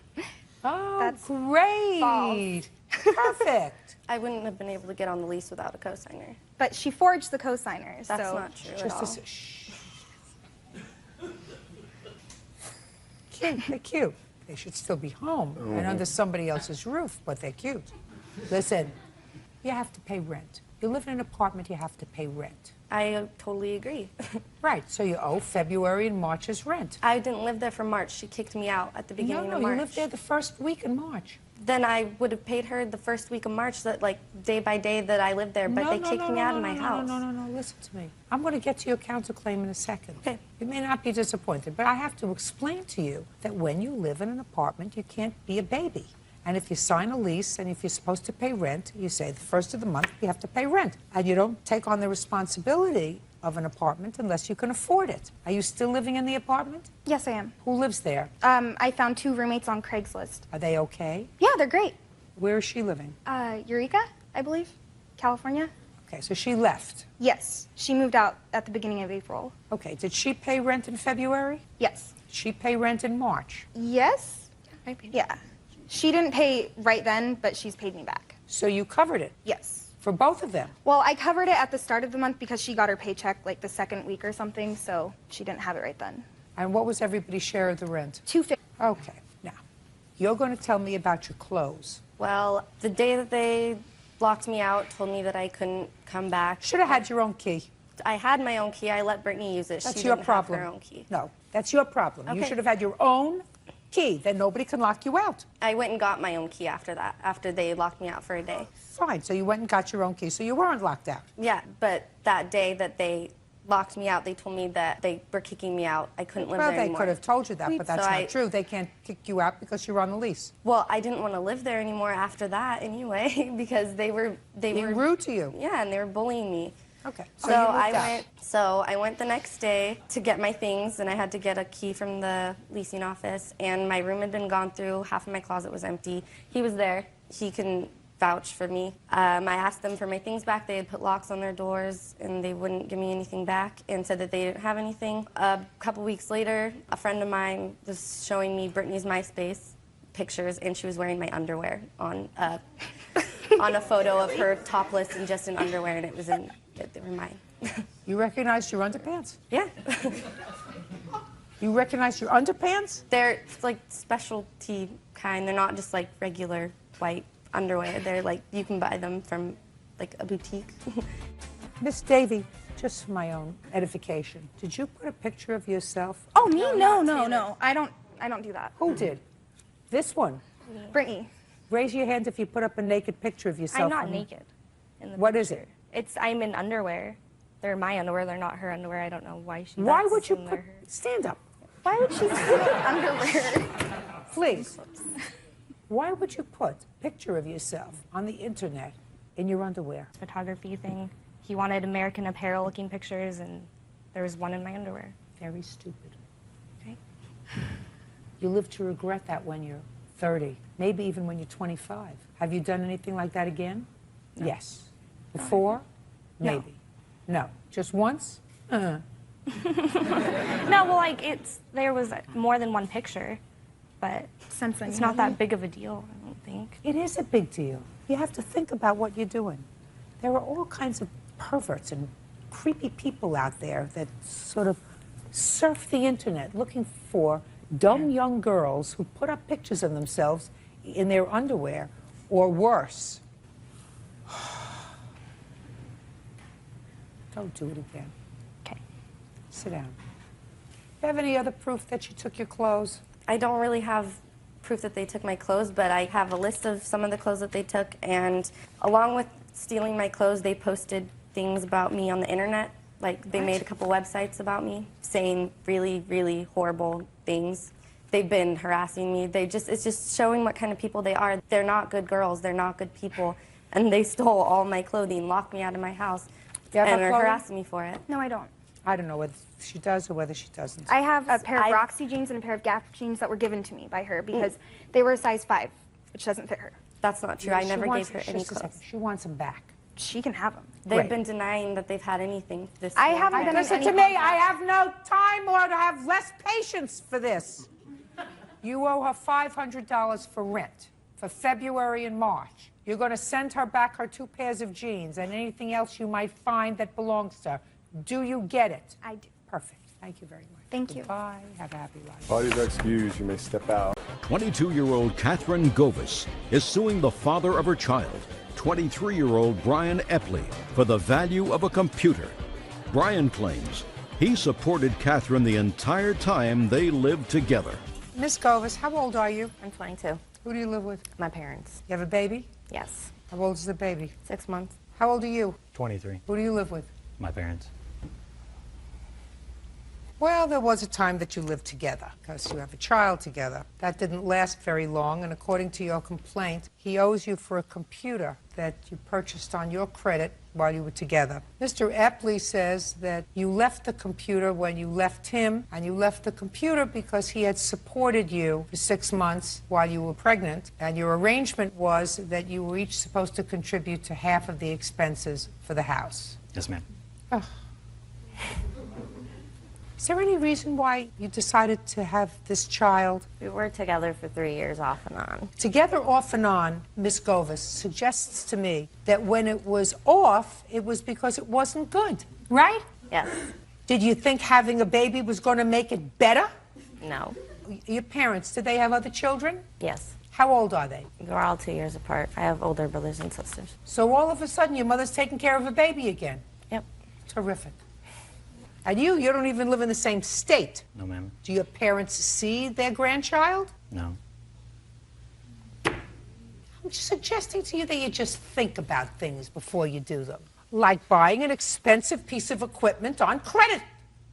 Oh, that's great. Perfect. I wouldn't have been able to get on the lease without a co-signer. But she forged the co-signers. That's so. not true at all. Cute. They're cute. They should still be home and under somebody else's roof, but they're cute. Listen, you have to pay rent. You live in an apartment, you have to pay rent. I totally agree. Right, so you owe February and March's rent. I didn't live there for March. She kicked me out at the beginning of March. No, you lived there the first week in March. Then I would have paid her the first week of March, that like day by day that I lived there, but they kicked me out of my house. No, listen to me. I'm going to get to your counterclaim in a second. Okay. You may not be disappointed, but I have to explain to you that when you live in an apartment, you can't be a baby. And if you sign a lease and if you're supposed to pay rent, you say the first of the month you have to pay rent. And you don't take on the responsibility of an apartment unless you can afford it. Are you still living in the apartment? Yes, I am. Who lives there? I found 2 roommates on Craigslist. Are they okay? Yeah, they're great. Where is she living? Eureka, I believe. California. Okay, so she left. Yes, she moved out at the beginning of April. Okay, did she pay rent in February? Yes. Did she pay rent in March? Yes. Yeah. She didn't pay right then, but she's paid me back. So you covered it? Yes. For both of them? Well, I covered it at the start of the month because she got her paycheck like the second week or something, so she didn't have it right then. And what was everybody's share of the rent? $250. Okay, now, you're going to tell me about your clothes. Well, the day that they locked me out, told me that I couldn't come back. Should have had your own key. I had my own key. I let Brittany use it. That's She your didn't problem. have her own key. No, that's your problem. You Okay. should have had your own key. Then nobody can lock you out. I went and got my own key after that, after they locked me out for a day. Fine, so you went and got your own key, so you weren't locked out. Yeah, but that day that they locked me out, they told me that they were kicking me out. I couldn't live Well, there they anymore. could have told you that, but that's So not true. They can't kick you out because you're on the lease. Well, I didn't want to live there anymore after that anyway because they were rude to you. Yeah, and they were bullying me. Okay. So you moved I went the next day to get my things, and I had to get a key from the leasing office, and my room had been gone through. Half of my closet was empty. He was there. He can vouch for me. I asked them for my things back. They had put locks on their doors, and they wouldn't give me anything back and said that they didn't have anything. A couple weeks later, a friend of mine was showing me Brittany's MySpace pictures, and she was wearing my underwear on a photo of her topless and just in underwear, and they were mine. You recognized your underpants? Yeah. You recognize your underpants? They're like specialty kind. They're not just like regular white underwear. They're like, you can buy them from like a boutique. Miss Davy, just for my own edification, did you put a picture of yourself? Oh, me? No. I don't do that. Who did? This one? Brittany. Raise your hand if you put up a naked picture of yourself. I'm not naked. In the What is picture. it? I'm in underwear. They're my underwear. They're not her underwear. I don't know why she. Why that's would you in put? Stand up. Why would she put underwear? Please. Why would you put a picture of yourself on the internet in your underwear? Photography thing. He wanted American Apparel looking pictures, and there was one in my underwear. Very stupid. Okay. You live to regret that when you're 30, maybe even when you're 25. Have you done anything like that again? No. Yes. Before? No. Maybe. No. Just once? No, well, there was more than one picture, but it's not that big of a deal, I don't think. It is a big deal. You have to think about what you're doing. There are all kinds of perverts and creepy people out there that sort of surf the internet looking for dumb young girls who put up pictures of themselves in their underwear or worse. Don't do it again. Okay. Sit down. Do you have any other proof that you took your clothes? I don't really have proof that they took my clothes, but I have a list of some of the clothes that they took, and along with stealing my clothes, they posted things about me on the internet. Like, they made a couple websites about me saying really, really horrible things. they've been harassing me. It's just showing what kind of people they are. They're not good girls. They're not good people. And they stole all my clothing, locked me out of my house, You have and her are clothing? harassing me for it. No, I don't. I don't know whether she does or whether she doesn't. I have a pair of Roxy jeans and a pair of Gap jeans that were given to me by her because they were a size 5, which doesn't fit her. That's not true. I never gave her any Just a second. clothes. She wants them back. She can have them. They've been denying that they've had anything this I whole haven't time. been in Listen any to me. I contact. have no time or to have less patience for this. You owe her $500 for rent for February and March. You're going to send her back her 2 pairs of jeans and anything else you might find that belongs to her. Do you get it? I do. Perfect. Thank you very much. Thank you. Bye. Have a happy life. Parties are excused. You may step out. 22-year-old Catherine Govis is suing the father of her child, 23-year-old Brian Epley, for the value of a computer. Brian claims he supported Catherine the entire time they lived together. Miss Govis, how old are you? I'm 22. Who do you live with? My parents. You have a baby? Yes. How old is the baby? 6 months. How old are you? 23. Who do you live with? My parents. Well, there was a time that you lived together because you have a child together. That didn't last very long, and according to your complaint, he owes you for a computer that you purchased on your credit while you were together. Mr. Epley says that you left the computer when you left him, and you left the computer because he had supported you for 6 months while you were pregnant, and your arrangement was that you were each supposed to contribute to half of the expenses for the house. Yes, ma'am. Oh. Is there any reason why you decided to have this child? We were together for 3 years off and on. Together off and on, Miss Govis suggests to me that when it was off, it was because it wasn't good, right? Yes. Did you think having a baby was going to make it better? No. Your parents, did they have other children? Yes. How old are they? We're all 2 years apart. I have older brothers and sisters. So all of a sudden, your mother's taking care of a baby again? Yep. Terrific. And you don't even live in the same state. No, ma'am. Do your parents see their grandchild? No. I'm just suggesting to you that you just think about things before you do them. Like buying an expensive piece of equipment on credit.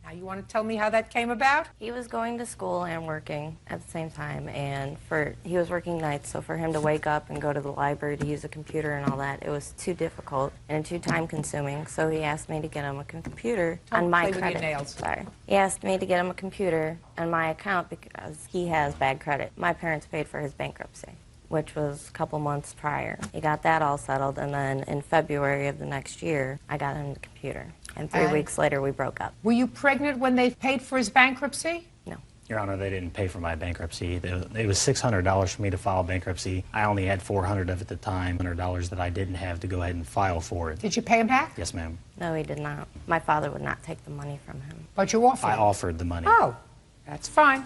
Now, you want to tell me how that came about? He was going to school and working at the same time, and he was working nights, so for him to wake up and go to the library to use a computer and all that, it was too difficult and too time-consuming. So he asked me to get him a computer on my play credit. with your nails. Sorry. He asked me to get him a computer on my account because he has bad credit. My parents paid for his bankruptcy, which was a couple months prior. He got that all settled, and then in February of the next year, I got him the computer. And 3 weeks later, we broke up. Were you pregnant when they paid for his bankruptcy? No. Your Honor, they didn't pay for my bankruptcy. It was $600 for me to file bankruptcy. I only had $400 of it at the time, $100 that I didn't have to go ahead and file for it. Did you pay him back? Yes, ma'am. No, he did not. My father would not take the money from him. But you offered I it. offered the money. Oh, that's fine.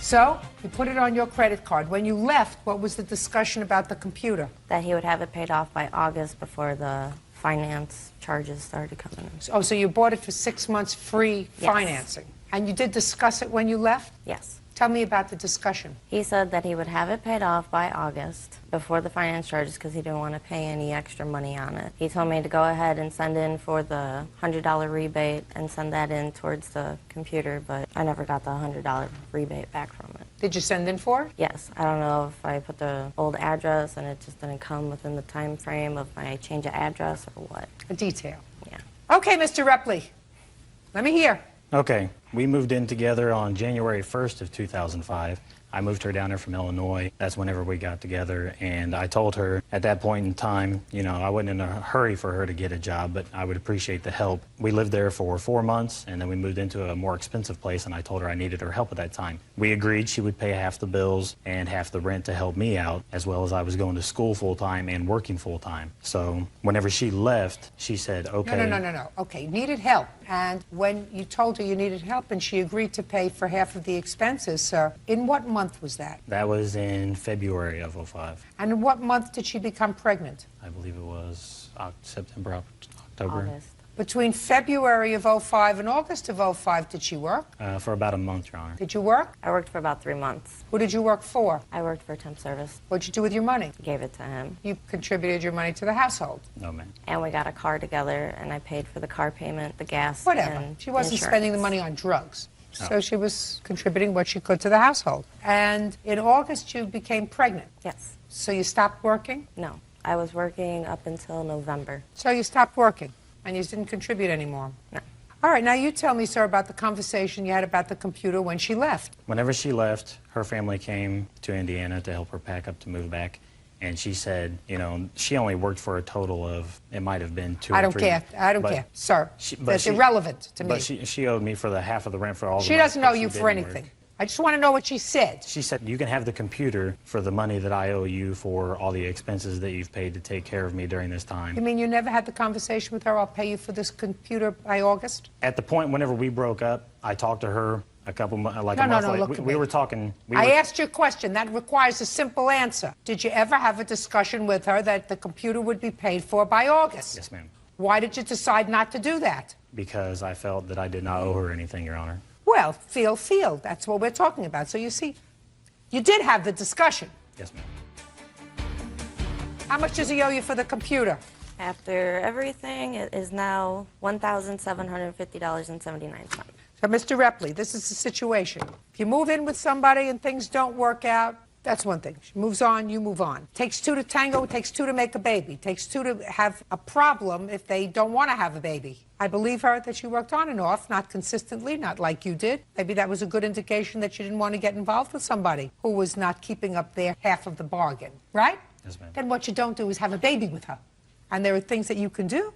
So, you put it on your credit card. When you left, what was the discussion about the computer? That he would have it paid off by August before the finance charges started coming in. Oh, so you bought it for 6 months free Yes. financing. And you did discuss it when you left? Yes. Tell me about the discussion. He said that he would have it paid off by August before the finance charges because he didn't want to pay any extra money on it. He told me to go ahead and send in for the $100 rebate and send that in towards the computer, but I never got the $100 rebate back from it. Did you send in for it? Yes. I don't know if I put the old address and it just didn't come within the time frame of my change of address or what. A detail. Yeah. Okay, Mr. Repley. Let me hear. Okay. We moved in together on January 1st of 2005. I moved her down there from Illinois. That's whenever we got together. And I told her at that point in time, you know, I wasn't in a hurry for her to get a job, but I would appreciate the help. We lived there for 4 months, and then we moved into a more expensive place, and I told her I needed her help at that time. We agreed she would pay half the bills and half the rent to help me out, as well as I was going to school full-time and working full-time. So whenever she left, she said, okay. No. Okay, needed help. And when you told her you needed help and she agreed to pay for half of the expenses, sir, in what month was that? That was in February of 05. And in what month did she become pregnant? I believe it was September, October. August. Between February of 05 and August of 05, did she work? For about a month, Your Honor. Did you work? I worked for about 3 months. Who did you work for? I worked for temp service. What'd you do with your money? Gave it to him. You contributed your money to the household. No, ma'am. And we got a car together, and I paid for the car payment, the gas, Whatever. and She wasn't insurance. spending the money on drugs. So she was contributing what she could to the household. And in August, you became pregnant. Yes. So you stopped working? No. I was working up until November. So you stopped working and you didn't contribute anymore? No. All right, now you tell me, sir, about the conversation you had about the computer when she left. Whenever she left, her family came to Indiana to help her pack up to move back. And she said, you know, she only worked for a total of, it might have been 2 or 3. I don't care. I don't care, sir. That's irrelevant to me. But she owed me for the half of the rent for all the She months doesn't that owe she you for didn't anything. work. I just want to know what she said. She said, you can have the computer for the money that I owe you for all the expenses that you've paid to take care of me during this time. You mean you never had the conversation with her, I'll pay you for this computer by August? At the point whenever we broke up, I talked to her a couple months, like No, a month no, later. look at We me. were talking. I asked you a question. That requires a simple answer. Did you ever have a discussion with her that the computer would be paid for by August? Yes, ma'am. Why did you decide not to do that? Because I felt that I did not owe her anything, Your Honor. Well, feel. That's what we're talking about. So you see, you did have the discussion. Yes, ma'am. How much does he owe you for the computer? After everything, it is now $1,750.79. So, Mr. Repley, this is the situation. If you move in with somebody and things don't work out, that's one thing. She moves on, you move on. Takes two to tango, it takes two to make a baby. Takes two to have a problem if they don't want to have a baby. I believe her that she worked on and off, not consistently, not like you did. Maybe that was a good indication that you didn't want to get involved with somebody who was not keeping up their half of the bargain, right? Yes, ma'am. Then what you don't do is have a baby with her. And there are things that you can do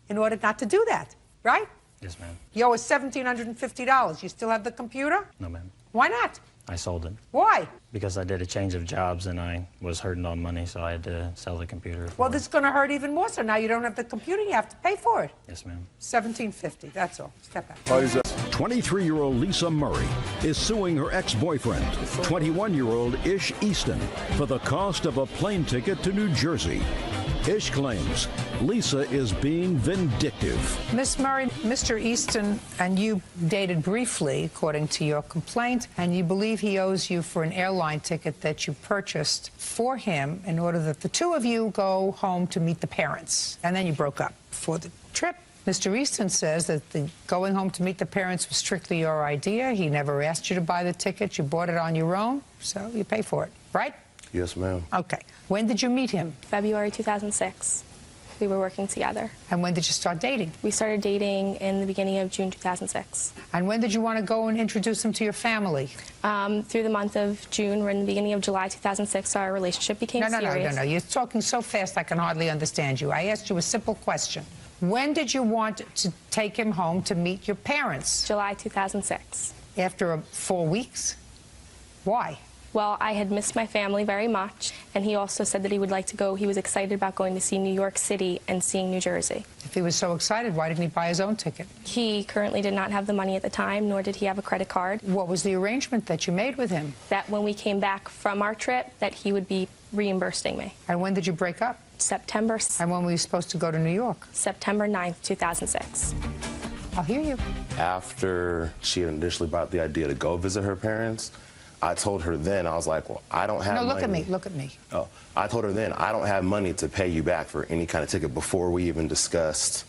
in order not to do that, right? Yes, ma'am. You owe us $1,750. You still have the computer? No, ma'am. Why not? I sold it. Why? Because I did a change of jobs and I was hurting on money, so I had to sell the computer. Well, this is going to hurt even more. So now you don't have the computer. You have to pay for it. Yes, ma'am. $1,750. That's all. Step back. 23-year-old Lisa Murray is suing her ex-boyfriend, 21-year-old Ish Easton, for the cost of a plane ticket to New Jersey. Ish claims Lisa is being vindictive. Miss Murray, Mr. Easton and you dated briefly, according to your complaint, and you believe he owes you for an airline ticket that you purchased for him in order that the two of you go home to meet the parents. And then you broke up for the trip. Mr. Easton says that the going home to meet the parents was strictly your idea. He never asked you to buy the ticket. You bought it on your own, so you pay for it, right? Yes, ma'am. Okay. When did you meet him? February 2006. We were working together. And when did you start dating? We started dating in the beginning of June 2006. And when did you want to go and introduce him to your family? Through the month of June, or in the beginning of July 2006, our relationship became serious. No. You're talking so fast I can hardly understand you. I asked you a simple question. When did you want to take him home to meet your parents? July 2006. After 4 weeks? Why? Well, I had missed my family very much, and he also said that he would like to go. He was excited about going to see New York City and seeing New Jersey. If he was so excited, why didn't he buy his own ticket? He currently did not have the money at the time, nor did he have a credit card. What was the arrangement that you made with him? That when we came back from our trip, that he would be reimbursing me. And when did you break up? September. And when were you supposed to go to New York? September 9th, 2006. I'll hear you. After she had initially brought the idea to go visit her parents, I told her then, I was like, well, I don't have money. No, look at me. Oh, I told her then, I don't have money to pay you back for any kind of ticket before we even discussed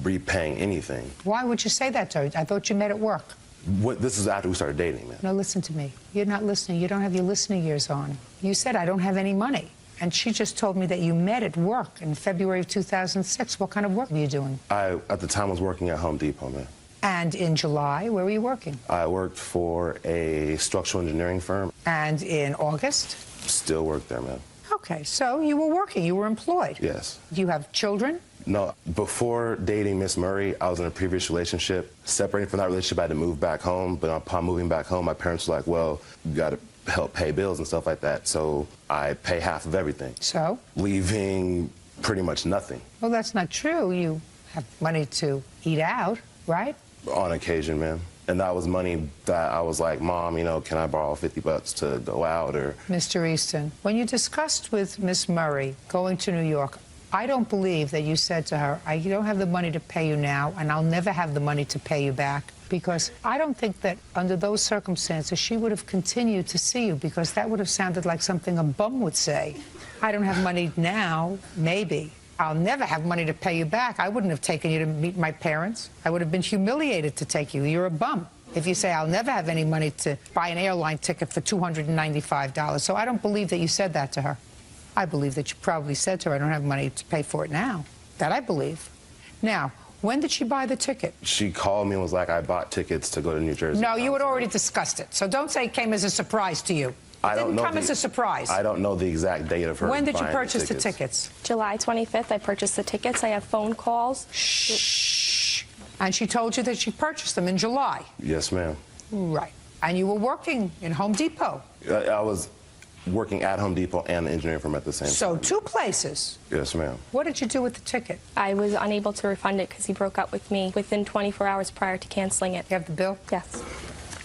repaying anything. Why would you say that to her? I thought you met at work. This is after we started dating, man. No, listen to me. You're not listening. You don't have your listening ears on. You said, I don't have any money. And she just told me that you met at work in February of 2006. What kind of work were you doing? I, at the time, was working at Home Depot, man. And in July, where were you working? I worked for a structural engineering firm. And in August? Still work there, man. Okay, so you were working, you were employed. Yes. Do you have children? No, before dating Miss Murray, I was in a previous relationship. Separating from that relationship, I had to move back home. But upon moving back home, my parents were like, well, you got to help pay bills and stuff like that. So I pay half of everything. So? Leaving pretty much nothing. Well, that's not true. You have money to eat out, right? On occasion, ma'am. And that was money that I was like, Mom, you know, can I borrow $50 to go out? Or Mr. Easton, when you discussed with Miss Murray going to New York, I don't believe that you said to her, I don't have the money to pay you now, and I'll never have the money to pay you back. Because I don't think that under those circumstances she would have continued to see you, because that would have sounded like something a bum would say. I don't have money now, maybe. I'll never have money to pay you back. I wouldn't have taken you to meet my parents. I would have been humiliated to take you. You're a bum. if you say, I'll never have any money to buy an airline ticket for $295. So I don't believe that you said that to her. I believe that you probably said to her, I don't have money to pay for it now. That I believe. Now, when did she buy the ticket? She called me and was like, I bought tickets to go to New Jersey. No, you had already discussed it. So don't say it came as a surprise to you. It didn't come as a surprise. I don't know the exact date of her When did you buying purchase the tickets? July 25th, I purchased the tickets. I have phone calls. Shh. And she told you that she purchased them in July. Yes, ma'am. Right. And you were working in Home Depot. I was working at Home Depot and the engineering firm at the same time. So 2 places. Yes, ma'am. What did you do with the ticket? I was unable to refund it because he broke up with me within 24 hours prior to canceling it. You have the bill? Yes.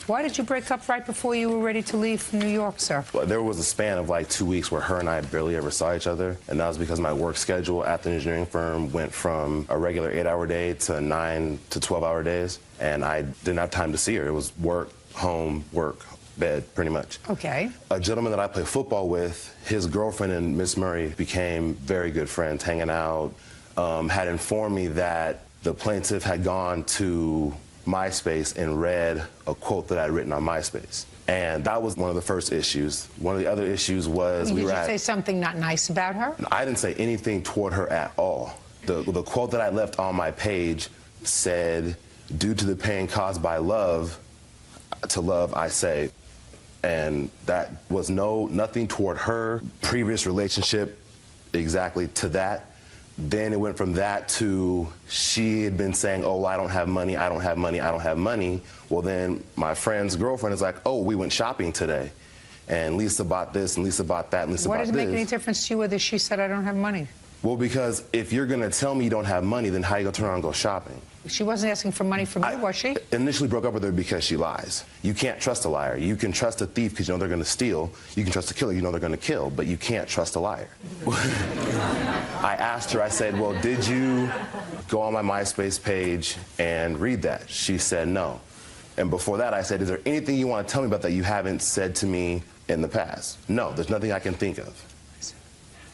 Why did you break up right before you were ready to leave for New York, sir? Well, there was a span of like 2 weeks where her and I barely ever saw each other, and that was because my work schedule at the engineering firm went from a regular 8-hour day to 9 to 12-hour days, and I didn't have time to see her. It was work, home, work, bed, pretty much. Okay. A gentleman that I play football with, his girlfriend and Miss Murray became very good friends, hanging out, had informed me that the plaintiff had gone to MySpace and read a quote that I'd written on MySpace. And that was one of the first issues. One of the other issues was Did you say something not nice about her? I didn't say anything toward her at all. The quote that I left on my page said, due to the pain caused by love, to love I say. And that was nothing toward her previous relationship exactly to that. Then it went from that to she had been saying, oh, I don't have money, I don't have money, I don't have money. Well, then my friend's girlfriend is like, oh, we went shopping today. And Lisa bought this, and Lisa bought that, and Lisa bought this. Why does it make any difference to you whether she said I don't have money? Well, because if you're going to tell me you don't have money, then how are you going to turn around and go shopping? She wasn't asking for money from you, was she? Initially broke up with her because she lies. You can't trust a liar. You can trust a thief because you know they're going to steal. You can trust a killer, you know they're going to kill, but you can't trust a liar. I asked her, I said, well, did you go on my MySpace page and read that? She said no. And before that, I said, is there anything you want to tell me about that you haven't said to me in the past? No, there's nothing I can think of.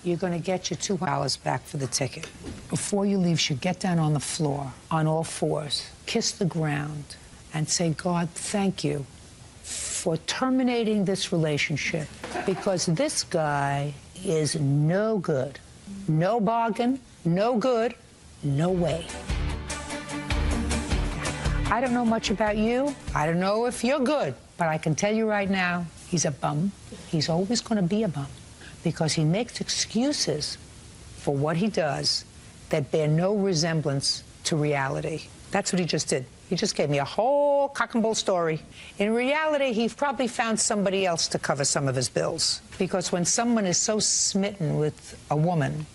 You're going to get your $2 back for the ticket. Before you leave, you should get down on the floor, on all fours, kiss the ground, and say, God, thank you for terminating this relationship, because this guy is no good. No bargain, no good, no way. I don't know much about you. I don't know if you're good, but I can tell you right now, he's a bum. He's always going to be a bum, because he makes excuses for what he does that bear no resemblance to reality. That's what he just did. He just gave me a whole cock and bull story. In reality, he probably found somebody else to cover some of his bills. Because when someone is so smitten with a woman,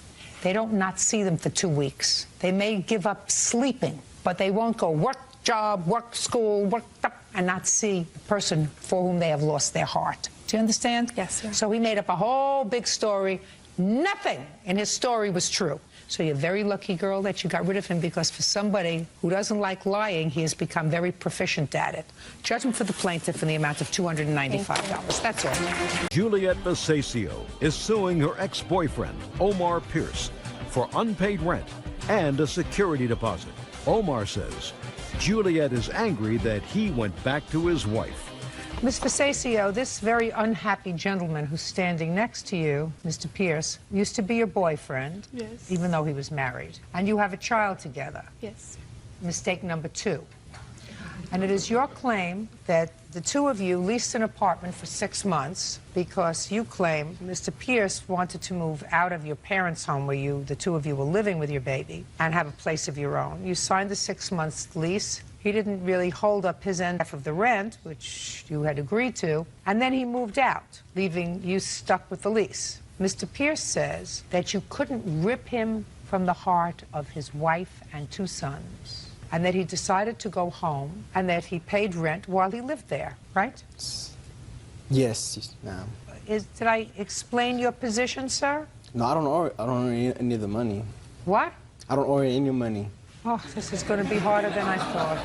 they don't not see them for 2 weeks. They may give up sleeping, but they won't go work, job, work, school, work, and not see the person for whom they have lost their heart. Do you understand? Yes, sir. So he made up a whole big story. Nothing in his story was true. So you're a very lucky girl that you got rid of him, because for somebody who doesn't like lying, he has become very proficient at it. Judgment for the plaintiff in the amount of $295. That's all. Juliet Basasio is suing her ex-boyfriend, Omar Pierce, for unpaid rent and a security deposit. Omar says Juliet is angry that he went back to his wife. Ms. Basasio, this very unhappy gentleman who's standing next to you, Mr. Pierce, used to be your boyfriend. Yes. Even though he was married. And you have a child together. Yes. Mistake number 2. And it is your claim that the two of you leased an apartment for 6 months because you claim Mr. Pierce wanted to move out of your parents' home where the two of you were living with your baby and have a place of your own. You signed the 6 months lease. He didn't really hold up his end of the rent, which you had agreed to, and then he moved out, leaving you stuck with the lease. Mr. Pierce says that you couldn't rip him from the heart of his wife and 2 sons, and that he decided to go home, and that he paid rent while he lived there, right? Yes, ma'am. Did I explain your position, sir? No, I don't owe any of the money. What? I don't owe any money. Oh, this is going to be harder than I thought.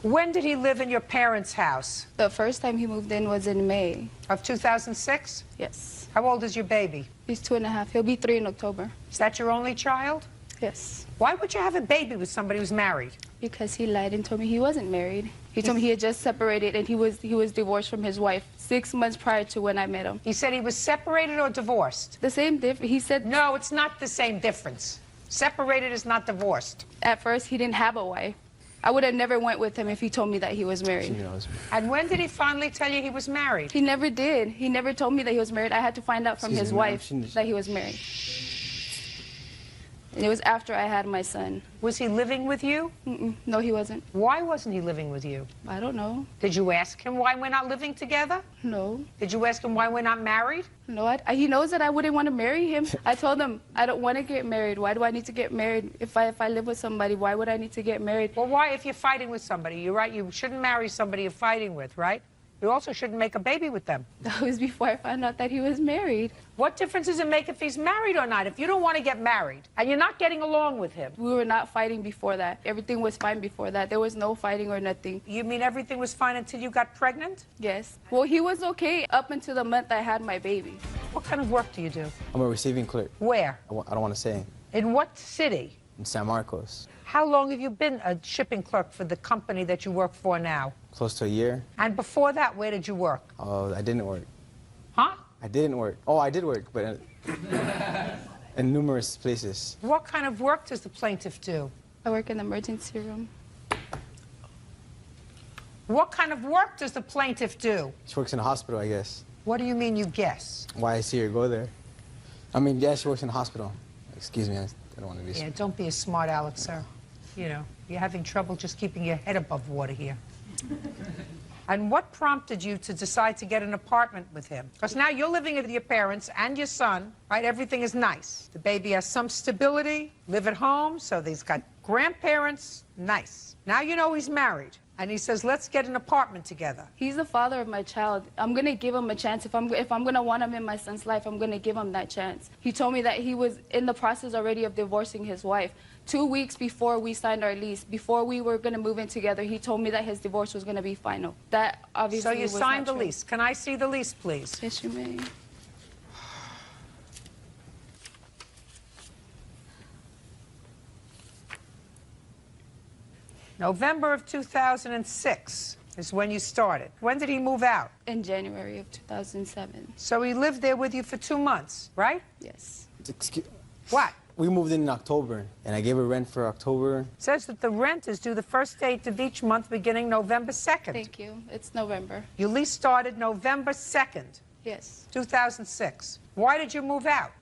When did he live in your parents' house? The first time he moved in was in May. Of 2006? Yes. How old is your baby? He's 2.5. He'll be 3 in October. Is that your only child? Yes. Why would you have a baby with somebody who's married? Because he lied and told me he wasn't married. He told me he had just separated and he was divorced from his wife 6 months prior to when I met him. He said he was separated or divorced? The same difference. He said... No, it's not the same difference. Separated is not divorced. At first, he didn't have a wife. I would have never went with him if he told me that he was married. And when did he finally tell you he was married? He never did. He never told me that he was married. I had to find out from his wife that he was married. And it was after I had my son. Was he living with you? No, he wasn't. Why wasn't he living with you? I don't know. Did you ask him why we're not living together? No. Did you ask him why we're not married? No, he knows that I wouldn't want to marry him. I told him, I don't want to get married. Why do I need to get married? If I live with somebody, why would I need to get married? Well, why if you're fighting with somebody? You're right, you shouldn't marry somebody you're fighting with, right? You also shouldn't make a baby with them. That was before I found out that he was married. What difference does it make if he's married or not? If you don't want to get married and you're not getting along with him. We were not fighting before that. Everything was fine before that. There was no fighting or nothing. You mean everything was fine until you got pregnant? Yes. Well, he was okay up until the month I had my baby. What kind of work do you do? I'm a receiving clerk. Where? I don't want to say. In what city? In San Marcos. How long have you been a shipping clerk for the company that you work for now? Close to a year. And before that, where did you work? Oh, I didn't work. Huh? I didn't work. Oh, I did work, but in numerous places. What kind of work does the plaintiff do? I work in the emergency room. What kind of work does the plaintiff do? She works in a hospital, I guess. What do you mean you guess? Why I see her go there. I mean, yeah, she works in a hospital. Excuse me, I don't want to be... Yeah, don't be a smart aleck, sir. You know, you're having trouble just keeping your head above water here. And what prompted you to decide to get an apartment with him? Because now you're living with your parents and your son, right? Everything is nice. The baby has some stability, live at home, so he's got grandparents, nice. Now you know he's married. And he says, let's get an apartment together. He's the father of my child. I'm going to give him a chance. If I'm going to want him in my son's life, I'm going to give him that chance. He told me that he was in the process already of divorcing his wife. 2 weeks before we signed our lease, before we were going to move in together, he told me that his divorce was going to be final. That obviously So you signed the lease. Can I see the lease, please? Yes, you may. November of 2006 is when you started. When did he move out? In January of 2007. So he lived there with you for 2 months, right? Yes. What? We moved in October, and I gave her rent for October. It says that the rent is due the first date of each month beginning November 2nd. Thank you. It's November. Your lease started November 2nd. Yes. 2006. Why did you move out?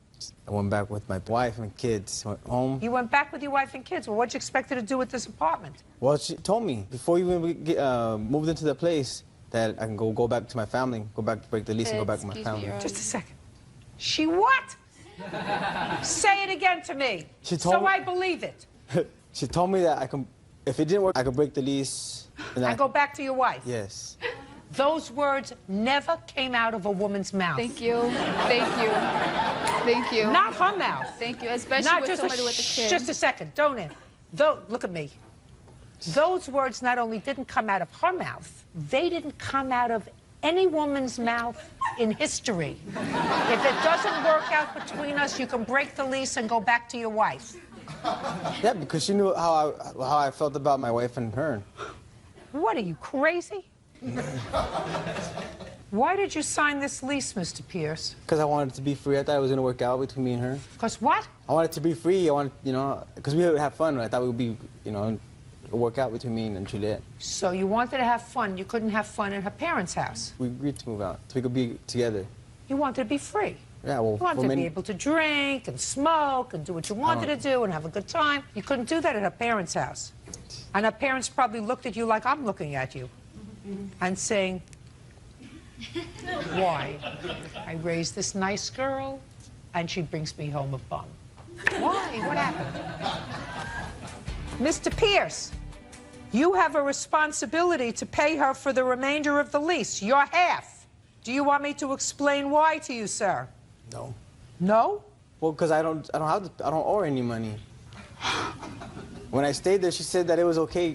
I went back with my wife and kids, went home. You went back with your wife and kids. Well, what'd you expect her to do with this apartment? Well, she told me before you even moved into the place that I can go back to my family, go back to break the lease and go back to my family. Just a second. She what? Say it again to me, She told so me- I believe it. She told me that if it didn't work, I could break the lease. And go back to your wife. Yes. Those words never came out of a woman's mouth. Thank you. Thank you. Thank you. Not her mouth. Thank you, especially Not with just somebody with a kid. Just a second. Don't it? Look at me. Those words not only didn't come out of her mouth, they didn't come out of any woman's mouth in history. If it doesn't work out between us, you can break the lease and go back to your wife. Yeah, because she knew how I felt about my wife and her. What, are you crazy? Why did you sign this lease, Mr. Pierce? Because I wanted it to be free. I thought it was going to work out between me and her. Because what? I wanted it to be free. I wanted, because we would have fun. I thought it would be, work out between me and Juliet. So you wanted to have fun. You couldn't have fun in her parents' house. We agreed to move out so we could be together. You wanted to be free. Yeah, well, You wanted to be able to drink and smoke and do what you wanted to do and have a good time. You couldn't do that at her parents' house. And her parents probably looked at you like I'm looking at you and saying, why? I raised this nice girl and she brings me home a bum. Why? What happened? Mr. Pierce, you have a responsibility to pay her for the remainder of the lease, your half. Do you want me to explain why to you, sir? No. No? Well, because I don't owe her any money. When I stayed there, she said that it was okay,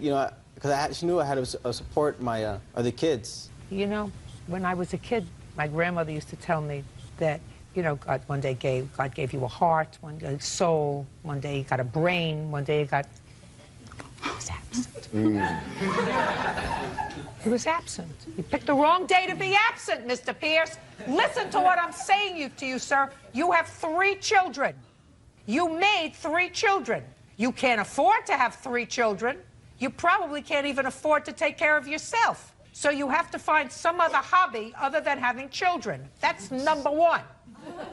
because she knew I had to support my other kids. You know, when I was a kid, my grandmother used to tell me that, God one day God gave you a heart, one day a soul, one day you got a brain, one day you got... What was that? He was absent. You picked the wrong day to be absent, Mr. Pierce. Listen to what I'm saying to you, sir. You have 3 children. You made 3 children. You can't afford to have 3 children. You probably can't even afford to take care of yourself. So you have to find some other hobby other than having children. That's number 1.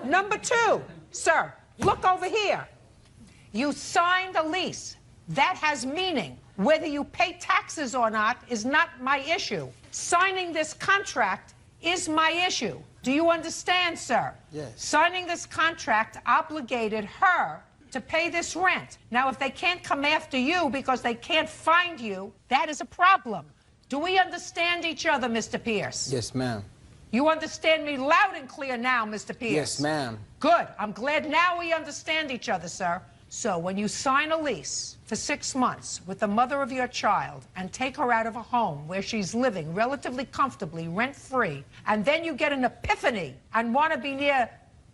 Number 2, sir, look over here. You signed a lease. That has meaning. Whether you pay taxes or not is not my issue. Signing this contract is my issue. Do you understand, sir? Yes. Signing this contract obligated her to pay this rent. Now, if they can't come after you because they can't find you, that is a problem. Do we understand each other, Mr. Pierce? Yes, ma'am. You understand me loud and clear now, Mr. Pierce? Yes, ma'am. Good. I'm glad now we understand each other, sir. So when you sign a lease for 6 months with the mother of your child and take her out of a home where she's living relatively comfortably, rent-free, and then you get an epiphany and want to be near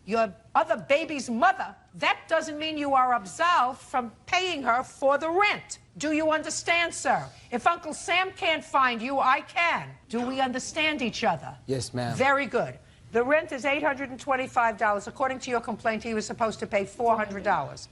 your other baby's mother, that doesn't mean you are absolved from paying her for the rent. Do you understand, sir? If Uncle Sam can't find you, I can. Do we understand each other? Yes, ma'am. Very good. The rent is $825. According to your complaint, he was supposed to pay $400.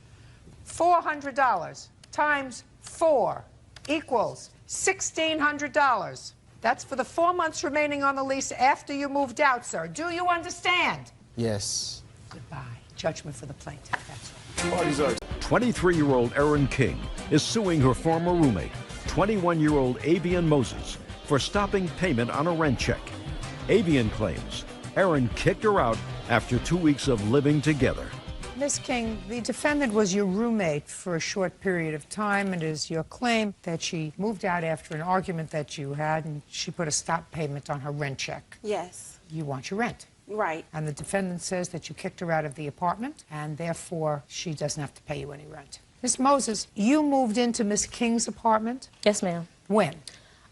$400 times 4 equals $1,600. That's for the 4 months remaining on the lease after you moved out, sir. Do you understand? Yes. Goodbye. Judgment for the plaintiff. That's all. Parties are 23-year-old Erin King is suing her former roommate, 21-year-old Avian Moses, for stopping payment on a rent check. Avian claims Erin kicked her out after 2 weeks of living together. Ms. King, the defendant was your roommate for a short period of time. It is your claim that she moved out after an argument that you had, and she put a stop payment on her rent check. Yes. You want your rent. Right. And the defendant says that you kicked her out of the apartment, and therefore she doesn't have to pay you any rent. Ms. Moses, you moved into Ms. King's apartment? Yes, ma'am. When?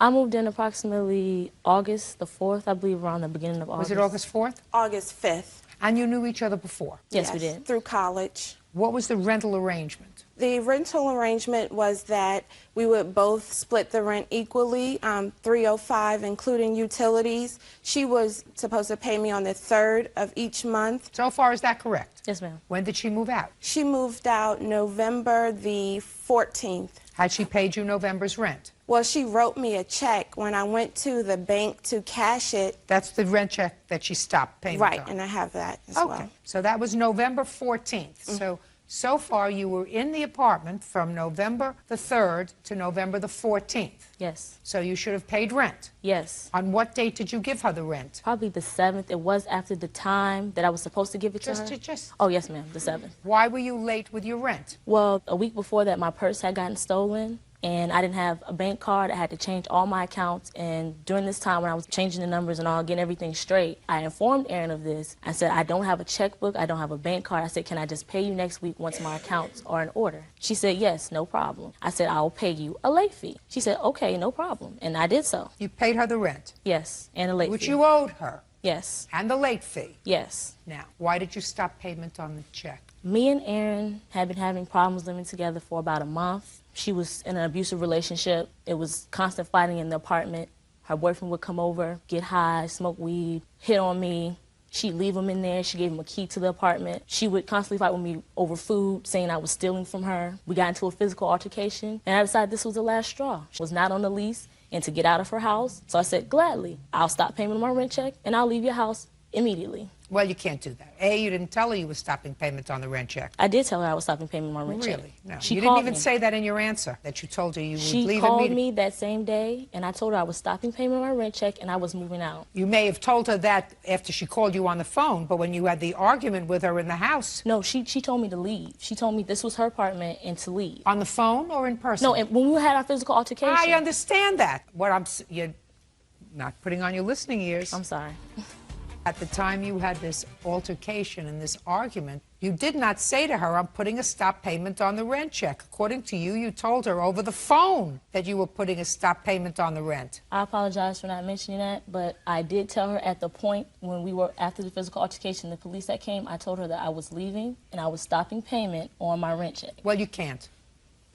I moved in approximately August the 4th, I believe, around the beginning of August. Was it August 4th? August 5th. And you knew each other before? Yes, we did. Through college. What was the rental arrangement? The rental arrangement was that we would both split the rent equally, $305, including utilities. She was supposed to pay me on the 3rd of each month. So far, is that correct? Yes, ma'am. When did she move out? She moved out November the 14th. Had she paid you November's rent? Well, she wrote me a check when I went to the bank to cash it. That's the rent check that she stopped payment Right, on. and I have that as Okay. well. So that was November 14th. Mm-hmm. So far you were in the apartment from November the 3rd to November the 14th. Yes. So you should have paid rent. Yes. On what date did you give her the rent? Probably the 7th. It was after the time that I was supposed to give it to her. Oh, yes, ma'am, the 7th. Why were you late with your rent? Well, a week before that, my purse had gotten stolen, and I didn't have a bank card. I had to change all my accounts, and during this time when I was changing the numbers and all, getting everything straight, I informed Erin of this. I said, I don't have a checkbook, I don't have a bank card. I said, can I just pay you next week once my accounts are in order? She said, yes, no problem. I said, I will pay you a late fee. She said, okay, no problem, and I did so. You paid her the rent? Yes, and a late fee. Which you owed her? Yes. And the late fee? Yes. Now, why did you stop payment on the check? Me and Erin had been having problems living together for about a month. She was in an abusive relationship. It was constant fighting in the apartment. Her boyfriend would come over, get high, smoke weed, hit on me. She'd leave him in there. She gave him a key to the apartment. She would constantly fight with me over food, saying I was stealing from her. We got into a physical altercation, and I decided this was the last straw. She was not on the lease and to get out of her house. So I said, gladly, I'll stop paying my rent check, and I'll leave your house immediately. Well, you can't do that. A, you didn't tell her you were stopping payment on the rent check. I did tell her I was stopping payment on my rent check. Really? No. She You didn't called even me. say that in your answer, that you told her you would She leave called immediately. me that same day, and I told her I was stopping payment on my rent check and I was moving out. You may have told her that after she called you on the phone, but when you had the argument with her in the house... No, she told me to leave. She told me this was her apartment and to leave. On the phone or in person? No, and when we had our physical altercation. I understand that. You're not putting on your listening ears. I'm sorry. At the time you had this altercation and this argument, you did not say to her, I'm putting a stop payment on the rent check. According to you, you told her over the phone that you were putting a stop payment on the rent. I apologize for not mentioning that, but I did tell her at the point when we were after the physical altercation, the police that came, I told her that I was leaving and I was stopping payment on my rent check. Well, you can't.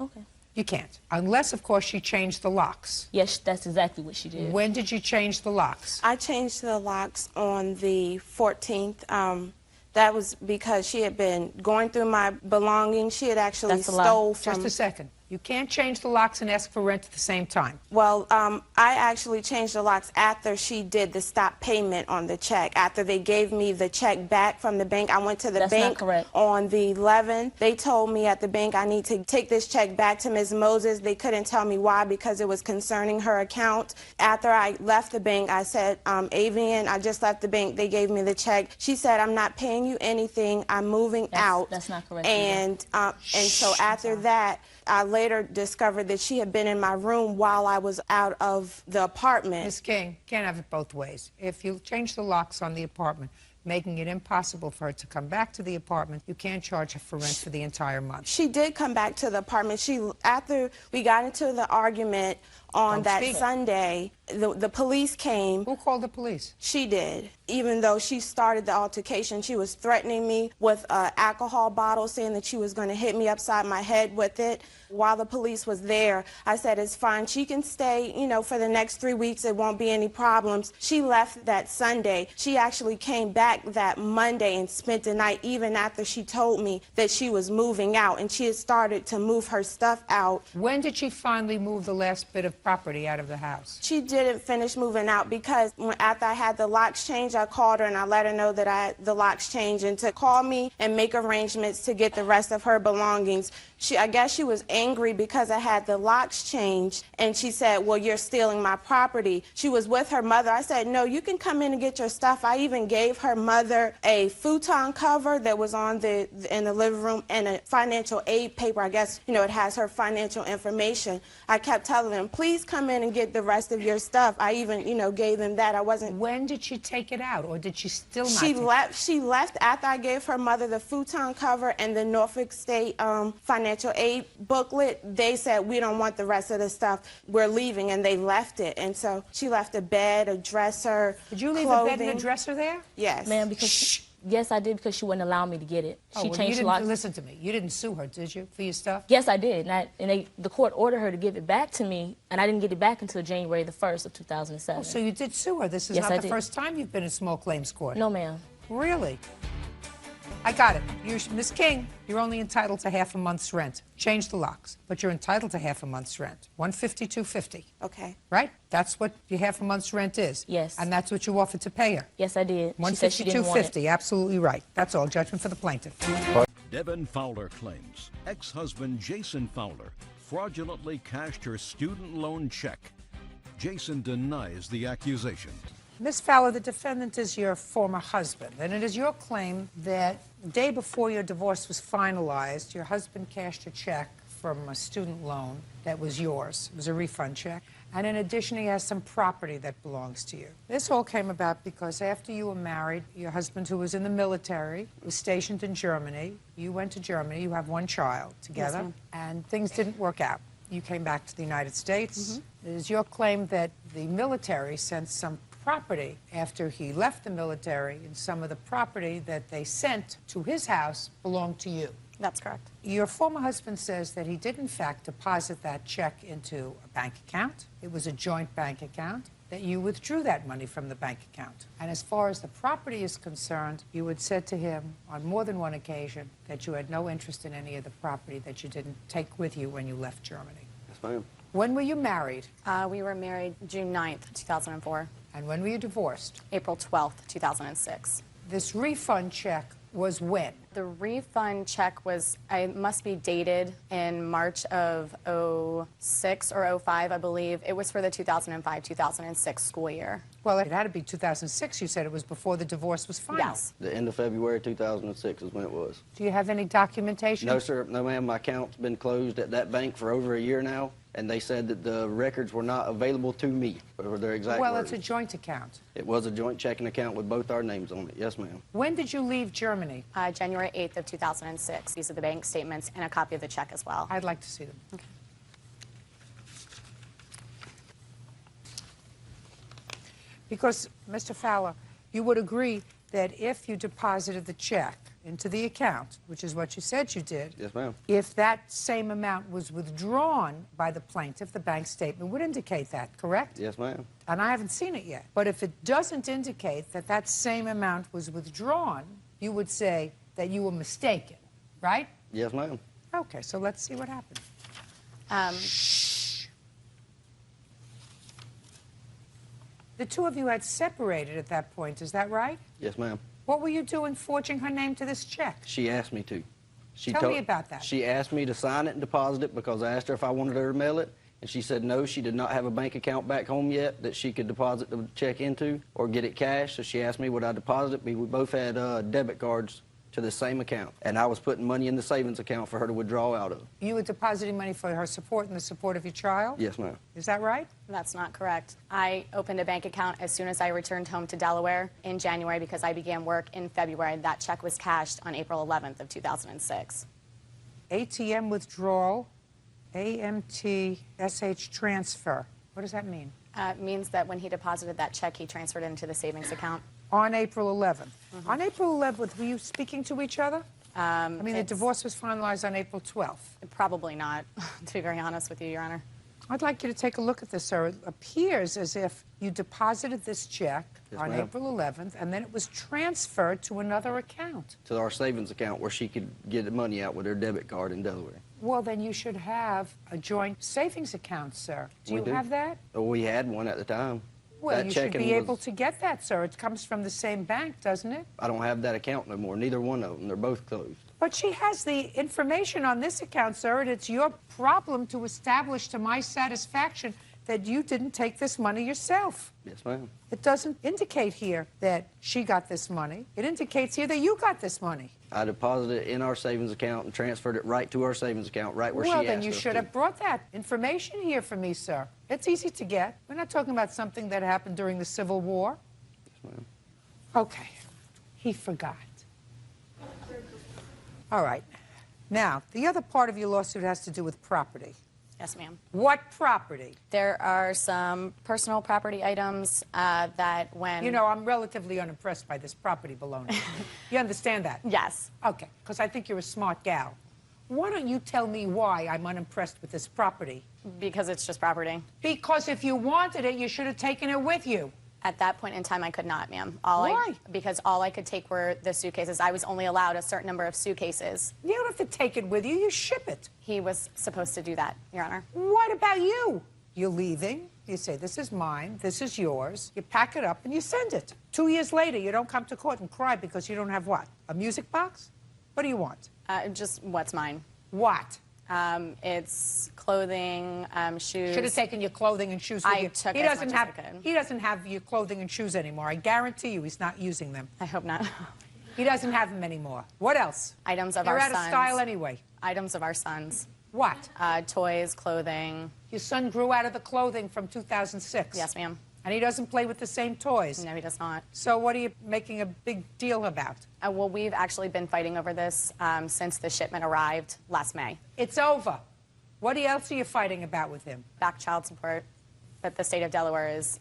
Okay. You can't. Unless, of course, she changed the locks. Yes, that's exactly what she did. When did you change the locks? I changed the locks on the 14th. That was because she had been going through my belongings. She had actually stole from... Just a second. You can't change the locks and ask for rent at the same time. Well, I actually changed the locks after she did the stop payment on the check. After they gave me the check back from the bank, I went to the bank on the 11th. They told me at the bank I need to take this check back to Ms. Moses. They couldn't tell me why because it was concerning her account. After I left the bank, I said, Avian, I just left the bank. They gave me the check. She said, I'm not paying you anything. I'm moving out. That's not correct. And so after that, I later discovered that she had been in my room while I was out of the apartment. Ms. King, can't have it both ways. If you change the locks on the apartment, making it impossible for her to come back to the apartment, you can't charge her for rent for the entire month. She did come back to the apartment. After we got into the argument on that Sunday, the police came. Who called the police? She did. Even though she started the altercation, she was threatening me with an alcohol bottle, saying that she was going to hit me upside my head with it. While the police was there, I said, it's fine. She can stay, you know, for the next 3 weeks. It won't be any problems. She left that Sunday. She actually came back that Monday and spent the night, even after she told me that she was moving out, and she had started to move her stuff out. When did she finally move the last bit of property out of the house? She didn't finish moving out because after I had the locks changed, I called her and I let her know that I had the locks changed and to call me and make arrangements to get the rest of her belongings. I guess she was angry because I had the locks changed, and she said, well, you're stealing my property. She was with her mother. I said, no, you can come in and get your stuff. I even gave her mother a futon cover that was in the living room and a financial aid paper. I guess, you know, it has her financial information. I kept telling them, please come in and get the rest of your stuff. I even, you know, gave them that. I wasn't... When did she take it out, or did she still not She left after I gave her mother the futon cover and the Norfolk State financial aid booklet. They said, we don't want the rest of the stuff. We're leaving, and they left it. And so she left a bed, a dresser, Did you leave clothing. a bed and a dresser there? Yes. Ma'am, because yes, I did, because she wouldn't allow me to get it. She well, changed you the locks. Listen to me. You didn't sue her, did you, for your stuff? Yes, I did. And the court ordered her to give it back to me, and I didn't get it back until January the 1st of 2007. Oh, so you did sue her. This is not the first time you've been in small claims court. No, ma'am. Really? I got it. Ms. King, you're only entitled to half a month's rent. Change the locks, but you're entitled to half a month's rent. $152.50. Okay. Right? That's what your half a month's rent is. Yes. And that's what you offered to pay her. Yes, I did. $152.50. Absolutely right. That's all. Judgment for the plaintiff. Devin Fowler claims ex-husband Jason Fowler fraudulently cashed her student loan check. Jason denies the accusation. Ms. Fowler, the defendant is your former husband, and it is your claim that the day before your divorce was finalized, your husband cashed a check from a student loan that was yours. It was a refund check. And in addition, he has some property that belongs to you. This all came about because after you were married, your husband, who was in the military, was stationed in Germany. You went to Germany. You have one child together, Yes, and things didn't work out. You came back to the United States. It is your claim that the military sent some property after he left the military, and some of the property that they sent to his house belonged to you. That's correct. Your former husband says that he did, in fact, deposit that check into a bank account. It was a joint bank account, that you withdrew that money from the bank account. And as far as the property is concerned, you had said to him on more than one occasion that you had no interest in any of the property that you didn't take with you when you left Germany. Yes, ma'am. When were you married? We were married June 9th, 2004. And when were you divorced? April 12th, 2006. This refund check was when? The refund check was, it must be dated in March of 06 or 05, I believe. It was for the 2005-2006 school year. Well, it had to be 2006. You said it was before the divorce was final. Yes. The end of February 2006 is when it was. Do you have any documentation? No, sir. No, ma'am. My account's been closed at that bank for over a year now, and they said that the records were not available to me, or their exact Well, words. it's a joint account. It was a joint checking account with both our names on it. Yes, ma'am. When did you leave Germany? January 8th of 2006. These are the bank statements and a copy of the check as well. I'd like to see them. Okay. Because, Mr. Fowler, you would agree that if you deposited the check into the account, which is what you said you did, Yes, ma'am. if that same amount was withdrawn by the plaintiff, the bank statement would indicate that, correct? Yes, ma'am. And I haven't seen it yet. But if it doesn't indicate that that same amount was withdrawn, you would say that you were mistaken, right? Yes, ma'am. Okay, so let's see what happens. The two of you had separated at that point, is that right? Yes, ma'am. What were you doing forging her name to this check? She asked me to. Tell me about that. She asked me to sign it and deposit it because I asked her if I wanted her to mail it. And she said no, she did not have a bank account back home yet that she could deposit the check into or get it cash. So she asked me would I deposit it. We both had debit cards to the same account. And I was putting money in the savings account for her to withdraw out of. You were depositing money for her support and the support of your child? Yes, ma'am. Is that right? That's not correct. I opened a bank account as soon as I returned home to Delaware in January because I began work in February. That check was cashed on April 11th of 2006. ATM withdrawal, AMT, SH transfer. What does that mean? It means that when he deposited that check, he transferred it into the savings account. On April 11th. On April 11th, were you speaking to each other? I mean, the divorce was finalized on April 12th. Probably not, to be very honest with you, Your Honor. I'd like you to take a look at this, sir. It appears as if you deposited this check on April 11th, and then it was transferred to another account. To our savings account where she could get the money out with her debit card in Delaware. Well, then you should have a joint savings account, sir. Do you have that? Well, we had one at the time. Well, That you should checking be was- able to get that, sir. It comes from the same bank, doesn't it? I don't have that account no more. Neither one of them. They're both closed. But she has the information on this account, sir, and it's your problem to establish to my satisfaction that you didn't take this money yourself. Yes, ma'am. It doesn't indicate here that she got this money. It indicates here that you got this money. I deposited it in our savings account and transferred it right to our savings account, right where she asked Well, then you us should to. have brought that information here for me, sir. It's easy to get. We're not talking about something that happened during the Civil War. Yes, ma'am. Okay. He forgot. All right. Now, the other part of your lawsuit has to do with property. Yes, ma'am. What property? There are some personal property items that when... You know, I'm relatively unimpressed by this property baloney. You understand that? Yes. Okay, because I think you're a smart gal. Why don't you tell me why I'm unimpressed with this property? Because it's just property. Because if you wanted it, you should have taken it with you. At that point in time, I could not, ma'am. Why? Because all I could take were the suitcases. I was only allowed a certain number of suitcases. You don't have to take it with you. You ship it. He was supposed to do that, Your Honor. What about you? You're leaving. You say, this is mine. This is yours. You pack it up and you send it. 2 years later, you don't come to court and cry because you don't have what? A music box? What do you want? Just what's mine. What? It's clothing, shoes. Should have taken your clothing and shoes with I you. took He as doesn't much have. as I could. He doesn't have your clothing and shoes anymore. I guarantee you, he's not using them. I hope not. He doesn't have them anymore. What else? Items of You're our out sons. of style anyway. Items of our sons. What? Toys, clothing. Your son grew out of the clothing from 2006. Yes, ma'am. And he doesn't play with the same toys. No, he does not. So what are you making a big deal about? Well, we've actually been fighting over this since the shipment arrived last May. It's over. What else are you fighting about with him? Back child support. But the state of Delaware is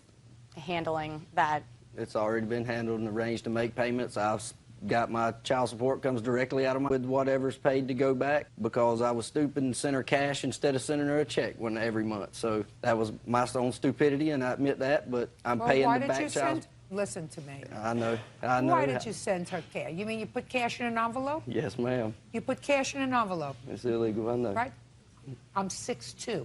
handling that. It's already been handled and arranged to make payments. I've got my child support comes directly out of my with whatever's paid to go back because I was stupid and sent her cash instead of sending her a check every month. So that was my own stupidity, and I admit that. But I'm paying the back child. Listen to me. I know. Why did you send her cash? You mean you put cash in an envelope? Yes, ma'am. You put cash in an envelope. It's illegal. I know. Right? I'm 6'2".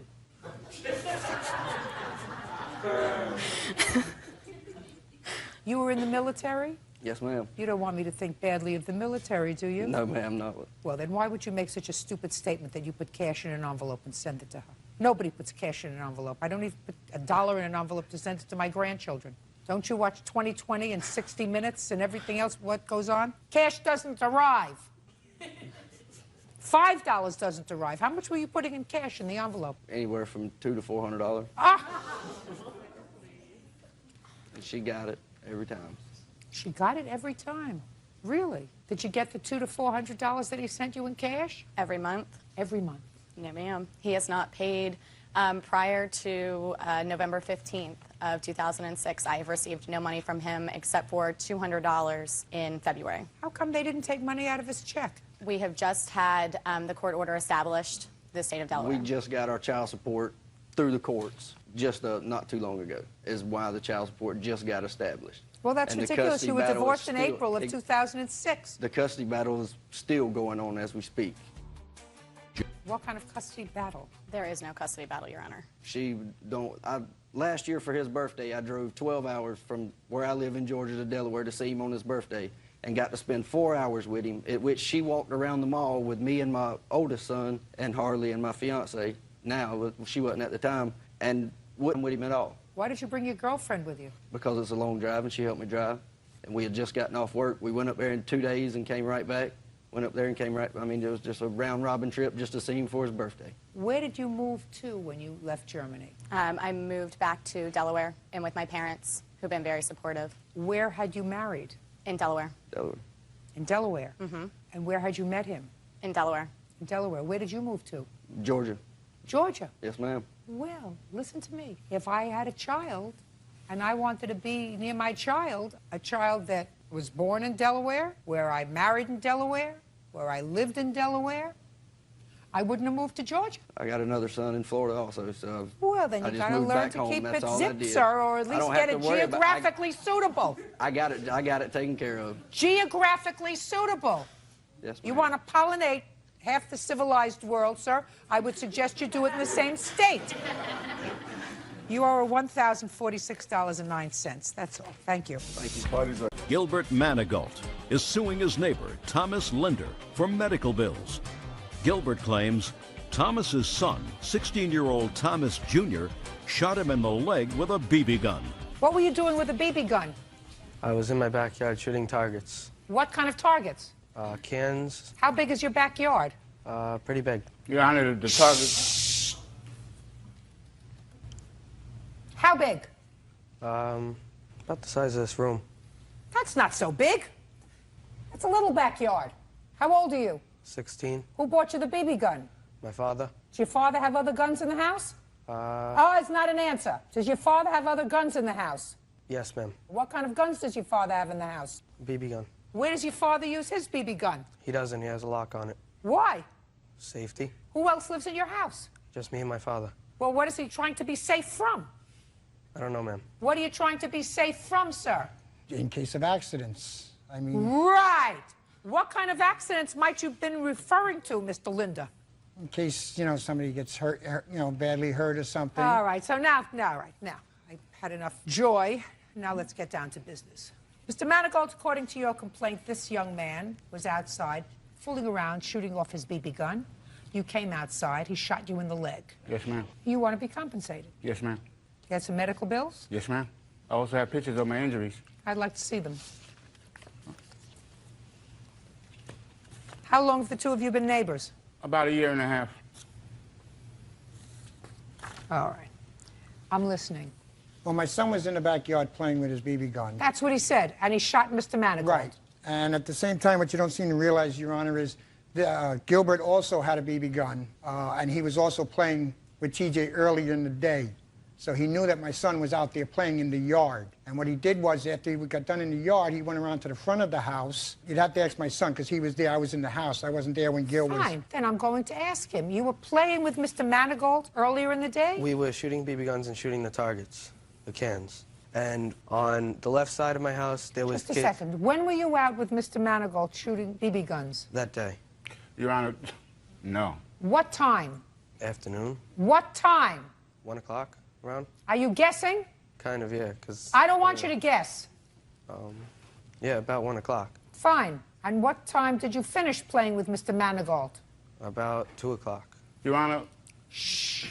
You were in the military? Yes, ma'am. You don't want me to think badly of the military, do you? No, ma'am, not. Well, then why would you make such a stupid statement that you put cash in an envelope and send it to her? Nobody puts cash in an envelope. I don't even put $1 in an envelope to send it to my grandchildren. Don't you watch 20/20 and 60 Minutes and everything else, what goes on? Cash doesn't arrive. $5 doesn't arrive. How much were you putting in cash in the envelope? Anywhere from $200 to $400. Ah! And she got it every time. She got it every time. Really? Did you get the $200 to $400 that he sent you in cash? Every month. Every month. No, ma'am. He has not paid Prior to November 15th of 2006, I have received no money from him except for $200 in February. How come they didn't take money out of his check? We have just had the court order established, the state of Delaware. We just got our child support through the courts just not too long ago, is why the child support just got established. Well, that's And the ridiculous. custody You were battle is divorced in still- April of 2006. The custody battle is still going on as we speak. What kind of custody battle? There is no custody battle, Your Honor. Last year for his birthday, I drove 12 hours from where I live in Georgia to Delaware to see him on his birthday and got to spend 4 hours with him, at which she walked around the mall with me and my oldest son and Harley and my fiance. Now, she wasn't at the time, and wasn't with him at all. Why did you bring your girlfriend with you? Because it's a long drive and she helped me drive. And we had just gotten off work. We went up there in 2 days and came right back. Went up there and came right, I mean, it was just a round-robin trip just to see him for his birthday. Where did you move to when you left Germany? I moved back to Delaware and with my parents, who've been very supportive. Where had you married? In Delaware. Delaware. In Delaware? Mm-hmm. And where had you met him? In Delaware. In Delaware. Where did you move to? Georgia. Georgia? Yes, ma'am. Well, listen to me. If I had a child and I wanted to be near my child, a child that was born in Delaware, where I married in Delaware, where I lived in Delaware, I wouldn't have moved to Georgia. I got another son in Florida also, so Well, then I you just got to moved learn back to home. keep That's it all I zipped, did. sir, or at I least don't get have it to worry about- geographically suitable. I got it taken care of. Geographically suitable. Yes, ma'am. You want to pollinate half the civilized world, sir? I would suggest you do it in the same state. You owe $1,046.09. That's all. Thank you. Thank you. Gilbert Manigault is suing his neighbor, Thomas Linder, for medical bills. Gilbert claims Thomas's son, 16-year-old Thomas Jr., shot him in the leg with a BB gun. What were you doing with a BB gun? I was in my backyard shooting targets. What kind of targets? Cans, How big is your backyard? pretty big. Your Honor, the target. How big? About the size of this room. That's not so big. That's a little backyard. How old are you? 16. Who bought you the BB gun? My father. Does your father have other guns in the house? Oh, it's not an answer. Does your father have other guns in the house? Yes, ma'am. What kind of guns does your father have in the house? BB gun. Where does your father use his BB gun? He doesn't. He has a lock on it. Why? Safety. Who else lives in your house? Just me and my father. Well, what is he trying to be safe from? I don't know, ma'am. What are you trying to be safe from, sir? In case of accidents. I mean, Right. What kind of accidents might you have been referring to, Mr. Linder? in case, somebody gets hurt, badly hurt or something. All right, so now, I've had enough joy. Now let's get down to business. Mr. Manigault, according to your complaint, this young man was outside fooling around, shooting off his BB gun. You came outside, he shot you in the leg. Yes, ma'am. You want to be compensated. Yes, ma'am. You had some medical bills? Yes, ma'am. I also have pictures of my injuries. I'd like to see them. How long have the two of you been neighbors? About a year and a half. All right. I'm listening. Well, my son was in the backyard playing with his BB gun. That's what he said, and he shot Mr. Manigault. Right. And at the same time, what you don't seem to realize, Your Honor, is Gilbert also had a BB gun, and he was also playing with TJ earlier in the day. So he knew that my son was out there playing in the yard. And what he did was, after we got done in the yard, he went around to the front of the house. You'd have to ask my son, because he was there. I was in the house. I wasn't there when Gil was... Fine, then I'm going to ask him. You were playing with Mr. Manigault earlier in the day? We were shooting BB guns and shooting the targets, the cans. And on the left side of my house, there was Just a second. When were you out with Mr. Manigault shooting BB guns? That day. Your Honor, no. What time? Afternoon. What time? 1 o'clock, around? Are you guessing? Kind of, yeah, because... I don't want you to guess. Yeah, about 1 o'clock. Fine. And what time did you finish playing with Mr. Manigault? About 2 o'clock. Your Honor... Shh.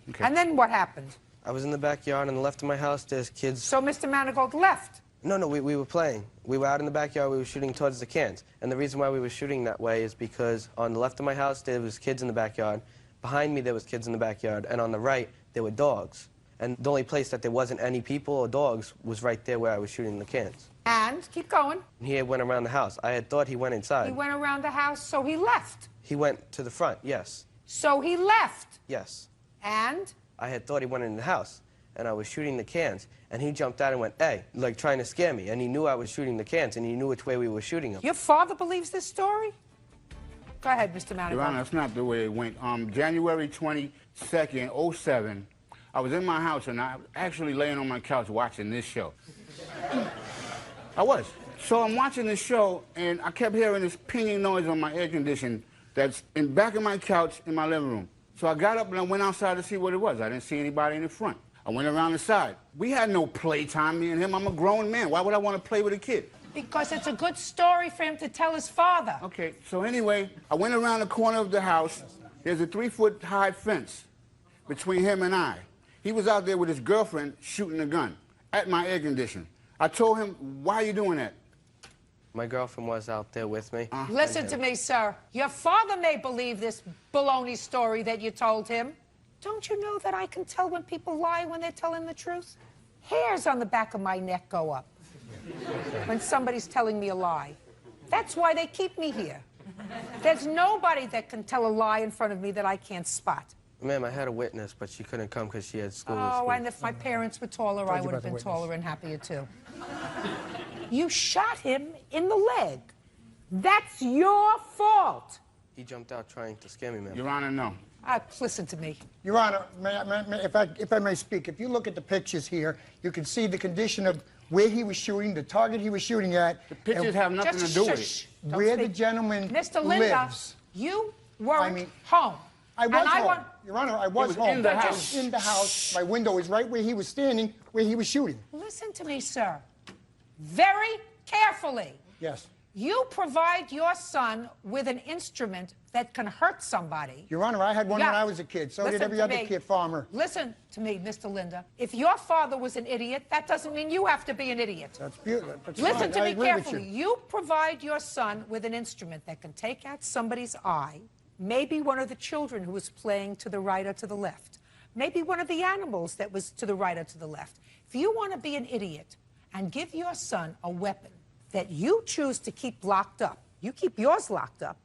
Okay. And then what happened? I was in the backyard. On the left of my house, there's kids... So Mr. Manigault left? No, we were playing. We were out in the backyard. We were shooting towards the cans. And the reason why we were shooting that way is because on the left of my house, there was kids in the backyard. Behind me, there was kids in the backyard. And on the right, there were dogs. And the only place that there wasn't any people or dogs was right there where I was shooting the cans. And? Keep going. And he went around the house. I had thought he went inside. He went around the house, so he left. He went to the front, yes. So he left. Yes. And? I had thought he went in the house, and I was shooting the cans, and he jumped out and went, hey, like trying to scare me, and he knew I was shooting the cans, and he knew which way we were shooting them. Your father believes this story? Go ahead, Mr. Manigault. Your Honor, that's not the way it went. January 22nd, 07, I was in my house, and I was actually laying on my couch watching this show. I was. So I'm watching this show, and I kept hearing this pinging noise on my air conditioner that's in back of my couch in my living room. So I got up and I went outside to see what it was. I didn't see anybody in the front. I went around the side. We had no playtime, me and him. I'm a grown man. Why would I want to play with a kid? Because it's a good story for him to tell his father. Okay, so anyway, I went around the corner of the house. There's a 3-foot-high fence between him and I. He was out there with his girlfriend shooting a gun at my air conditioner. I told him, why are you doing that? My girlfriend was out there with me. Listen to me, sir. Your father may believe this baloney story that you told him. Don't you know that I can tell when people lie when they're telling the truth? Hairs on the back of my neck go up when somebody's telling me a lie. That's why they keep me here. There's nobody that can tell a lie in front of me that I can't spot. Ma'am, I had a witness, but she couldn't come because she had school. Oh, and if my parents were taller, I would have been taller and happier, too. You shot him in the leg. That's your fault. He jumped out trying to scare me, ma'am. Your Honor, no. Listen to me. Your Honor, if I may speak, if you look at the pictures here, you can see the condition of where he was shooting, the target he was shooting at. The pictures have nothing to do with it. Where the gentleman Mr. Linda, lives. you weren't home. I was home. Want... Your Honor, I was home. In the house. In the house. My window was right where he was standing, where he was shooting. Listen to me, sir. Very carefully. Yes. You provide your son with an instrument that can hurt somebody. Your Honor, I had one when I was a kid. So did every other kid farmer. Listen to me, Mr. Linda. If your father was an idiot, that doesn't mean you have to be an idiot. That's beautiful. Listen to me carefully. You provide your son with an instrument that can take out somebody's eye, maybe one of the children who was playing to the right or to the left, maybe one of the animals that was to the right or to the left. If you want to be an idiot and give your son a weapon that you choose to keep locked up, you keep yours locked up,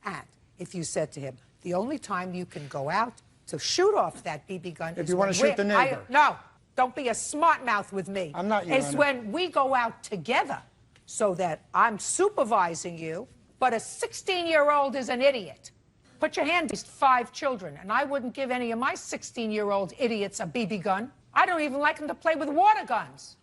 and if you said to him, the only time you can go out to shoot off that BB gun if you want to shoot the neighbor. No, don't be a smart mouth with me. I'm not, Your It's Honor. when we go out together so that I'm supervising you, but a 16-year-old is an idiot. Put your hand, these 5 children, and I wouldn't give any of my 16-year-old idiots a BB gun. I don't even like them to play with water guns.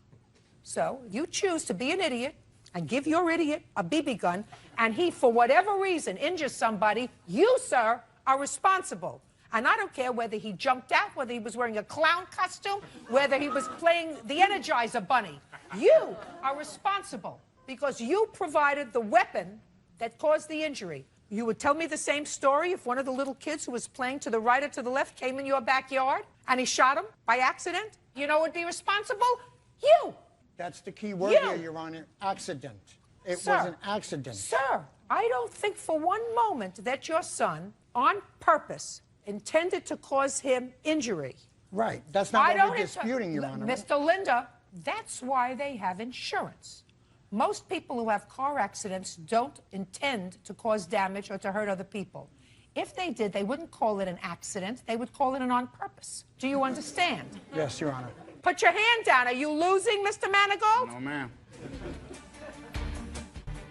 So you choose to be an idiot and give your idiot a BB gun, and he, for whatever reason, injures somebody, you, sir, are responsible. And I don't care whether he jumped out, whether he was wearing a clown costume, whether he was playing the Energizer Bunny. You are responsible because you provided the weapon that caused the injury. You would tell me the same story if one of the little kids who was playing to the right or to the left came in your backyard and he shot him by accident? You know who would be responsible? You. That's the key word here, Your Honor. Accident. It was an accident. Sir, I don't think for one moment that your son, on purpose, intended to cause him injury. Right. That's not what we're disputing, Your Honor. Mr. Linda, that's why they have insurance. Most people who have car accidents don't intend to cause damage or to hurt other people. If they did, they wouldn't call it an accident. They would call it an on purpose. Do you understand? Yes, Your Honor. Put your hand down. Are you losing, Mr. Manigault? No, ma'am.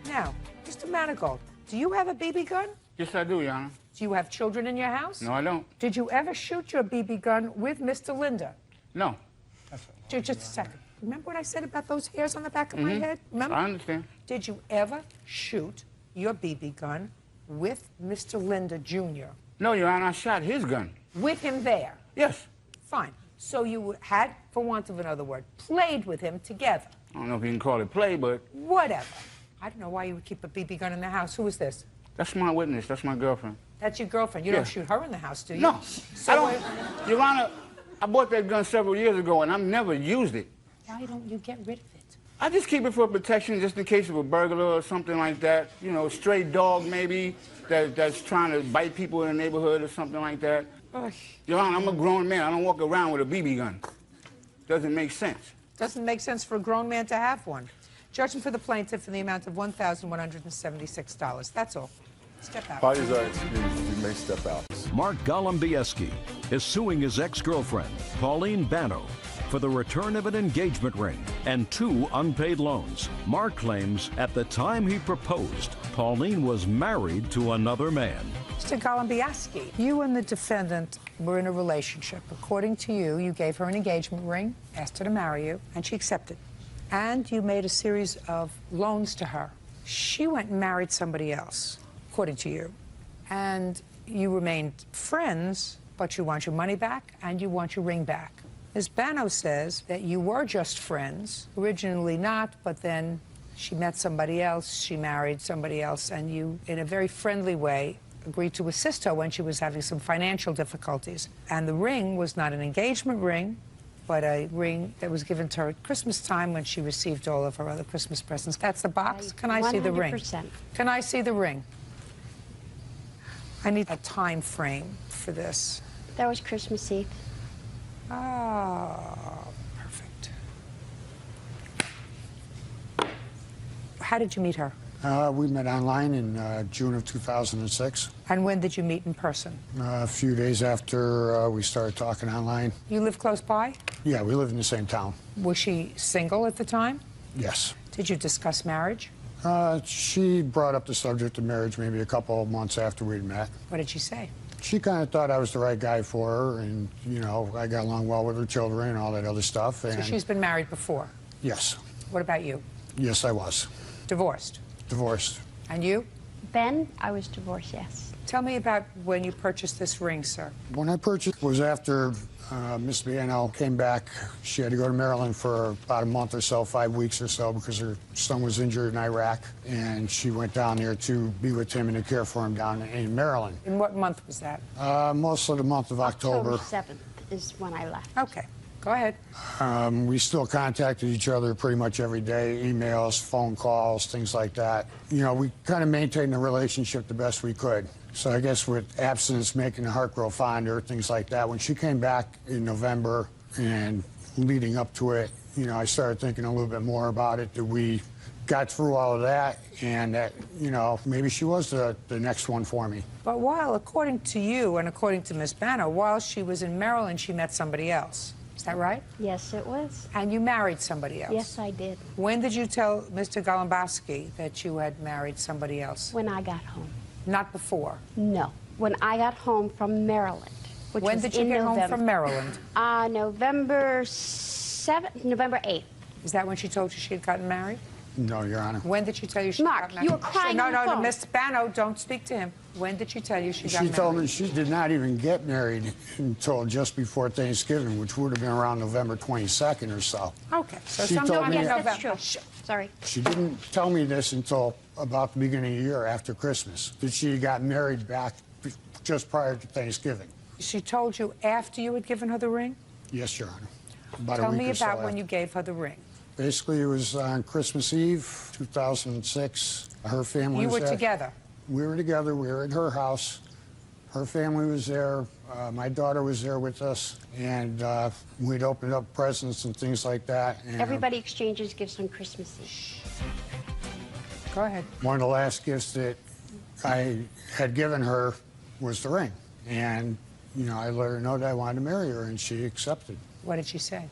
Now, Mr. Manigault, do you have a BB gun? Yes, I do, Your Honor. Do you have children in your house? No, I don't. Did you ever shoot your BB gun with Mr. Linda? No. Just a second. Remember what I said about those hairs on the back of my head? Remember? I understand. Did you ever shoot your BB gun with Mr. Linda Jr.? No, Your Honor, I shot his gun. With him there? Yes. Fine. So you had, for want of another word, played with him together. I don't know if you can call it play, but... Whatever. I don't know why you would keep a BB gun in the house. Who is this? That's my witness. That's my girlfriend. That's your girlfriend. You don't shoot her in the house, do you? No. So I don't... Your Honor, I bought that gun several years ago, and I've never used it. Why don't you get rid of it? I just keep it for protection just in case of a burglar or something like that. You know, a stray dog maybe that's trying to bite people in the neighborhood or something like that. Your Honor, I'm a grown man. I don't walk around with a BB gun. Doesn't make sense. Doesn't make sense for a grown man to have one. Judgment for the plaintiff in the amount of $1,176. That's all. Step out. Parties are excused. You may step out. Mark Golombieski is suing his ex-girlfriend, Pauline Bano, for the return of an engagement ring and 2 unpaid loans. Mark claims at the time he proposed, Pauline was married to another man. Mr. Golombieski, you and the defendant were in a relationship. According to you, you gave her an engagement ring, asked her to marry you, and she accepted. And you made a series of loans to her. She went and married somebody else, according to you. And you remained friends, but you want your money back and you want your ring back. Ms. Bano says that you were just friends, originally not, but then she met somebody else, she married somebody else, and you, in a very friendly way, agreed to assist her when she was having some financial difficulties. And the ring was not an engagement ring, but a ring that was given to her at Christmas time when she received all of her other Christmas presents. That's the box. Can I see the ring? 100%. Can I see the ring? I need a time frame for this. That was Christmas Eve. Oh, perfect. How did you meet her? We met online in June of 2006. And when did you meet in person? A few days after we started talking online. You live close by? Yeah, we live in the same town. Was she single at the time? Yes. Did you discuss marriage? She brought up the subject of marriage maybe a couple of months after we'd met. What did she say? She kind of thought I was the right guy for her, and, you know, I got along well with her children and all that other stuff. And So she's been married before? Yes. What about you? Yes, I was. Divorced? Divorced. And you? Ben, I was divorced, yes. Tell me about when you purchased this ring, sir. When I purchased was after Miss Biano came back. She had to go to Maryland for about a month or so, 5 weeks or so, because her son was injured in Iraq. And she went down there to be with him and to care for him down in Maryland. In what month was that? Most of the month of October. October 7th is when I left. Okay. Go ahead. We still contacted each other pretty much every day, emails, phone calls, things like that. You know, we kind of maintained the relationship the best we could. So I guess with absence making the heart grow fonder, things like that. When she came back in November and leading up to it, you know, I started thinking a little bit more about it, that we got through all of that and that, you know, maybe she was the next one for me. But while, according to you and according to Ms. Bano, while she was in Maryland, she met somebody else. Is that right? Yes, it was. And you married somebody else? Yes, I did. When did you tell Mr. Golombieski that you had married somebody else? When I got home. Not before? No. When I got home from Maryland, which When was did you in get November. home from Maryland? November 7th, November 8th. Is that when she told you she had gotten married? No, Your Honor. When did she tell you she Mark, got married? you were crying No, on the no, no, phone. Miss Bano, don't speak to him. When did she tell you she got She married? told me she did not even get married until just before Thanksgiving, which would have been around November 22nd or so. Okay, so She sometime told me in that- November. That's true. Sorry. She didn't tell me this until about the beginning of the year after Christmas, that she got married back just prior to Thanksgiving. She told you after you had given her the ring? Yes, Your Honor. About Tell a week me or so about when after. you gave her the ring. Basically, it was on Christmas Eve, 2006. Her family You was were there. together? We were together. We were at her house. Her family was there. My daughter was there with us. And we'd opened up presents and things like that. And Everybody exchanges gifts on Christmas Eve. Go ahead. one of the last gifts that I had given her was the ring. And, you know, I let her know that I wanted to marry her, and she accepted. What did she say?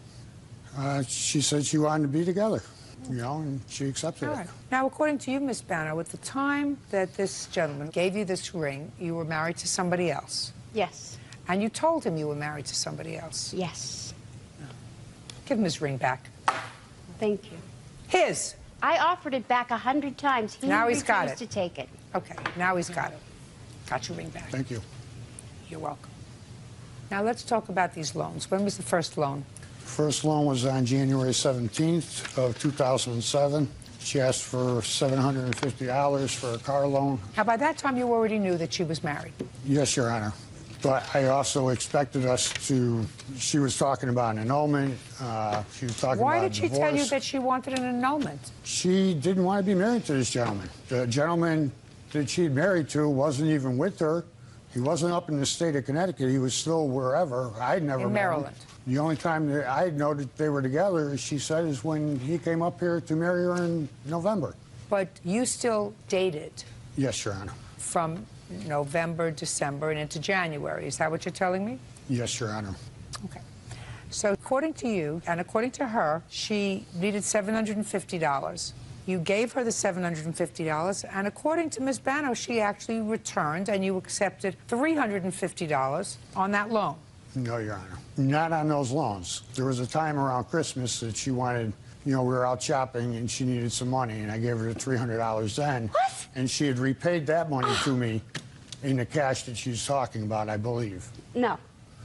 She said she wanted to be together, you know, and she accepted All it. right. Now, according to you, Miss Bano, at the time that this gentleman gave you this ring, you were married to somebody else. Yes. And you told him you were married to somebody else. Yes. Give him his ring back. Thank you. His. I offered it back 100 times. He Now he's got refused it. to take it. Okay, now he's got it. Got your ring back. Thank you. You're welcome. Now let's talk about these loans. When was the first loan? First loan was on January 17th of 2007. She asked for $750 for a car loan. Now, by that time, you already knew that she was married. Yes, Your Honor. But I also expected us to, she was talking about an annulment. She was talking Why about did she divorce. tell you that she wanted an annulment? She didn't want to be married to this gentleman. The gentleman that she'd married to wasn't even with her. He wasn't up in the state of Connecticut. He was still wherever. I'd never In met him. Maryland. The only time that I know that they were together, she said, is when he came up here to marry her in November. But you still dated Yes, Your Honor. from November, December, and into January. Is that what you're telling me? Yes, Your Honor. Okay. So according to you, and according to her, she needed $750. You gave her the $750, and according to Ms. Bano, she actually returned, and you accepted $350 on that loan. No, Your Honor. Not on those loans. There was a time around Christmas that she wanted, we were out shopping and she needed some money, and I gave her the $300 then. What? And she had repaid that money to me in the cash that she's talking about, I believe. No,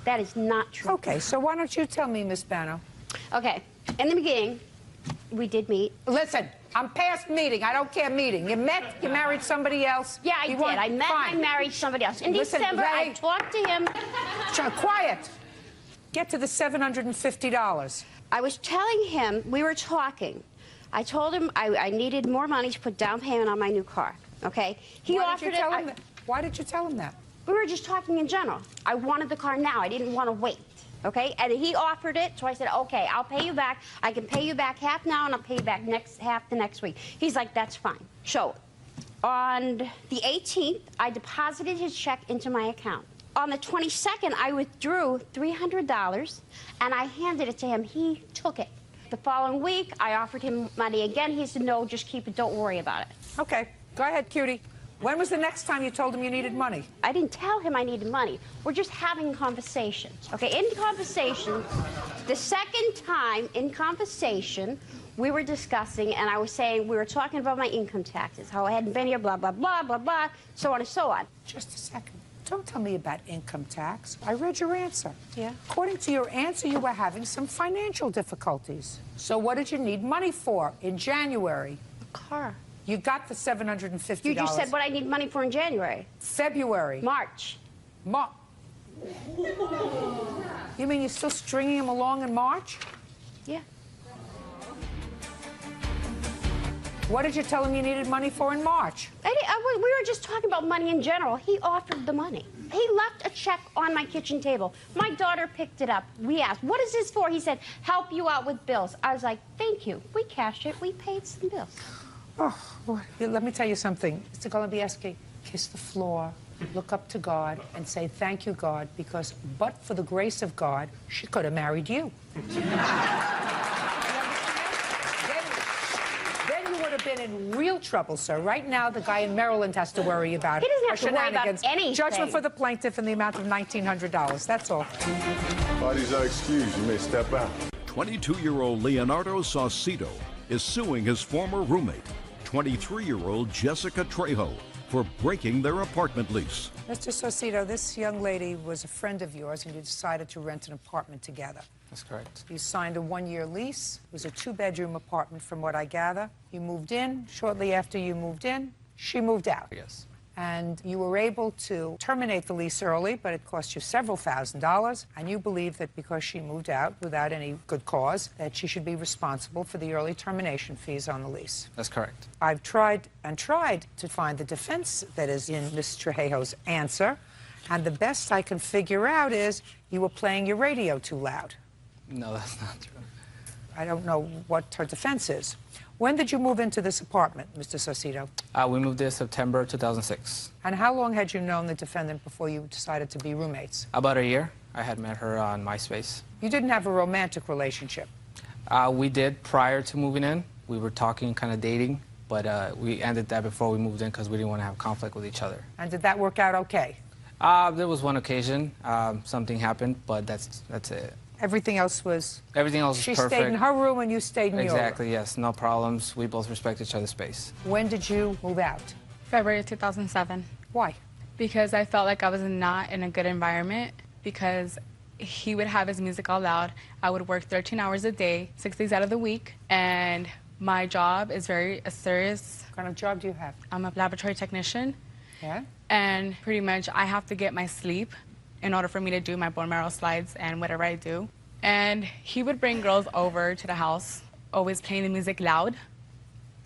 that is not true. Okay, so why don't you tell me, Miss Bano? Okay, in the beginning, we did meet. Listen, I'm past meeting. I don't care meeting. You met, you married somebody else. Yeah, I did. I met and I married somebody else. In December, I talked to him. Quiet. Get to the $750. I was telling him, we were talking. I told him I needed more money to put down payment on my new car, okay? He offered it. Why did you tell him that? We were just talking in general. I wanted the car now. I didn't want to wait, okay? And he offered it, so I said, okay, I'll pay you back. I can pay you back half now, and I'll pay you back half the next week. He's like, that's fine. So on the 18th, I deposited his check into my account. On the 22nd, I withdrew $300, and I handed it to him. He took it. The following week, I offered him money again. He said, no, just keep it. Don't worry about it. Okay. Go ahead, cutie. When was the next time you told him you needed money? I didn't tell him I needed money. We're just having conversations. Okay, in conversation, the second time in conversation, we were discussing, and I was saying, we were talking about my income taxes, how I hadn't been here, blah, blah, blah, blah, blah, so on and so on. Just a second. Don't tell me about income tax. I read your answer. Yeah. According to your answer, you were having some financial difficulties. So what did you need money for in January? A car. You got the $750. You just said what I need money for in January. February. March. You mean you're still stringing him along in March? Yeah. What did you tell him you needed money for in March? We were just talking about money in general. He offered the money. He left a check on my kitchen table. My daughter picked it up. We asked, what is this for? He said, help you out with bills. I was like, thank you. We cashed it. We paid some bills. Oh, boy. Let me tell you something. Mr. Golubieski, kiss the floor, look up to God, and say, thank you, God, because but for the grace of God, she could have married you. Then you would have been in real trouble, sir. Right now, the guy in Maryland has to worry about He doesn't have to worry about shenanigans. anything. Judgment for the plaintiff in the amount of $1,900. That's all. Parties are excused. You may step out. 22-year-old Leonardo Saucedo is suing his former roommate, 23-year-old Jessica Trejo, for breaking their apartment lease. Mr. Saucedo, this young lady was a friend of yours, and you decided to rent an apartment together. That's correct. You signed a one-year lease. It was a two-bedroom apartment, from what I gather. You moved in. Shortly after you moved in, she moved out. Yes. And you were able to terminate the lease early, but it cost you several $1,000s. And you believe that because she moved out without any good cause, that she should be responsible for the early termination fees on the lease. That's correct. I've tried to find the defense that is in Ms. Trejo's answer, and the best I can figure out is you were playing your radio too loud. No, that's not true. I don't know what her defense is. When did you move into this apartment, Mr. Saucedo? We moved there September 2006. And how long had you known the defendant before you decided to be roommates? About a year. I had met her on MySpace. You didn't have a romantic relationship? We did prior to moving in. We were talking, kind of dating, but we ended that before we moved in because we didn't want to have conflict with each other. And did that work out okay? There was one occasion. Something happened, but that's it. Everything else was... Everything else was perfect. She stayed in her room and you stayed in yours. Exactly, yes. No problems. We both respect each other's space. When did you move out? February 2007. Why? Because I felt like I was not in a good environment, because he would have his music all loud. I would work 13 hours a day, 6 days out of the week, and my job is very serious. What kind of job do you have? I'm a laboratory technician. Yeah? And pretty much I have to get my sleep in order for me to do my bone marrow slides and whatever I do. And he would bring girls over to the house, always playing the music loud,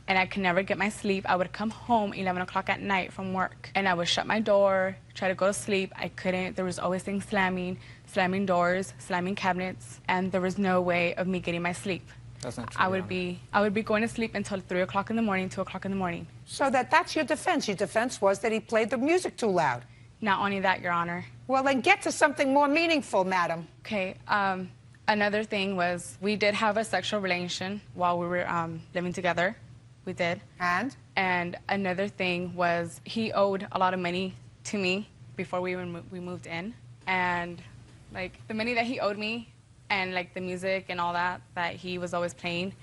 and I could never get my sleep. I would come home 11 o'clock at night from work, and I would shut my door, try to go to sleep. I couldn't. There was always things slamming doors, slamming cabinets, and there was no way of me getting my sleep. That's not true. I would be going to sleep until 3 o'clock in the morning, 2 o'clock in the morning. So that's your defense. Your defense was that he played the music too loud. Not only that, Your Honor. Well, then get to something more meaningful, madam. Okay, another thing was we did have a sexual relation while we were living together. We did. And? And another thing was he owed a lot of money to me before we moved in. And, like, the money that he owed me and, like, the music and all that he was always playing.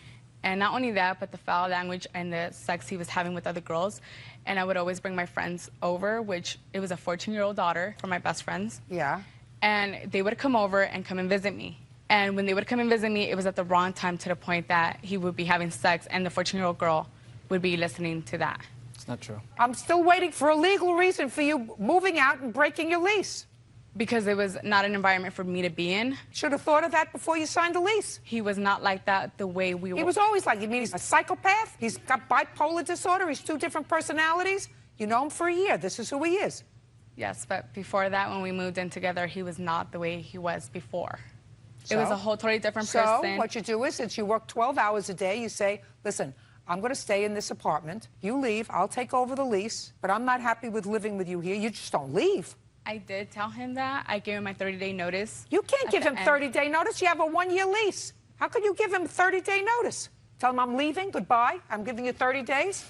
And not only that, but the foul language and the sex he was having with other girls. And I would always bring my friends over, which it was a 14-year-old daughter from my best friends. Yeah. And they would come over and come and visit me. And when they would come and visit me, it was at the wrong time to the point that he would be having sex and the 14-year-old girl would be listening to that. It's not true. I'm still waiting for a legal reason for you moving out and breaking your lease. Because it was not an environment for me to be in. Should have thought of that before you signed the lease. He was not like that the way we were. He was always like, you mean he's a psychopath? He's got bipolar disorder? He's 2 different personalities? You know him for a year. This is who he is. Yes, but before that, when we moved in together, he was not the way he was before. So? It was a whole totally different person. So what you do is, since you work 12 hours a day, you say, listen, I'm going to stay in this apartment. You leave. I'll take over the lease. But I'm not happy with living with you here. You just don't leave. I did tell him that. I gave him my 30-day notice. You can't give him 30-day notice. You have a 1-year lease. How could you give him 30-day notice? Tell him I'm leaving, goodbye, I'm giving you 30 days?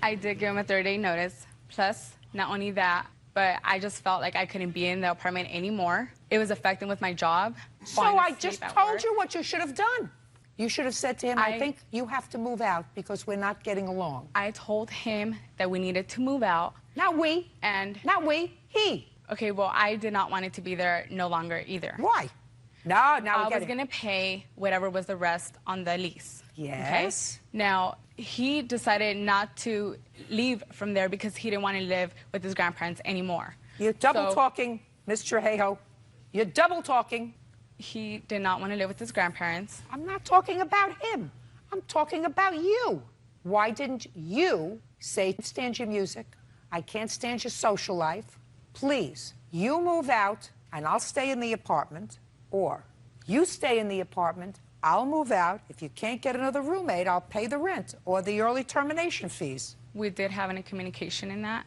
I did give him a 30-day notice. Plus, not only that, but I just felt like I couldn't be in the apartment anymore. It was affecting with my job. So I just told you what you should have done. You should have said to him, I think you have to move out because we're not getting along. I told him that we needed to move out. Not we. And not we, he. Okay, well, I did not want it to be there no longer either. Why? No, I was going to pay whatever was the rest on the lease. Yes. Okay? Now, he decided not to leave from there because he didn't want to live with his grandparents anymore. You're double talking, Ms. Trejo. You're double talking. He did not want to live with his grandparents. I'm not talking about him. I'm talking about you. Why didn't you say, I can't stand your music, I can't stand your social life, please, you move out and I'll stay in the apartment, or you stay in the apartment, I'll move out. If you can't get another roommate, I'll pay the rent or the early termination fees. We did have a communication in that.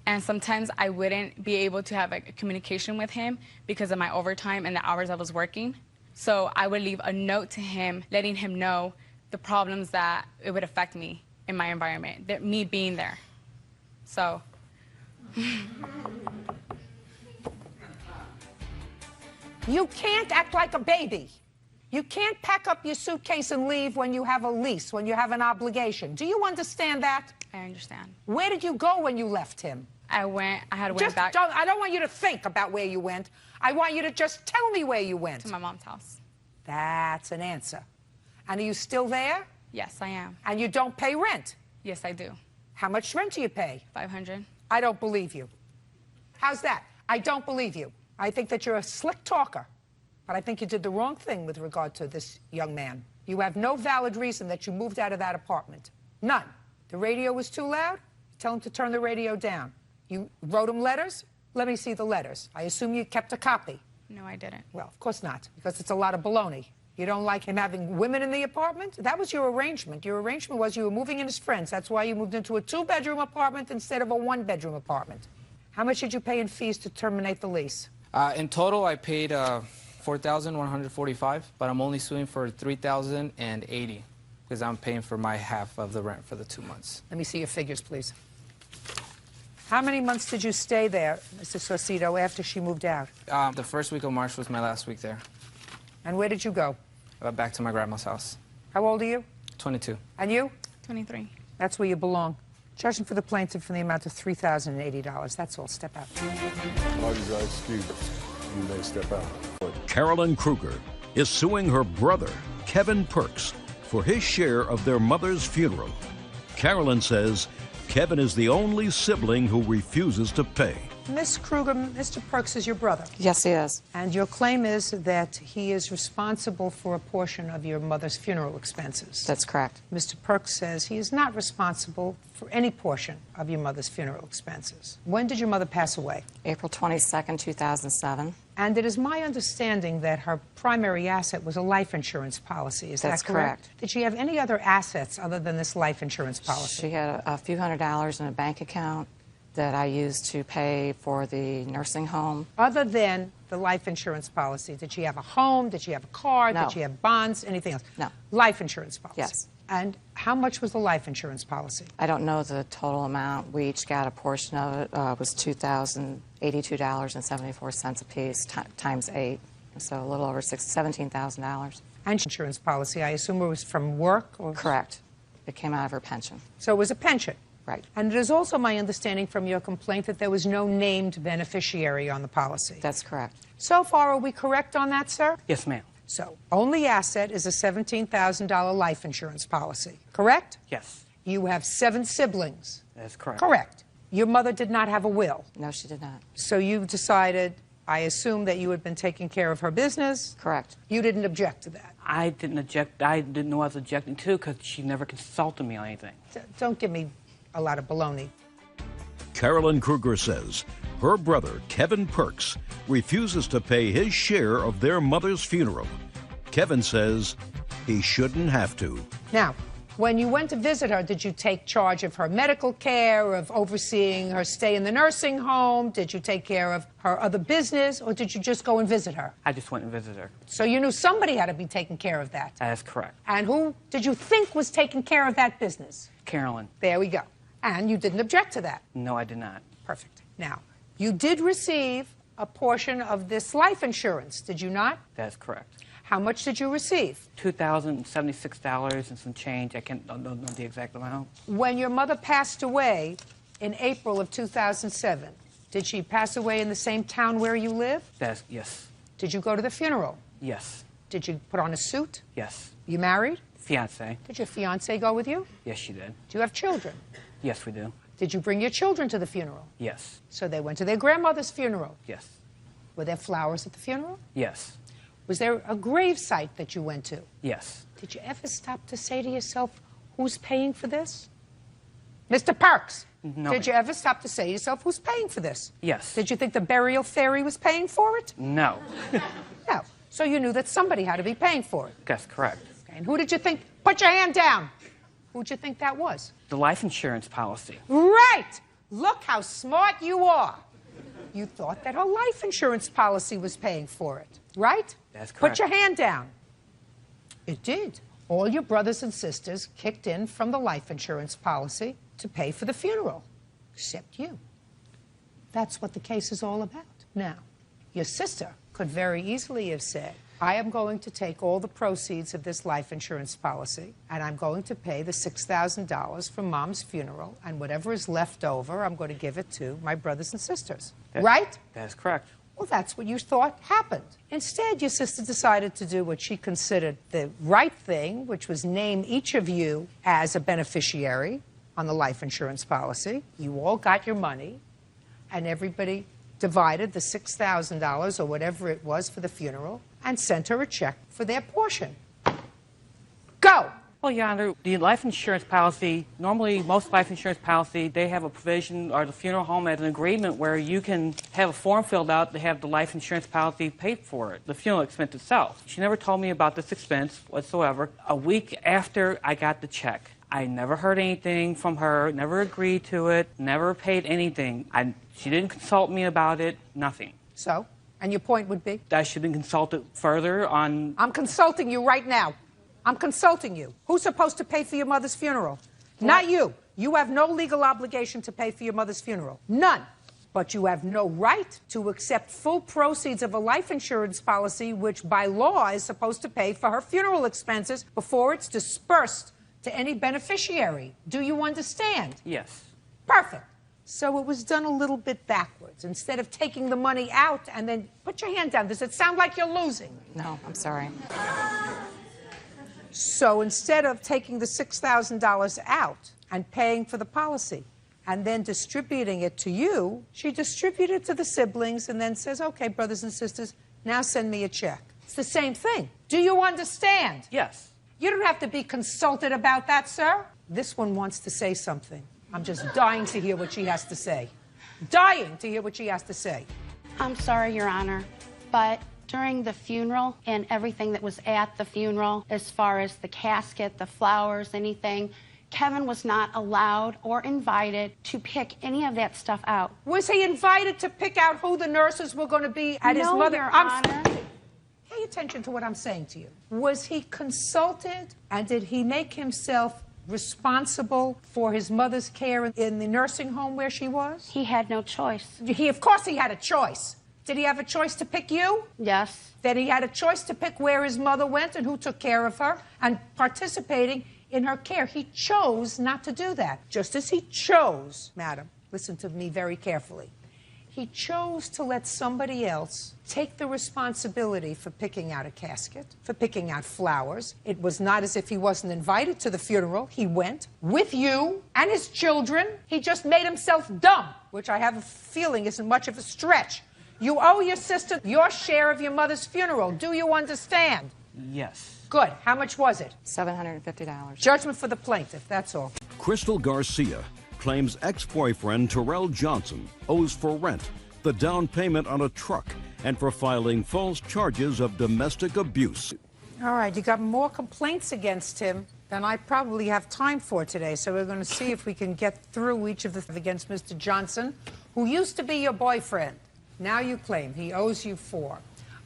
And sometimes I wouldn't be able to have a communication with him because of my overtime and the hours I was working. So I would leave a note to him, letting him know the problems that it would affect me in my environment, me being there. So. You can't act like a baby. You can't pack up your suitcase and leave when you have a lease, when you have an obligation. Do you understand that? I understand. Where did you go when you left him? I had went back. I don't want you to think about where you went. I want you to just tell me where you went. To my mom's house. That's an answer. And are you still there? Yes, I am. And you don't pay rent? Yes, I do. How much rent do you pay? $500. I don't believe you. How's that? I don't believe you. I think that you're a slick talker. But I think you did the wrong thing with regard to this young man. You have no valid reason that you moved out of that apartment. None. The radio was too loud? Tell him to turn the radio down. You wrote him letters? Let me see the letters. I assume you kept a copy. No, I didn't. Well, of course not, because it's a lot of baloney. You don't like him having women in the apartment? That was your arrangement. Your arrangement was you were moving in as friends. That's why you moved into a 2-bedroom apartment instead of a 1-bedroom apartment. How much did you pay in fees to terminate the lease? In total, I paid $4,145, but I'm only suing for $3,080 because I'm paying for my half of the rent for the 2 months. Let me see your figures, please. How many months did you stay there, Mr. Saucedo, after she moved out? The first week of March was my last week there. And where did you go? Back to my grandma's house. How old are you? 22. And you? 23. That's where you belong. Judging for the plaintiff for the amount of $3,080. That's all. Step out. Parties are excused. You may step out. Carolyn Kruger is suing her brother, Kevin Perks, for his share of their mother's funeral. Carolyn says Kevin is the only sibling who refuses to pay. Miss Kruger, Mr. Perks is your brother. Yes, he is. And your claim is that he is responsible for a portion of your mother's funeral expenses. That's correct. Mr. Perks says he is not responsible for any portion of your mother's funeral expenses. When did your mother pass away? April 22nd, 2007. And it is my understanding that her primary asset was a life insurance policy. Is That's that correct? correct. Did she have any other assets other than this life insurance policy? She had a few $100s in a bank account that I used to pay for the nursing home. Other than the life insurance policy, did she have a home? Did she have a car? No. Did she have bonds? Anything else? No. Life insurance policy? Yes. And how much was the life insurance policy? I don't know the total amount. We each got a portion of it. It was $2,082.74 a piece times 8, so a little over $17,000. And insurance policy, I assume it was from work? Or... Correct. It came out of her pension. So it was a pension? Right. And it is also my understanding from your complaint that there was no named beneficiary on the policy. That's correct. So far, are we correct on that, sir? Yes, ma'am. So, only asset is a $17,000 life insurance policy, correct? Yes. You have 7 siblings. That's correct. Correct. Your mother did not have a will. No, she did not. So you decided, I assume, that you had been taking care of her business? Correct. You didn't object to that? I didn't object. I didn't know I was objecting to because she never consulted me on anything. Don't give me a lot of baloney. Carolyn Kruger says her brother, Kevin Perks, refuses to pay his share of their mother's funeral. Kevin says he shouldn't have to. Now, when you went to visit her, did you take charge of her medical care, of overseeing her stay in the nursing home? Did you take care of her other business, or did you just go and visit her? I just went and visited her. So you knew somebody had to be taking care of that. That's correct. And who did you think was taking care of that business? Carolyn. There we go. And you didn't object to that? No, I did not. Perfect. Now, you did receive a portion of this life insurance, did you not? That's correct. How much did you receive? $2,076 and some change. I don't know the exact amount. When your mother passed away in April of 2007, did she pass away in the same town where you live? Yes. Did you go to the funeral? Yes. Did you put on a suit? Yes. You married? Fiance. Did your fiance go with you? Yes, she did. Do you have children? Yes, we do. Did you bring your children to the funeral? Yes. So they went to their grandmother's funeral? Yes. Were there flowers at the funeral? Yes. Was there a grave site that you went to? Yes. Did you ever stop to say to yourself, who's paying for this? Mr. Parks, No. did you ever stop to say to yourself, who's paying for this? Yes. Did you think the burial fairy was paying for it? No. No. So you knew that somebody had to be paying for it. That's correct. Okay. And who did you think? Put your hand down. Who'd you think that was? The life insurance policy. Right. Look how smart you are. You thought that her life insurance policy was paying for it, right? That's correct. Put your hand down. It did. All your brothers and sisters kicked in from the life insurance policy to pay for the funeral, except you. That's what the case is all about. Now, your sister could very easily have said, I am going to take all the proceeds of this life insurance policy, and I'm going to pay the $6,000 for Mom's funeral, and whatever is left over, I'm going to give it to my brothers and sisters. Right? That's correct. Well, that's what you thought happened. Instead, your sister decided to do what she considered the right thing, which was name each of you as a beneficiary on the life insurance policy. You all got your money, and everybody divided the $6,000 or whatever it was for the funeral and sent her a check for their portion. Go! Well, Your Honor, the life insurance policy, normally most life insurance policy, they have a provision, or the funeral home has an agreement where you can have a form filled out to have the life insurance policy paid for it, the funeral expense itself. She never told me about this expense whatsoever. A week after I got the check, I never heard anything from her, never agreed to it, never paid anything. She didn't consult me about it, nothing. So? And your point would be? I should have consulted further on... I'm consulting you right now. I'm consulting you. Who's supposed to pay for your mother's funeral? Not you. You have no legal obligation to pay for your mother's funeral. None. But you have no right to accept full proceeds of a life insurance policy, which by law is supposed to pay for her funeral expenses before it's dispersed to any beneficiary. Do you understand? Yes. Perfect. So it was done a little bit backwards. Instead of taking the money out and then put your hand down. Does it sound like you're losing? No, I'm sorry. So instead of taking the $6,000 out and paying for the policy, and then distributing it to you, she distributed it to the siblings and then says, okay, brothers and sisters, now send me a check. It's the same thing. Do you understand? Yes. You don't have to be consulted about that, sir. This one wants to say something. I'm just dying to hear what she has to say. Dying to hear what she has to say. I'm sorry, Your Honor, but during the funeral and everything that was at the funeral, as far as the casket, the flowers, anything, Kevin was not allowed or invited to pick any of that stuff out. Was he invited to pick out who the nurses were going to be at his mother? Your Honor. Pay attention to what I'm saying to you. Was he consulted, and did he make himself responsible for his mother's care in the nursing home where she was? He had no choice. Of course he had a choice. Did he have a choice to pick you? Yes. Then he had a choice to pick where his mother went and who took care of her and participating in her care. He chose not to do that. Just as he chose, madam, listen to me very carefully, he chose to let somebody else take the responsibility for picking out a casket, for picking out flowers. It was not as if he wasn't invited to the funeral. He went with you and his children. He just made himself dumb, which I have a feeling isn't much of a stretch. You owe your sister your share of your mother's funeral. Do you understand? Yes. Good. How much was it? $750. Judgment for the plaintiff, that's all. Crystal Garcia claims ex-boyfriend Terrell Johnson owes for rent, the down payment on a truck, and for filing false charges of domestic abuse. All right, you got more complaints against him than I probably have time for today, so we're going to see if we can get through each of the against Mr. Johnson, who used to be your boyfriend. Now you claim he owes you for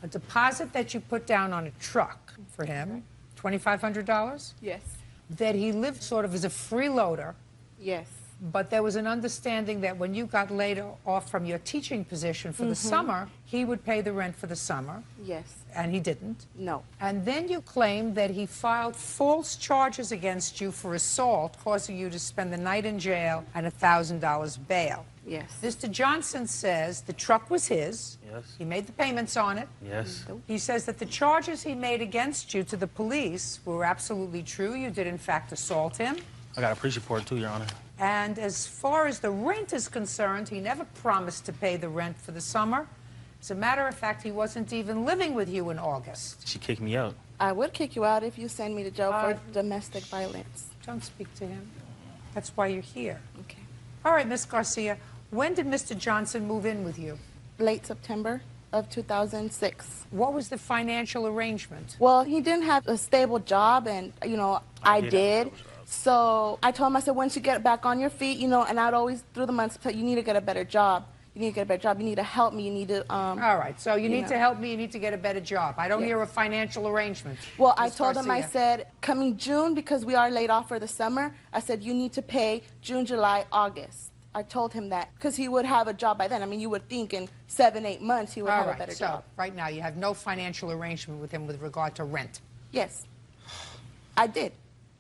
a deposit that you put down on a truck for him, $2,500? Yes. That he lived sort of as a freeloader. Yes. But there was an understanding that when you got laid off from your teaching position for the summer, he would pay the rent for the summer. Yes. And he didn't. No. And then you claim that he filed false charges against you for assault, causing you to spend the night in jail and $1,000 bail. Yes. Mr. Johnson says the truck was his. Yes. He made the payments on it. Yes. He says that the charges he made against you to the police were absolutely true. You did, in fact, assault him. I got a police report too, Your Honor. And as far as the rent is concerned, he never promised to pay the rent for the summer. As a matter of fact, he wasn't even living with you in August. She kicked me out. I would kick you out if you send me to jail for domestic violence. Don't speak to him. That's why you're here. Okay. All right, Miss Garcia, when did Mr. Johnson move in with you? Late September of 2006. What was the financial arrangement? Well, he didn't have a stable job, and, you know, I did. So I told him, I said, once you get back on your feet, you know, and I'd always, through the months, tell you need to get a better job. You need to get a better job. You need to help me. You need to, All right, so you need to help me. You need to get a better job. I don't hear a financial arrangement. Well, I told him, I said, coming June, because we are laid off for the summer, I said, you need to pay June, July, August. I told him that because he would have a job by then. I mean, you would think in 7, 8 months he would have a better job. Right now you have no financial arrangement with him with regard to rent. Yes, I did.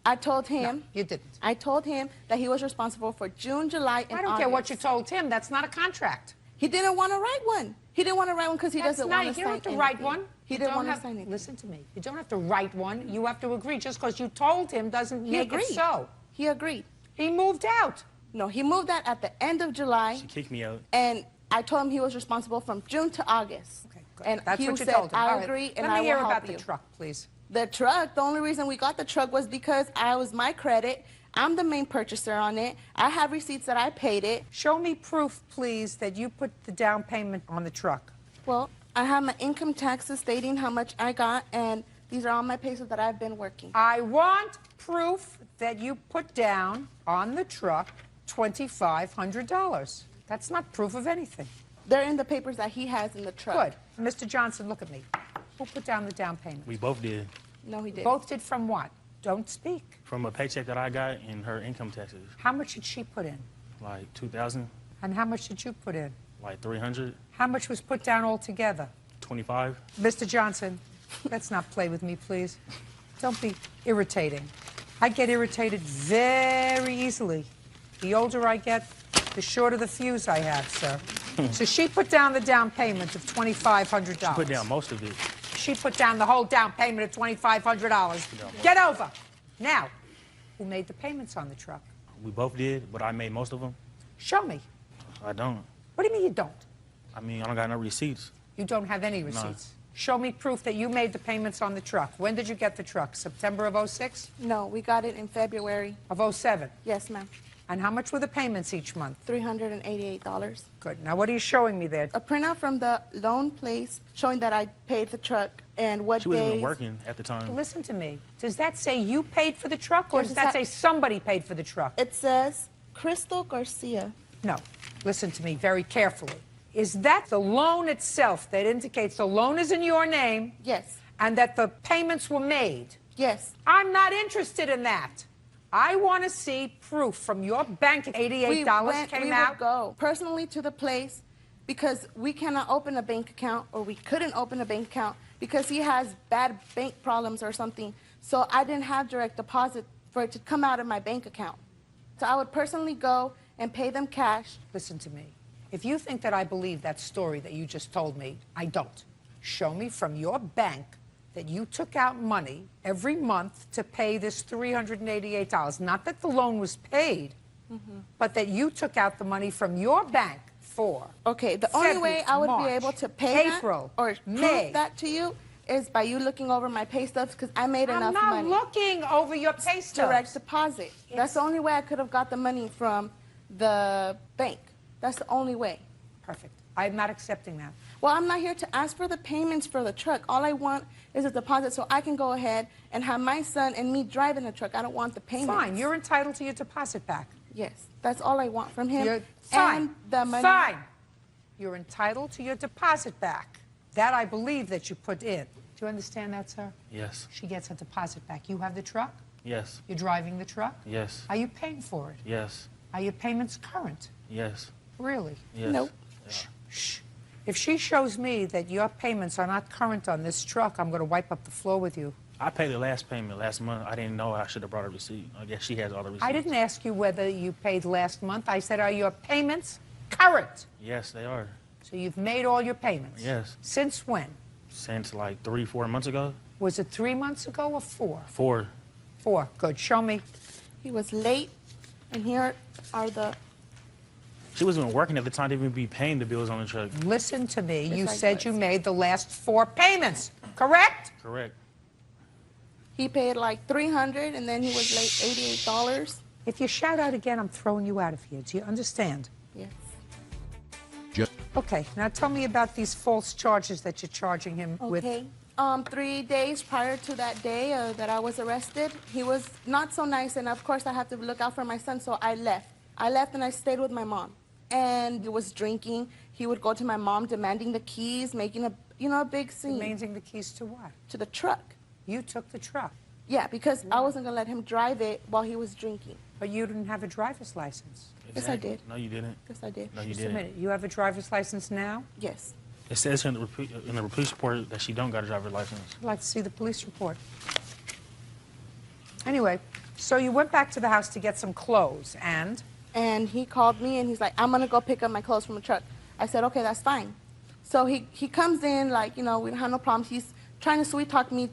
I told him. No, you didn't. I told him that he was responsible for June, July, and August. I don't care what you told him. That's not a contract. He didn't want to write one. He didn't want to write one because he doesn't want to sign You don't have to anything. write one. He didn't want to sign anything. Listen to me. You don't have to write one. You have to agree. Just because you told him doesn't make it so. He agreed. He moved out. No, he moved out at the end of July. She kicked me out. And I told him he was responsible from June to August. Okay, good. And That's he what you said, told him. I All right. agree, and Let I me will hear help about you. the truck, please. The truck, the only reason we got the truck was because I was my credit. I'm the main purchaser on it. I have receipts that I paid it. Show me proof, please, that you put the down payment on the truck. Well, I have my income taxes stating how much I got, and these are all my payslips that I've been working. I want proof that you put down on the truck $2,500. That's not proof of anything. They're in the papers that he has in the truck. Good. Mr. Johnson, look at me. Who put down the down payment? We both did. No, he didn't. Both did from what? Don't speak. From a paycheck that I got and her income taxes. How much did she put in? Like 2,000. And how much did you put in? Like 300. How much was put down altogether? 25. Mr. Johnson, let's not play with me, please. Don't be irritating. I get irritated very easily. The older I get, the shorter the fuse I have, sir. So she put down the down payment of $2,500. She put down most of it. She put down the whole down payment of $2,500. Get over. Now, who made the payments on the truck? We both did, but I made most of them. Show me. I don't. What do you mean you don't? I mean, I don't got no receipts. You don't have any receipts? Show me proof that you made the payments on the truck. When did you get the truck? September of 06? No, we got it in February. Of 07? Yes, ma'am. And how much were the payments each month? $388. Good. Now, what are you showing me there? A printout from the loan place showing that I paid the truck and what She wasn't days. even working at the time. Listen to me. Does that say you paid for the truck, or Yes, does that say somebody paid for the truck? It says Crystal Garcia. No. Listen to me very carefully. Is that the loan itself that indicates the loan is in your name? Yes. And that the payments were made? Yes. I'm not interested in that. I want to see proof from your bank. $88 came out. We would go personally to the place because we cannot open a bank account, or we couldn't open a bank account because he has bad bank problems or something. So I didn't have direct deposit for it to come out of my bank account. So I would personally go and pay them cash. Listen to me. If you think that I believe that story that you just told me, I don't. Show me from your bank that you took out money every month to pay this $388. Not that the loan was paid, but that you took out the money from your bank for. Okay, the only way I would be able to pay April, that or May. prove that to you is by you looking over my pay stubs because I made enough money. I'm not looking over your pay stubs. Direct deposit. That's the only way I could have got the money from the bank. That's the only way. Perfect. I'm not accepting that. Well, I'm not here to ask for the payments for the truck. All I want is a deposit so I can go ahead and have my son and me driving the truck. I don't want the payments. Fine. You're entitled to your deposit back. Yes. That's all I want from him. Fine. And the money. Fine. You're entitled to your deposit back. That I believe that you put in. Do you understand that, sir? Yes. She gets her deposit back. You have the truck? Yes. You're driving the truck? Yes. Are you paying for it? Yes. Are your payments current? Yes. Really? Yes. Nope. Shh. If she shows me that your payments are not current on this truck, I'm going to wipe up the floor with you. I paid the last payment last month. I didn't know I should have brought a receipt. I guess she has all the receipts. I didn't ask you whether you paid last month. I said, are your payments current? Yes, they are. So you've made all your payments? Yes. Since when? Since like 3-4 months ago. Was it 3 months ago or 4? 4. 4. Good. Show me. He was late, and here are the... She wasn't even working at the time to even be paying the bills on the truck. Listen to me. You like said this. you made the last 4 payments, correct? Correct. He paid like $300, and then he was late $88. If you shout out again, I'm throwing you out of here. Do you understand? Yes. Okay, now tell me about these false charges that you're charging him with. Okay. 3 days prior to that day that I was arrested, he was not so nice, and of course I have to look out for my son, so I left. I left and I stayed with my mom. And he was drinking. He would go to my mom demanding the keys, making a big scene. Demanding the keys to what? To the truck. You took the truck. Yeah, because I wasn't going to let him drive it while he was drinking. But you didn't have a driver's license. Yes, I did. No, you didn't. Yes, I did. No, you Just a didn't. minute. You have a driver's license now? Yes. It says in the police report that she don't got a driver's license. I'd like to see the police report. Anyway, so you went back to the house to get some clothes, and? And he called me, and he's like, I'm going to go pick up my clothes from the truck. I said, okay, that's fine. So he comes in, like, we don't have no problems. He's trying to sweet talk me,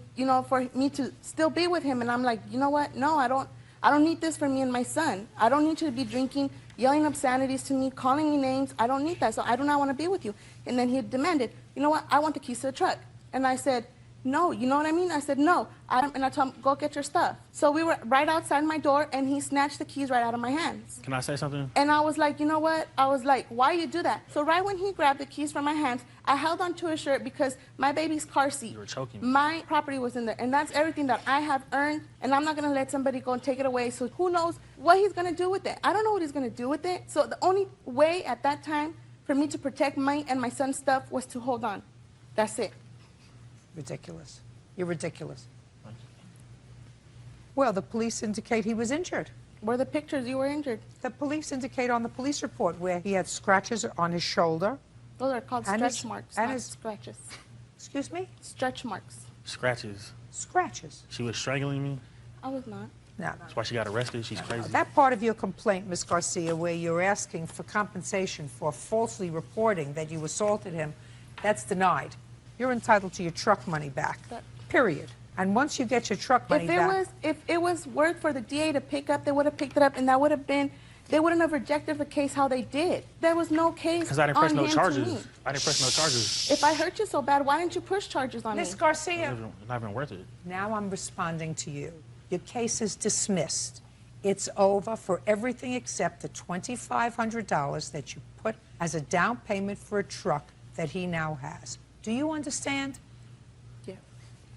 for me to still be with him. And I'm like, you know what? No, I don't need this for me and my son. I don't need you to be drinking, yelling obscenities to me, calling me names. I don't need that, so I do not want to be with you. And then he demanded, you know what? I want the keys to the truck. And I said, no, you know what I mean? I said, no. And I told him, go get your stuff. So we were right outside my door, and he snatched the keys right out of my hands. Can I say something? And I was like, you know what? I was like, why you do that? So right when he grabbed the keys from my hands, I held onto his shirt because my baby's car seat, You were choking me. my property was in there. And that's everything that I have earned, and I'm not going to let somebody go and take it away. So who knows what he's going to do with it? I don't know what he's going to do with it. So the only way at that time for me to protect my and my son's stuff was to hold on. That's it. Ridiculous. You're ridiculous. Well, the police indicate he was injured. Where are the pictures you were injured? The police indicate on the police report where he had scratches on his shoulder. Those are called And stretch his- marks, and not his- scratches. Excuse me? Stretch marks. Scratches. Scratches. She was strangling me. I was not. No, no. That's why she got arrested. She's crazy. That part of your complaint, Ms. Garcia, where you're asking for compensation for falsely reporting that you assaulted him, that's denied. You're entitled to your truck money back, period. And once you get your truck money back... If it was worth for the DA to pick up, they would have picked it up, and that would have been They wouldn't have rejected the case how they did. There was no case. Because I didn't press on no hand to charges. me. I didn't press no charges. If I hurt you so bad, why didn't you push charges on me? Miss Garcia. It's not even worth it. Now I'm responding to you. Your case is dismissed. It's over for everything except the $2,500 that you put as a down payment for a truck that he now has. Do you understand? Yeah.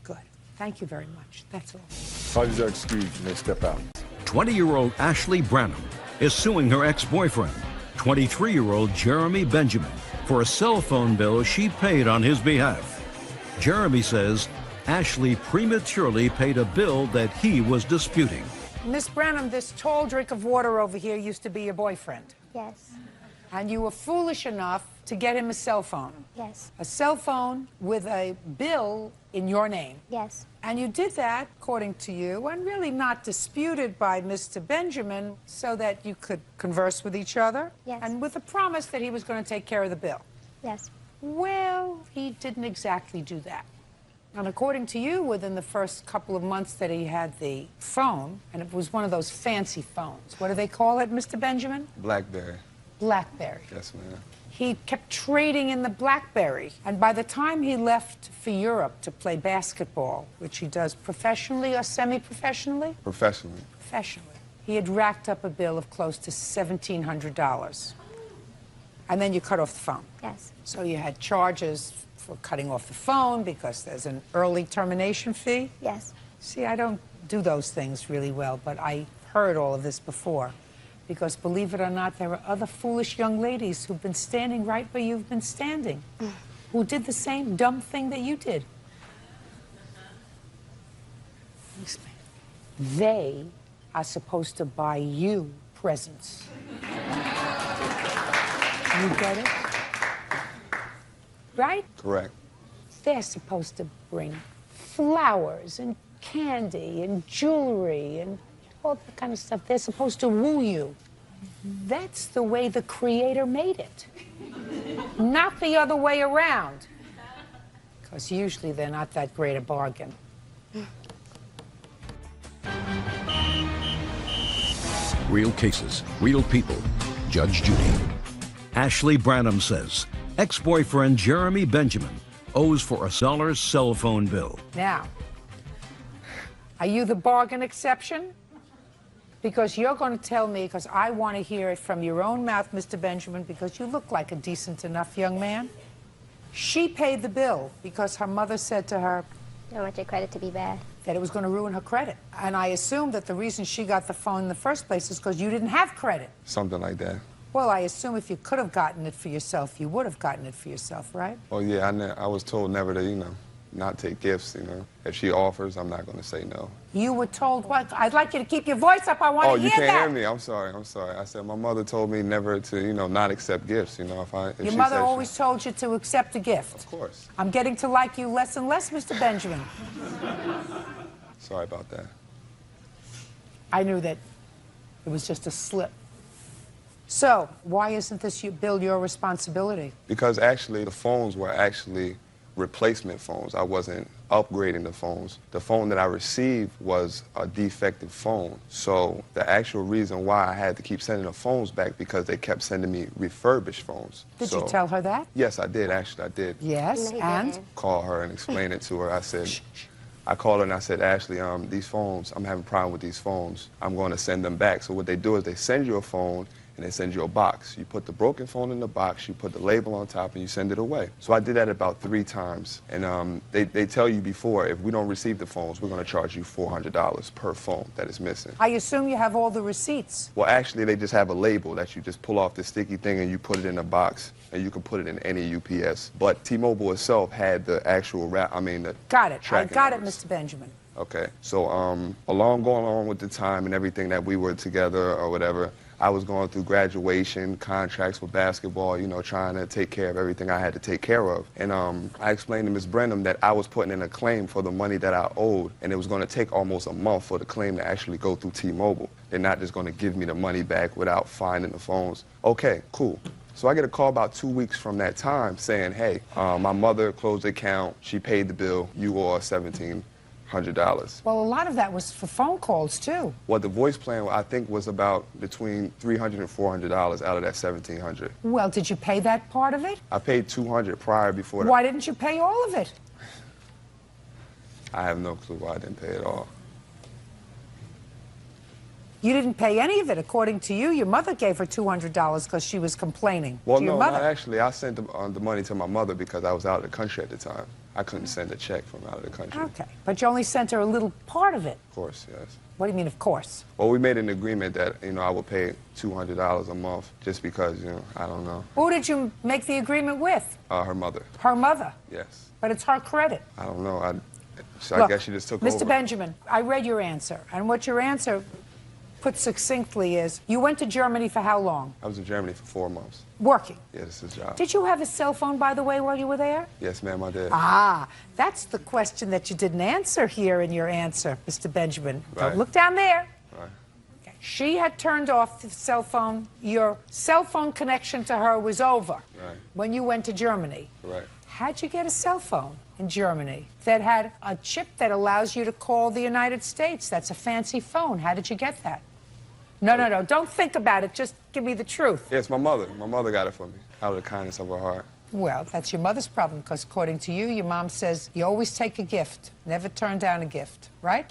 Good. Thank you very much. That's all. Parties are excused. You may step out. 20-year-old Ashley Branham is suing her ex-boyfriend, 23-year-old Jeremy Benjamin, for a cell phone bill she paid on his behalf. Jeremy says Ashley prematurely paid a bill that he was disputing. Miss Branham, this tall drink of water over here used to be your boyfriend. Yes. And you were foolish enough to get him a cell phone. Yes. A cell phone with a bill in your name. Yes. And you did that, according to you, and really not disputed by Mr. Benjamin, so that you could converse with each other. Yes. And with a promise that he was going to take care of the bill. Yes. Well, he didn't exactly do that. And according to you, within the first couple of months that he had the phone, and it was one of those fancy phones. What do they call it, Mr. Benjamin? BlackBerry. BlackBerry. Yes, ma'am. He kept trading in the BlackBerry. And by the time he left for Europe to play basketball, which he does professionally or semi-professionally? Professionally. Professionally. He had racked up a bill of close to $1,700. And then you cut off the phone. Yes. So you had charges for cutting off the phone because there's an early termination fee? Yes. See, I don't do those things really well, but I heard all of this before. Because believe it or not, there are other foolish young ladies who've been standing right where you've been standing, who did the same dumb thing that you did. They are supposed to buy you presents. You get it? Right? Correct. They're supposed to bring flowers and candy and jewelry and all that kind of stuff. They're supposed to woo you. That's the way the Creator made it. Not the other way around. Because usually they're not that great a bargain. Real cases, real people. Judge Judy. Ashley Branham says ex-boyfriend Jeremy Benjamin owes for a cell phone bill. Now, are you the bargain exception? Because you're going to tell me, because I want to hear it from your own mouth, Mr. Benjamin, because you look like a decent enough young man. She paid the bill because her mother said to her, I don't want your credit to be bad. That it was going to ruin her credit. And I assume that the reason she got the phone in the first place is because you didn't have credit. Something like that. Well, I assume if you could have gotten it for yourself, you would have gotten it for yourself, right? Oh, yeah, I was told never to, not take gifts, If she offers, I'm not going to say no. You were told what? I'd like you to keep your voice up. I want to hear that. Oh, you can't hear me. I'm sorry. I said my mother told me never to, not accept gifts, if Your mother always told you to accept a gift. Of course. I'm getting to like you less and less, Mr. Benjamin. Sorry about that. I knew that it was just a slip. So, why isn't this bill your responsibility? Because actually, the phones were actually replacement phones. I wasn't upgrading the phones. The phone that I received was a defective phone. So the actual reason why I had to keep sending the phones back because they kept sending me refurbished phones. Did you tell her that? Yes, I did. Actually, I did. Yes, and? Call her and explain it to her. I called her and I said, Ashley, these phones, I'm having a problem with these phones. I'm going to send them back. So what they do is they send you a phone and they send you a box. You put the broken phone in the box, you put the label on top, and you send it away. So I did that about 3 times. And they tell you before, if we don't receive the phones, we're going to charge you $400 per phone that is missing. I assume you have all the receipts. Well, actually, they just have a label that you just pull off the sticky thing and you put it in a box, and you can put it in any UPS. But T-Mobile itself had the actual the Got it. I got it, numbers. Mr. Benjamin. Okay. So going along with the time and everything that we were together or whatever, I was going through graduation, contracts with basketball, trying to take care of everything I had to take care of. And I explained to Ms. Brenham that I was putting in a claim for the money that I owed, and it was going to take almost a month for the claim to actually go through T-Mobile. They're not just going to give me the money back without finding the phones. Okay, cool. So I get a call about 2 weeks from that time saying, hey, my mother closed the account, she paid the bill, you owe $1,700. $100. Well, a lot of that was for phone calls, too. Well, the voice plan, I think, was about between $300 and $400 out of that $1,700. Well, did you pay that part of it? I paid $200 prior before that. Why didn't you pay all of it? I have no clue why I didn't pay it all. You didn't pay any of it. According to you, your mother gave her $200 because she was complaining Well, to your no, mother. not actually. I sent the money to my mother because I was out of the country at the time. I couldn't send a check from out of the country. Okay, but you only sent her a little part of it. Of course, yes. What do you mean, of course? Well, we made an agreement that, I would pay $200 a month just because, I don't know. Who did you make the agreement with? Her mother. Her mother. Yes. But it's her credit. I don't know. I Look, guess she just took Mr. over. Benjamin, I read your answer, and what your answer put succinctly is, you went to Germany for how long? I was in Germany for 4 months. Working. Yeah, this is a job. Did you have a cell phone, by the way, while you were there? Yes, ma'am, I did. Ah, that's the question that you didn't answer here in your answer, Mr. Benjamin. Right. Don't look down there. Right. Okay. She had turned off the cell phone. Your cell phone connection to her was over Right. when you went to Germany. Right. How'd you get a cell phone in Germany that had a chip that allows you to call the United States? That's a fancy phone. How did you get that? No. Don't think about it. Just give me the truth. Yes, my mother. My mother got it for me out of the kindness of her heart. Well, that's your mother's problem, because according to you, your mom says you always take a gift, never turn down a gift, right?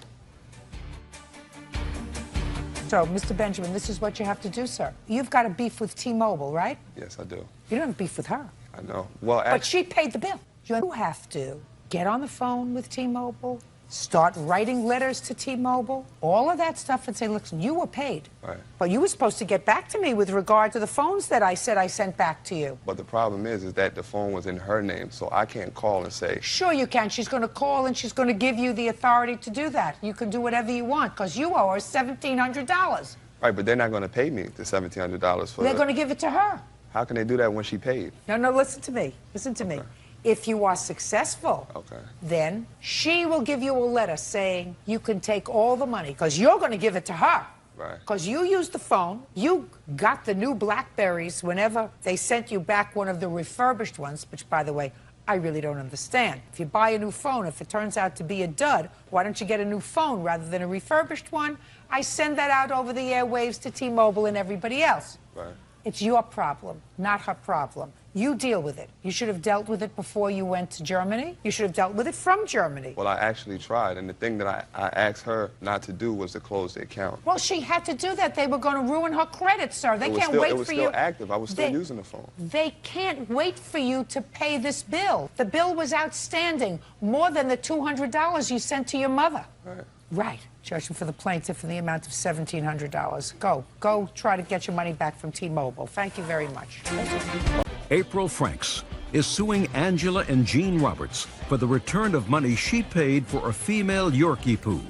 So, Mr. Benjamin, this is what you have to do, sir. You've got a beef with T-Mobile, right? Yes, I do. You don't have beef with her. I know. Well, But she paid the bill. You have to get on the phone with T-Mobile, start writing letters to T-Mobile, all of that stuff, and say, listen, you were paid. Right. But you were supposed to get back to me with regard to the phones that I said I sent back to you. But the problem is that the phone was in her name, so I can't call and say. Sure you can. She's going to call and she's going to give you the authority to do that. You can do whatever you want, because you owe her $1,700. Right, but they're not going to pay me the $1,700 for They're going to give it to her. How can they do that when she paid? No, listen to me. Listen to me. If you are successful, then she will give you a letter saying you can take all the money, because you're going to give it to her. Right. Because you used the phone, you got the new Blackberries whenever they sent you back one of the refurbished ones, which, by the way, I really don't understand. If you buy a new phone, if it turns out to be a dud, why don't you get a new phone rather than a refurbished one? I send that out over the airwaves to T-Mobile and everybody else. Right. It's your problem, not her problem. You deal with it. You should have dealt with it before you went to Germany. You should have dealt with it from Germany. Well, I actually tried, and the thing that I asked her not to do was to close the account. Well, she had to do that. They were going to ruin her credit, sir. They can't wait for you. It was still active. I was still using the phone. They can't wait for you to pay this bill. The bill was outstanding, more than the $200 you sent to your mother. Right. Right. Judgment for the plaintiff in the amount of $1,700. Go try to get your money back from T-Mobile. Thank you very much. April Franks is suing Angela and Jean Roberts for the return of money she paid for a female Yorkie poo.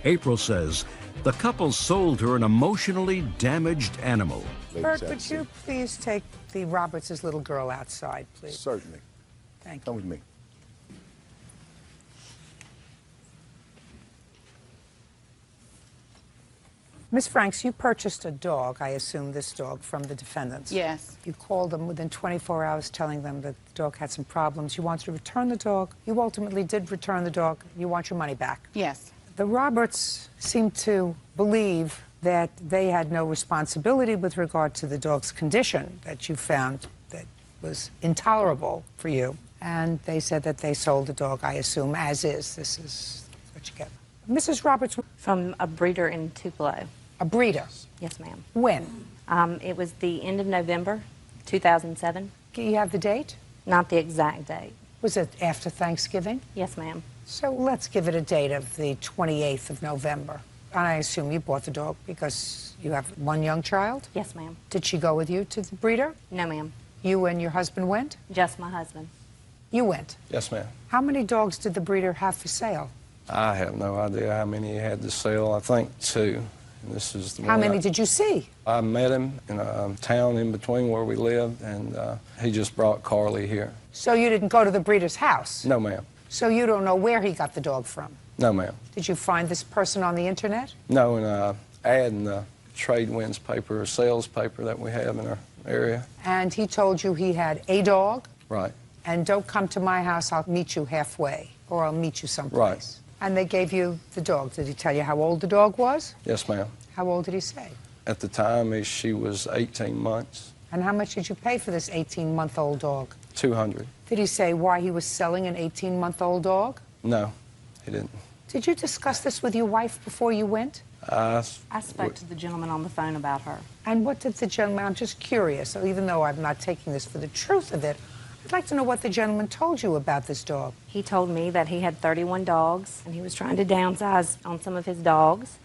April says the couple sold her an emotionally damaged animal. Bert, would you please take the Roberts' little girl outside, please? Certainly. Thank you. Come with me. Miss Franks, you purchased a dog, I assume this dog, from the defendants. Yes. You called them within 24 hours telling them that the dog had some problems. You wanted to return the dog. You ultimately did return the dog. You want your money back. Yes. The Roberts seem to believe that they had no responsibility with regard to the dog's condition that you found that was intolerable for you. And they said that they sold the dog, I assume, as is. This is what you get. Mrs. Roberts. From a breeder in Tupelo. A breeder? Yes, ma'am. When? It was the end of November, 2007. Do you have the date? Not the exact date. Was it after Thanksgiving? Yes, ma'am. So let's give it a date of the 28th of November. And I assume you bought the dog because you have one young child? Yes, ma'am. Did she go with you to the breeder? No, ma'am. You and your husband went? Just my husband. You went? Yes, ma'am. How many dogs did the breeder have for sale? I have no idea how many he had to sell. I think 2. And this is the How many did you see? I met him in a town in between where we lived, and he just brought Carly here. So you didn't go to the breeder's house? No, ma'am. So you don't know where he got the dog from? No, ma'am. Did you find this person on the internet? No, in an ad in the Trade Winds paper, a sales paper that we have in our area. And he told you he had a dog? Right. And don't come to my house, I'll meet you halfway, or I'll meet you someplace. Right. And they gave you the dog. Did he tell you how old the dog was? Yes, ma'am. How old did he say? At the time, she was 18 months. And how much did you pay for this 18-month-old dog? $200. Did he say why he was selling an 18-month-old dog? No, he didn't. Did you discuss this with your wife before you went? I spoke to the gentleman on the phone about her. And what did the gentleman, I'm just curious, so even though I'm not taking this for the truth of it, I'd like to know what the gentleman told you about this dog. He told me that he had 31 dogs, and he was trying to downsize on some of his dogs,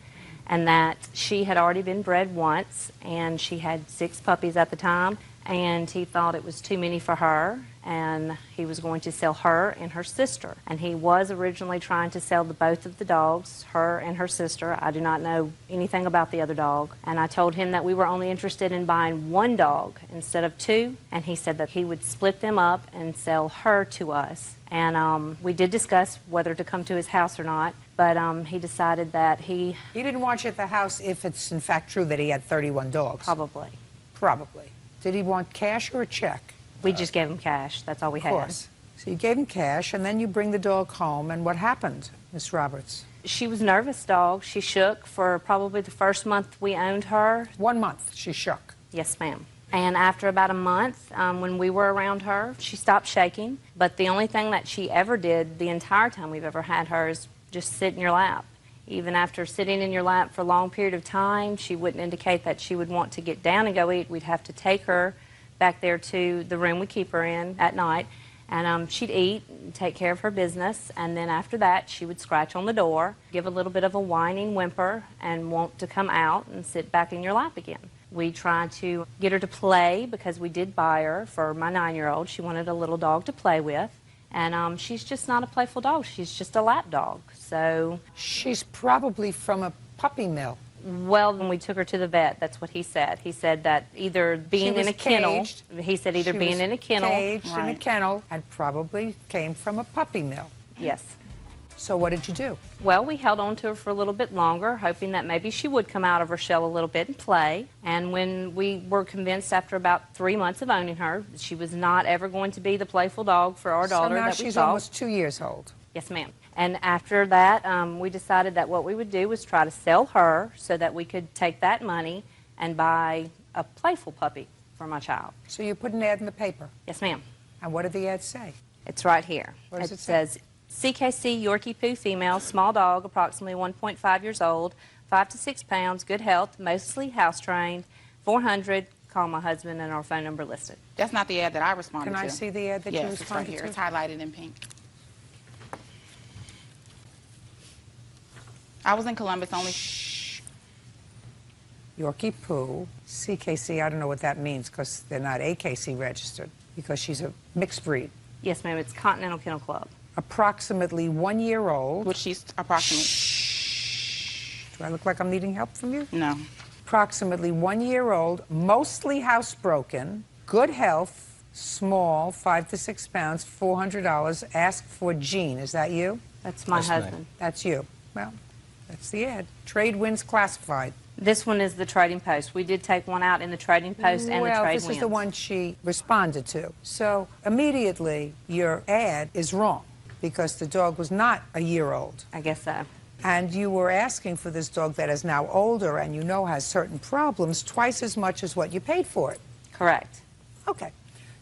and that she had already been bred once, and she had 6 puppies at the time, and he thought it was too many for her, and he was going to sell her and her sister. And he was originally trying to sell both of the dogs, her and her sister. I do not know anything about the other dog. And I told him that we were only interested in buying 1 dog instead of 2, and he said that he would split them up and sell her to us. And we did discuss whether to come to his house or not, but he decided that he didn't want you at the house if it's in fact true that he had 31 dogs. Probably. Probably. Did he want cash or a check? We just gave him cash. That's all we had. Of course. So you gave him cash, and then you bring the dog home, and what happened, Miss Roberts? She was nervous dog. She shook for probably the first month we owned her. 1 month she shook? Yes, ma'am. And after about a month, when we were around her, she stopped shaking. But the only thing that she ever did the entire time we've ever had her is just sit in your lap. Even after sitting in your lap for a long period of time, she wouldn't indicate that she would want to get down and go eat. We'd have to take her back there to the room we keep her in at night, and she'd eat and take care of her business, and then after that she would scratch on the door, give a little bit of a whining whimper, and want to come out and sit back in your lap again. We tried to get her to play because we did buy her for my 9-year-old. She wanted a little dog to play with. And she's just not a playful dog. She's just a lap dog. So she's probably from a puppy mill. Well, when we took her to the vet, that's what he said. He said that either being in a kennel, he said either being in a kennel, caged in a kennel, and probably came from a puppy mill. Yes. So what did you do? Well, we held on to her for a little bit longer, hoping that maybe she would come out of her shell a little bit and play. And when we were convinced after about 3 months of owning her, she was not ever going to be the playful dog for our daughter that we So now she's saw. almost 2 years old. Yes, ma'am. And after that, we decided that what we would do was try to sell her so that we could take that money and buy a playful puppy for my child. So you put an ad in the paper? Yes, ma'am. And what did the ad say? It's right here. What does it say? Says, CKC Yorkie Poo female, small dog, approximately 1.5 years old, 5 to 6 pounds, good health, mostly house-trained, 400, call my husband, and our phone number listed. That's not the ad that I responded to. Can I see the ad that you responded responded to? to? It's highlighted in pink. I was in Columbus only. Yorkie Poo, CKC, I don't know what that means because they're not AKC registered because she's a mixed breed. Yes, ma'am, it's Continental Kennel Club. Approximately 1 year old. Which she's approximately. Do I look like I'm needing help from you? No. Approximately 1 year old, mostly housebroken, good health, small, 5 to 6 pounds, $400. Ask for Jean. Is that you? That's my husband. That's you. Well, that's the ad. Trade winds classified. This one is the Trading Post. We did take one out in the Trading Post and the Trade Well, this is the one she responded to. So immediately your ad is wrong because the dog was not a year old. I guess so. And you were asking for this dog that is now older and you know has certain problems twice as much as what you paid for it. Correct. Okay.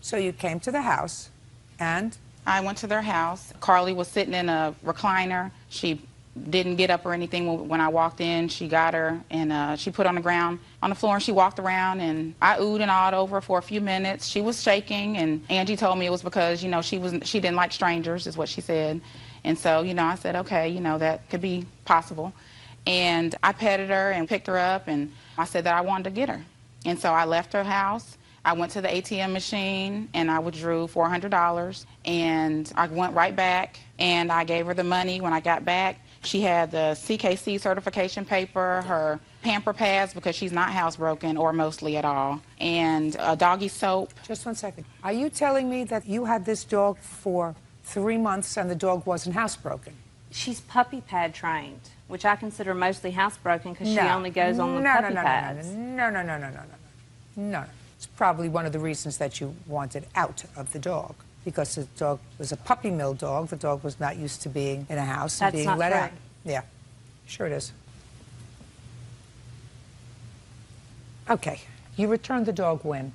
So you came to the house and? I went to their house. Carly was sitting in a recliner. She didn't get up or anything when I walked in. She got her and she put on the ground on the floor and she walked around and I oohed and awed over for a few minutes. She was shaking and Angie told me it was because, you know, she didn't like strangers is what she said. And so, you know, I said, okay, you know, that could be possible. And I petted her and picked her up and I said that I wanted to get her. And so I left her house. I went to the ATM machine and I withdrew $400 and I went right back and I gave her the money when I got back. She had the CKC certification paper, her pamper pads because she's not housebroken or mostly at all, and a doggy soap. Just 1 second. Are you telling me that you had this dog for 3 months and the dog wasn't housebroken? She's puppy pad trained, which I consider mostly housebroken because she only goes on the puppy pads. No. It's probably one of the reasons that you wanted out of the dog. because the dog was a puppy mill dog. The dog was not used to being in a house and That's being not let true. out. Yeah, sure it is. Okay, you returned the dog when?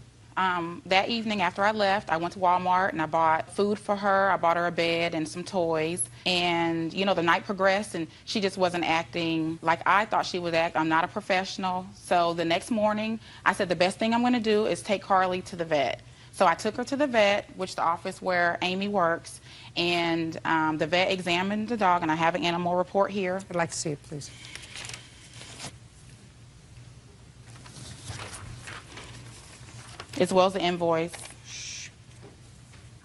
That evening after I left, I went to Walmart and I bought food for her. I bought her a bed and some toys. And, you know, the night progressed and she just wasn't acting like I thought she would act. I'm not a professional. So the next morning, I said the best thing I'm going to do is take Carly to the vet. So I took her to the vet, which the office where Amy works, and the vet examined the dog, and I have an animal report here. I'd like to see it, please. As well as the invoice.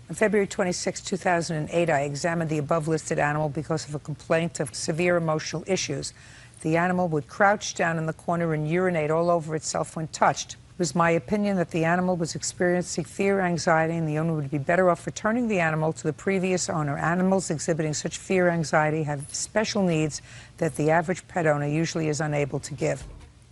On February 26, 2008, I examined the above-listed animal because of a complaint of severe emotional issues. The animal would crouch down in the corner and urinate all over itself when touched. It was my opinion that the animal was experiencing fear, anxiety, and the owner would be better off returning the animal to the previous owner. Animals exhibiting such fear, anxiety have special needs that the average pet owner usually is unable to give.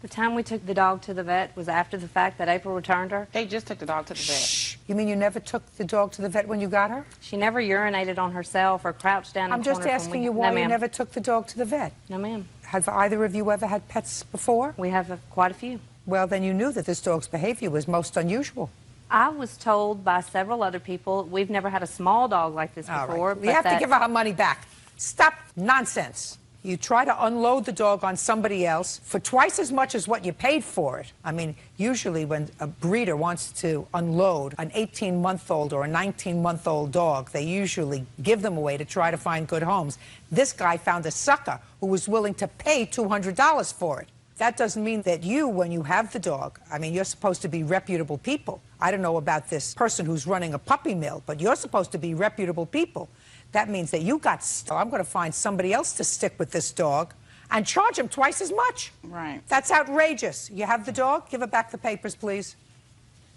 The time we took the dog to the vet was after the fact that April returned her. They just took the dog to the vet. You mean you never took the dog to the vet when you got her? She never urinated on herself or crouched down in I'm the just corner. asking you why you never took the dog to the vet. No, ma'am. Have either of you ever had pets before? We have quite a few. Well, then you knew that this dog's behavior was most unusual. I was told by several other people, we've never had a small dog like this before. Right. You have to give her money back. Stop nonsense. You try to unload the dog on somebody else for twice as much as what you paid for it. I mean, usually when a breeder wants to unload an 18-month-old or a 19-month-old dog, they usually give them away to try to find good homes. This guy found a sucker who was willing to pay $200 for it. That doesn't mean that you, when you have the dog, I mean, you're supposed to be reputable people. I don't know about this person who's running a puppy mill, but you're supposed to be reputable people. That means that you got I'm going to find somebody else to stick with this dog and charge him twice as much. Right. That's outrageous. You have the dog? Give her back the papers, please.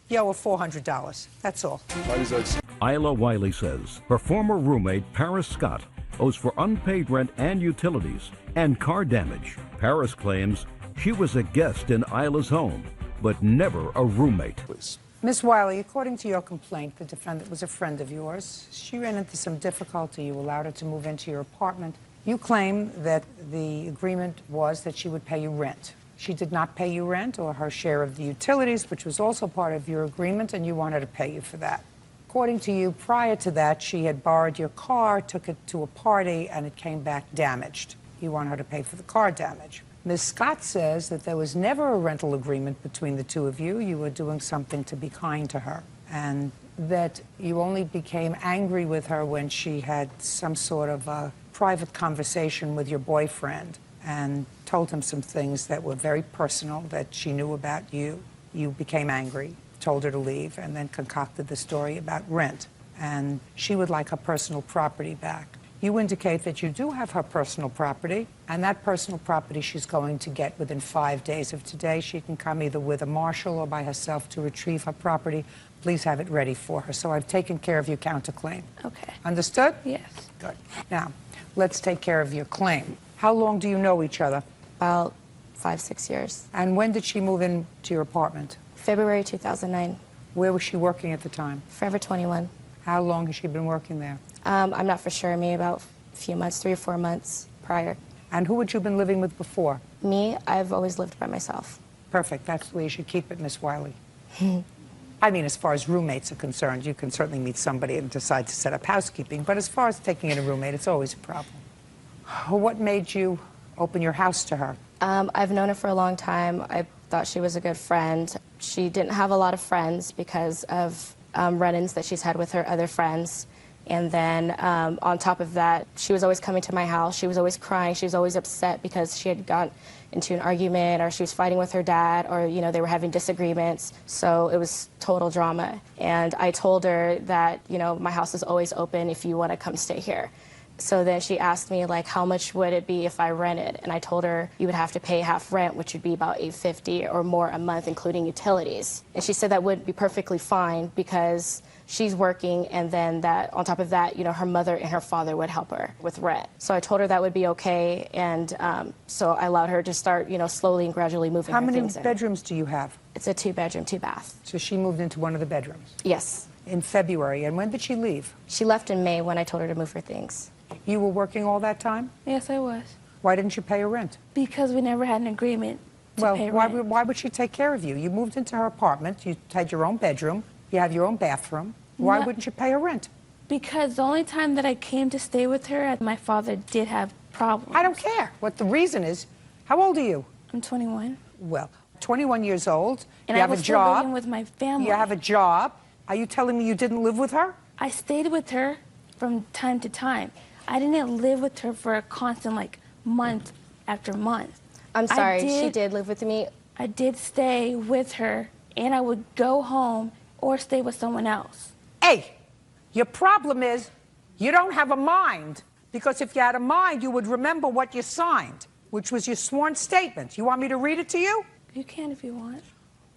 You owe her $400. That's all. Isla Wiley says her former roommate, Paris Scott, owes for unpaid rent and utilities and car damage. Paris claims she was a guest in Isla's home, but never a roommate. Please. Ms. Wiley, according to your complaint, the defendant was a friend of yours. She ran into some difficulty. You allowed her to move into your apartment. You claim that the agreement was that she would pay you rent. She did not pay you rent or her share of the utilities, which was also part of your agreement, and you want her to pay you for that. According to you, prior to that, she had borrowed your car, took it to a party, and it came back damaged. You want her to pay for the car damage. Ms. Scott says that there was never a rental agreement between the two of you. You were doing something to be kind to her, and that you only became angry with her when she had some sort of a private conversation with your boyfriend and told him some things that were very personal that she knew about you. You became angry, told her to leave, and then concocted the story about rent. And she would like her personal property back. You indicate that you do have her personal property, and that personal property she's going to get within 5 days of today. She can come either with a marshal or by herself to retrieve her property. Please have it ready for her. So I've taken care of your counterclaim. Okay. Understood? Yes. Good. Now, let's take care of your claim. How long do you know each other? About 5-6 years. And when did she move into your apartment? February 2009. Where was she working at the time? Forever 21. How long has she been working there? I'm not for sure. Maybe about a few months, 3 or 4 months prior. And who had you been living with before? Me, I've always lived by myself. Perfect. That's the way you should keep it, Miss Wiley. I mean, as far as roommates are concerned, you can certainly meet somebody and decide to set up housekeeping. But as far as taking in a roommate, it's always a problem. What made you open your house to her? I've known her for a long time. I thought she was a good friend. She didn't have a lot of friends because of run-ins that she's had with her other friends. And then on top of that, she was always coming to my house. She was always crying. She was always upset because she had gotten into an argument, or she was fighting with her dad, or, you know, they were having disagreements. So it was total drama. And I told her that, you know, my house is always open if you want to come stay here. So then she asked me, like, how much would it be if I rented? And I told her you would have to pay half rent, which would be about $850 or more a month, including utilities. And she said that would be perfectly fine because she's working, and then that on top of that, you know, her mother and her father would help her with rent. So I told her that would be okay, and so I allowed her to start, you know, slowly and gradually moving her things in. How many bedrooms do you have? It's a 2-bedroom, 2-bath. So she moved into one of the bedrooms? Yes. in February. And when did she leave? She left in May when I told her to move her things. You were working all that time? Yes, I was. Why didn't you pay her rent? Because we never had an agreement to pay Well, rent. why would she take care of you? You moved into her apartment. You had your own bedroom. You have your own bathroom. Why No. wouldn't you pay her rent? Because the only time that I came to stay with her, my father did have problems. I don't care what the reason is. How old are you? I'm 21. Well, 21 years old. And you I have was a still job. living with my family. You have a job. Are you telling me you didn't live with her? I stayed with her from time to time. I didn't live with her for a constant, like, month after month. I'm sorry, she did live with me. I did stay with her, and I would go home or stay with someone else. Hey, your problem is you don't have a mind. Because if you had a mind, you would remember what you signed, which was your sworn statement. You want me to read it to you? You can if you want.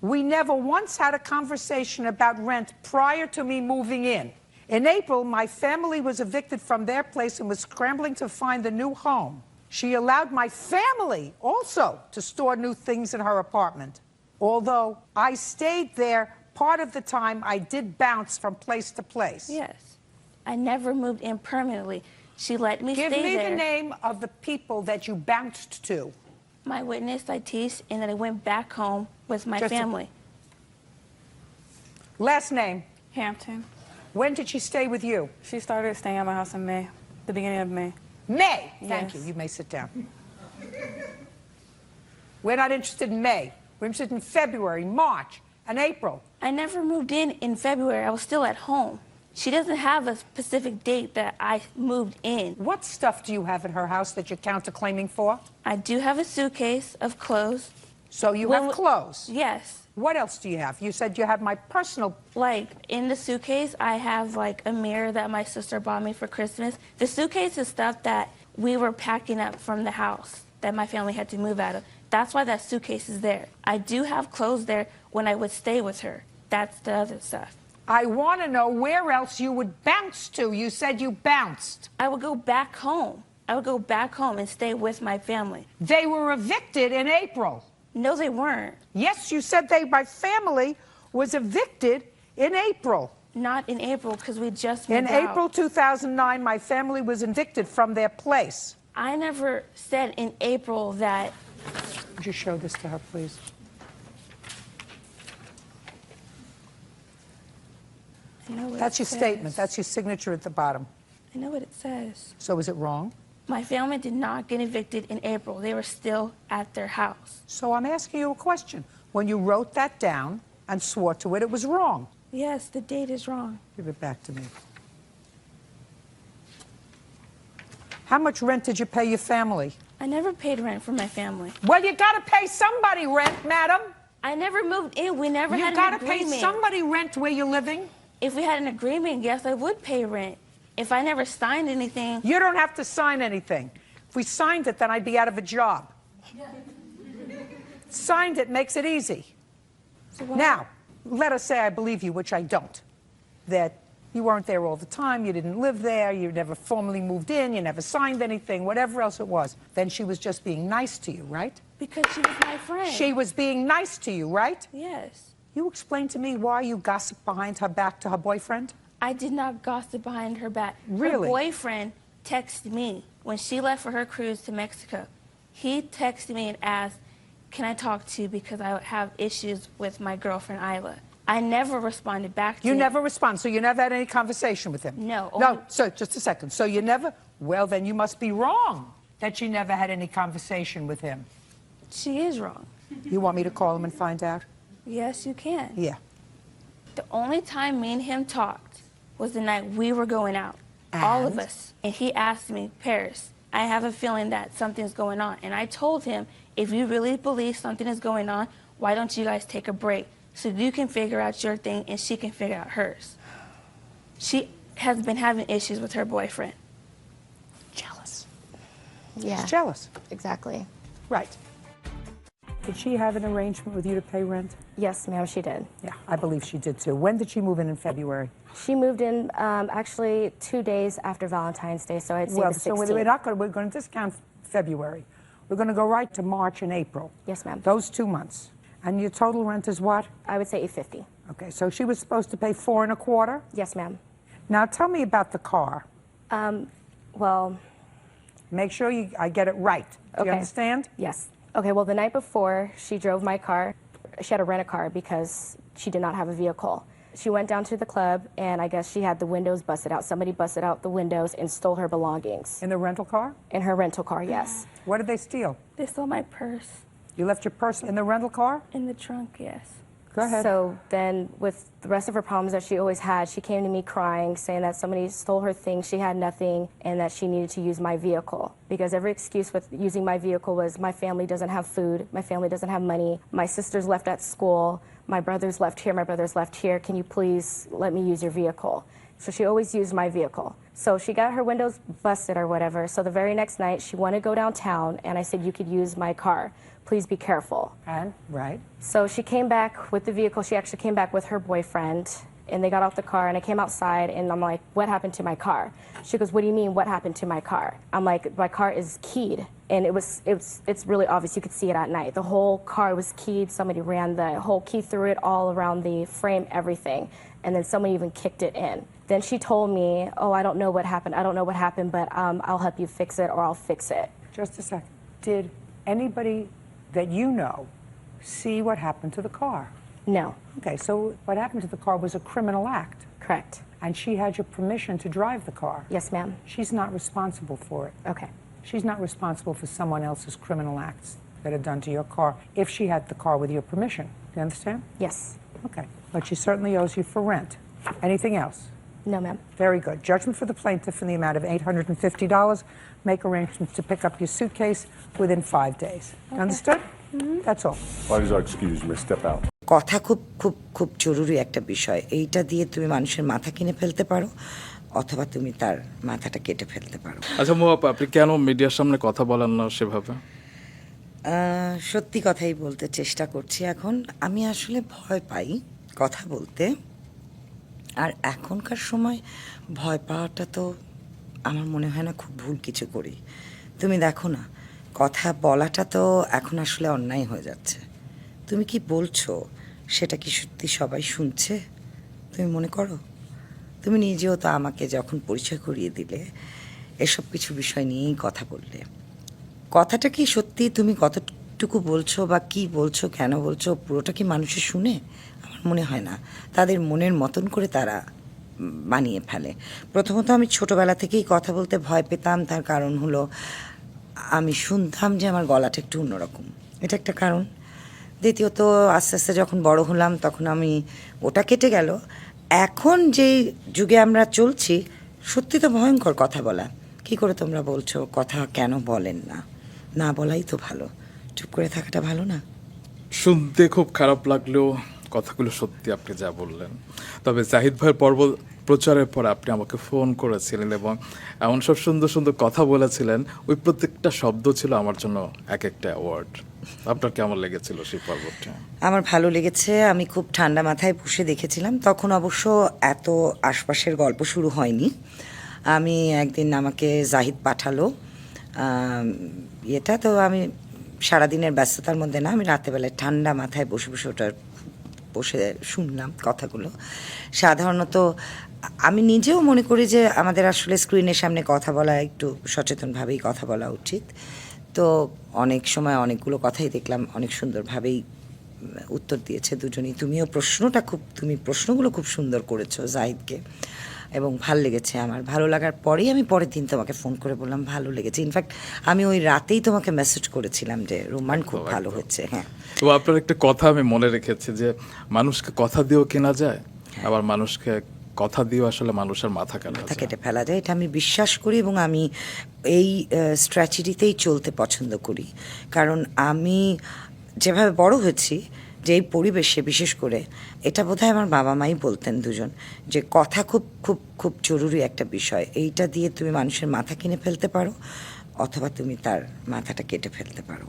We never once had a conversation about rent prior to me moving in. In April, my family was evicted from their place and was scrambling to find a new home. She allowed my family also to store new things in her apartment. Although I stayed there part of the time, I did bounce from place to place. Yes. I never moved in permanently. She let me stay there. Give me the name of the people that you bounced to. My witness, Latice, and then I went back home with my family. Last name? Hampton. When did she stay with you? She started staying at my house in May, the beginning of May. May? Thank Yes. you. You may sit down. We're not interested in May. We're interested in February, March, and April. I never moved in February. I was still at home. She doesn't have a specific date that I moved in. What stuff do you have in her house that you're counterclaiming for? I do have a suitcase of clothes. So you have clothes? Yes. What else do you have? You said you have my personal... Like, in the suitcase, I have, like, a mirror that my sister bought me for Christmas. The suitcase is stuff that we were packing up from the house that my family had to move out of. That's why that suitcase is there. I do have clothes there when I would stay with her. That's the other stuff. I want to know where else you would bounce to. You said you bounced. I would go back home. I would go back home and stay with my family. They were evicted in April. No, they weren't. Yes, you said my family was evicted in April. Not in April, because we just moved In out. April 2009, my family was evicted from their place. I never said in April that... Would you show this to her, please? I know what That's it your says. statement. That's your signature at the bottom. I know what it says. So is it wrong? My family did not get evicted in April. They were still at their house. So I'm asking you a question. When you wrote that down and swore to it, it was wrong. Yes, the date is wrong. Give it back to me. How much rent did you pay your family? I never paid rent for my family. Well, you got to pay somebody rent, madam. I never moved in. We never had You an got to agreement. pay somebody rent where you're living. If we had an agreement, yes, I would pay rent. If I never signed anything... You don't have to sign anything. If we signed it, then I'd be out of a job. Signed it makes it easy. So now, let us say I believe you, which I don't, that you weren't there all the time, you didn't live there, you never formally moved in, you never signed anything, whatever else it was. Then she was just being nice to you, right? Because she was my friend. She was being nice to you, right? Yes. You explain to me why you gossiped behind her back to her boyfriend? I did not gossip behind her back. Really? Her boyfriend texted me when she left for her cruise to Mexico. He texted me and asked, can I talk to you because I have issues with my girlfriend, Isla. I never responded back to him. You never respond, so you never had any conversation with him? No. No, so just a second. So you never, well, then you must be wrong that you never had any conversation with him. She is wrong. You want me to call him and find out? Yes, you can. Yeah. The only time me and him talked was the night we were going out, all of us. And he asked me, Paris, I have a feeling that something's going on. And I told him, if you really believe something is going on, why don't you guys take a break so you can figure out your thing and she can figure out hers. She has been having issues with her boyfriend. Jealous. Yeah. She's jealous. Exactly. Right. Did she have an arrangement with you to pay rent? Yes, ma'am, she did. Yeah, I believe she did too. When did she move in February? She moved in actually 2 days after Valentine's Day, so I'd say the 16th. So we're going to discount February. We're going to go right to March and April. Yes, ma'am. Those 2 months. And your total rent is what? I would say $850. Okay, so she was supposed to pay 4 1/4? Yes, ma'am. Now tell me about the car. Well, make sure I get it right. Do you understand? Yes. Okay, well, the night before, she drove my car. She had to rent a car because she did not have a vehicle. She went down to the club, and I guess she had the windows busted out. Somebody busted out the windows and stole her belongings. In the rental car? In her rental car, yes. What did they steal? They stole my purse. You left your purse in the rental car? In the trunk, yes. Go ahead. So then, with the rest of her problems that she always had, she came to me crying, saying that somebody stole her things, she had nothing, and that she needed to use my vehicle. Because every excuse with using my vehicle was, my family doesn't have food, my family doesn't have money, my sister's left at school, my brother's left here, my brother's left here, can you please let me use your vehicle? So she always used my vehicle. So she got her windows busted or whatever, so the very next night, she wanted to go downtown, and I said, you could use my car. Please be careful. And, right. So she came back with the vehicle. She actually came back with her boyfriend, and they got off the car, and I came outside, and I'm like, what happened to my car? She goes, what do you mean, what happened to my car? I'm like, my car is keyed. And it's really obvious. You could see it at night. The whole car was keyed. Somebody ran the whole key through it all around the frame, everything. And then somebody even kicked it in. Then she told me, oh, I don't know what happened. I don't know what happened, but I'll help you fix it, or I'll fix it. Just a second. Did anybody that you know see what happened to the car? No. Okay, so what happened to the car was a criminal act. Correct. And she had your permission to drive the car. Yes, ma'am. She's not responsible for it. Okay. She's not responsible for someone else's criminal acts that are done to your car if she had the car with your permission. Do you understand? Yes. Okay. But she certainly owes you for rent. Anything else? No, ma'am. Very good. Judgment for the plaintiff in the amount of $850. Make arrangements to pick up your suitcase within 5 days. Okay. Understood? That's all. Please excuse me. Step out. কথা খুব খুব খুব জরুরি একটা বিষয়। এইটা দিয়ে তুমি মানুষের মাথা কিনে ফেলতে পারো, অথবা তুমি তার মাথাটা কেটে ফেলতে পারো। আচ্ছা মো আপনি কেন মিডিয়ার সামনে কথা বলেন না সেভাবে? সত্যি কথাই বলতে চেষ্টা করছি এখন। আমি আসলে ভয় পাই কথা বলতে। আর এখনকার সময় ভয় পাওয়াটা তো আমার মনে হয় না খুব ভুল কিছু করি। তুমি দেখো না, কথা বলাটা তো এখন আসলে অন্যায় হয়ে যাচ্ছে। তুমি কি বলছো সেটা কি সত্যি সবাই শুনছে? তুমি মনে করো? তুমি নিজেও তো আমাকে যখন পরিচয় করিয়ে দিলে এসব কিছু বিষয় নিয়েই কথা বললে। কথাটা কি সত্যি তুমি কতটুকু বলছো বা কি বলছো, কেন বলছো, পুরোটা কি মানুষে শুনে? আমার মনে হয় না। তাদের মনের মতন করে তারা বানিয়ে ফেলে। প্রথমত আমি ছোটবেলা থেকেই কথা বলতে ভয় পেতাম। তার কারণ হলো আমি শুনতাম যে আমার গলাটা একটু অন্যরকম, এটা একটা কারণ। দ্বিতীয়ত আস্তে আস্তে যখন বড় হলাম তখন আমি ওটা কেটে গেল। এখন যেই যুগে আমরা চলছি, সত্যি তো ভয়ঙ্কর কথা বলা। কি করে তোমরা বলছো কথা কেন বলেন না? না বলাই তো ভালো, চুপ করে থাকাটা ভালো না? শুনতে খুব খারাপ লাগলেও কথাগুলো সত্যি আপনি যা বললেন। তবে জাহিদ ভাইয়ের পর্ব প্রচারের পর আপনি আমাকে ফোন করেছিলেন এবং এমন সব সুন্দর সুন্দর কথা বলেছিলেন, ওই প্রত্যেকটা শব্দ ছিল আমার জন্য এক একটা অ্যাওয়ার্ড। আপনার কেমন লেগেছিল সেই পর্বটা? আমার ভালো লেগেছে। আমি খুব ঠান্ডা মাথায় বসে দেখেছিলাম। তখন অবশ্য এত আশপাশের গল্প শুরু হয়নি। আমি একদিন আমাকে জাহিদ পাঠালো এটা, তো আমি সারাদিনের ব্যস্ততার মধ্যে না, আমি রাতেবেলায় ঠান্ডা মাথায় বসে বসে ওটা বসে শুনলাম কথাগুলো। সাধারণত আমি নিজেও মনে করি যে আমাদের আসলে স্ক্রিনের সামনে কথা বলা একটু সচেতনভাবেই কথা বলা উচিত। তো অনেক সময় অনেকগুলো কথাই দেখলাম অনেক সুন্দরভাবেই উত্তর দিয়েছে দুজনেই। তুমি প্রশ্নগুলো খুব সুন্দর করেছো জাহিদকে, এবং ভালো লেগেছে আমার। ভালো লাগার পরেই আমি পরের দিন তোমাকে ফোন করে বললাম ভালো লেগেছে। ইনফ্যাক্ট আমি ওই রাতেই তোমাকে মেসেজ করেছিলাম যে রোমান খুব ভালো হয়েছে। হ্যাঁ, তো আপনার একটা কথা আমি মনে রেখেছি যে মানুষকে কথা দিয়েও কেনা যায়, আবার মানুষকে কথা দিয়েও আসলে মানুষের মাথা কেটে ফেলা যায়। এটা আমি বিশ্বাস করি এবং আমি এই স্ট্র্যাটেজিতেই চলতে পছন্দ করি। কারণ আমি যেভাবে বড় হয়েছি, যে এই পরিবেশে বিশেষ করে, এটা বোধহয় আমার বাবা মাই বলতেন দুজন, যে কথা খুব খুব খুব জরুরি একটা বিষয়। এইটা দিয়ে তুমি মানুষের মাথা কিনে ফেলতে পারো, অথবা তুমি তার মাথাটা কেটে ফেলতে পারো।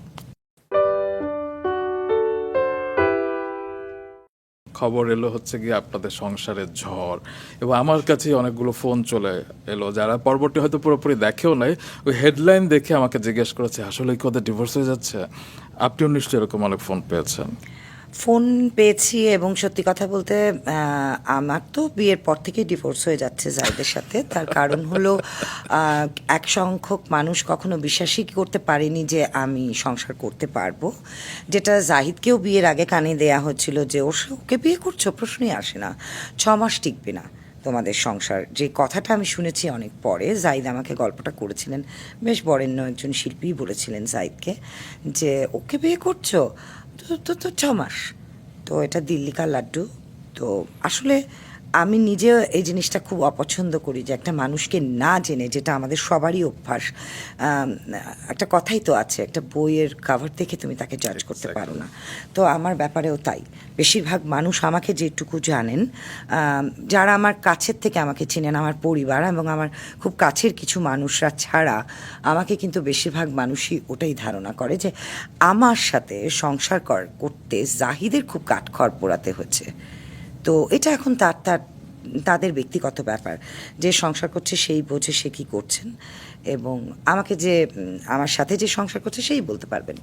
খবর এলো হচ্ছে গিয়ে আপনাদের সংসারের ঝড়, এবং আমার কাছে অনেকগুলো ফোন চলে এলো যারা পরবর্তী হয়তো পুরোপুরি দেখেও নাই, ওই হেডলাইন দেখে আমাকে জিজ্ঞেস করেছে আসলে কি ওদের ডিভোর্স হয়ে যাচ্ছে। আপনিও নিশ্চয়ই এরকম অনেক ফোন পেয়েছেন। ফোন পেয়েছি এবং সত্যি কথা বলতে আমার তো বিয়ের পর থেকে ডিভোর্স হয়ে যাচ্ছে জাহিদের সাথে। তার কারণ হলো এক সংখ্যক মানুষ কখনো বিশ্বাসই করতে পারেনি যে আমি সংসার করতে পারবো, যেটা জাহিদকেও বিয়ের আগে কানে দেয়া হচ্ছিল যে ওকে বিয়ে করছো, প্রশ্নই আসে না, 6 মাস টিকবে না তোমাদের সংসার। যে কথাটা আমি শুনেছি অনেক পরে, জাহিদ আমাকে গল্পটা করেছিলেন, বেশ বরেণ্য একজন শিল্পী বলেছিলেন জাহিদকে যে ওকে বিয়ে করছো তো 6 মাস। তো এটা দিল্লি কা লাড্ডু। তো আসলে আমি নিজেও এই জিনিসটা খুব অপছন্দ করি যে একটা মানুষকে না জেনে, যেটা আমাদের সবারই অভ্যাস, একটা কথাই তো আছে, একটা বইয়ের কাভার দেখে তুমি তাকে জাজ করতে পারো না। তো আমার ব্যাপারেও তাই, বেশিরভাগ মানুষ আমাকে যেটুকু জানেন, যারা আমার কাছের থেকে আমাকে চেনেন, আমার পরিবার এবং আমার খুব কাছের কিছু মানুষরা ছাড়া আমাকে কিন্তু বেশিরভাগ মানুষই ওটাই ধারণা করে যে আমার সাথে সংসার করতে জাহিদের খুব কাঠখড় পোড়াতে হচ্ছে। তো এটা এখন তাদের ব্যক্তিগত ব্যাপার, যে সংসার করছে সেই বোঝে সে কী করছেন, এবং আমাকে যে আমার সাথে যে সংসার করছে সেই বলতে পারবেন।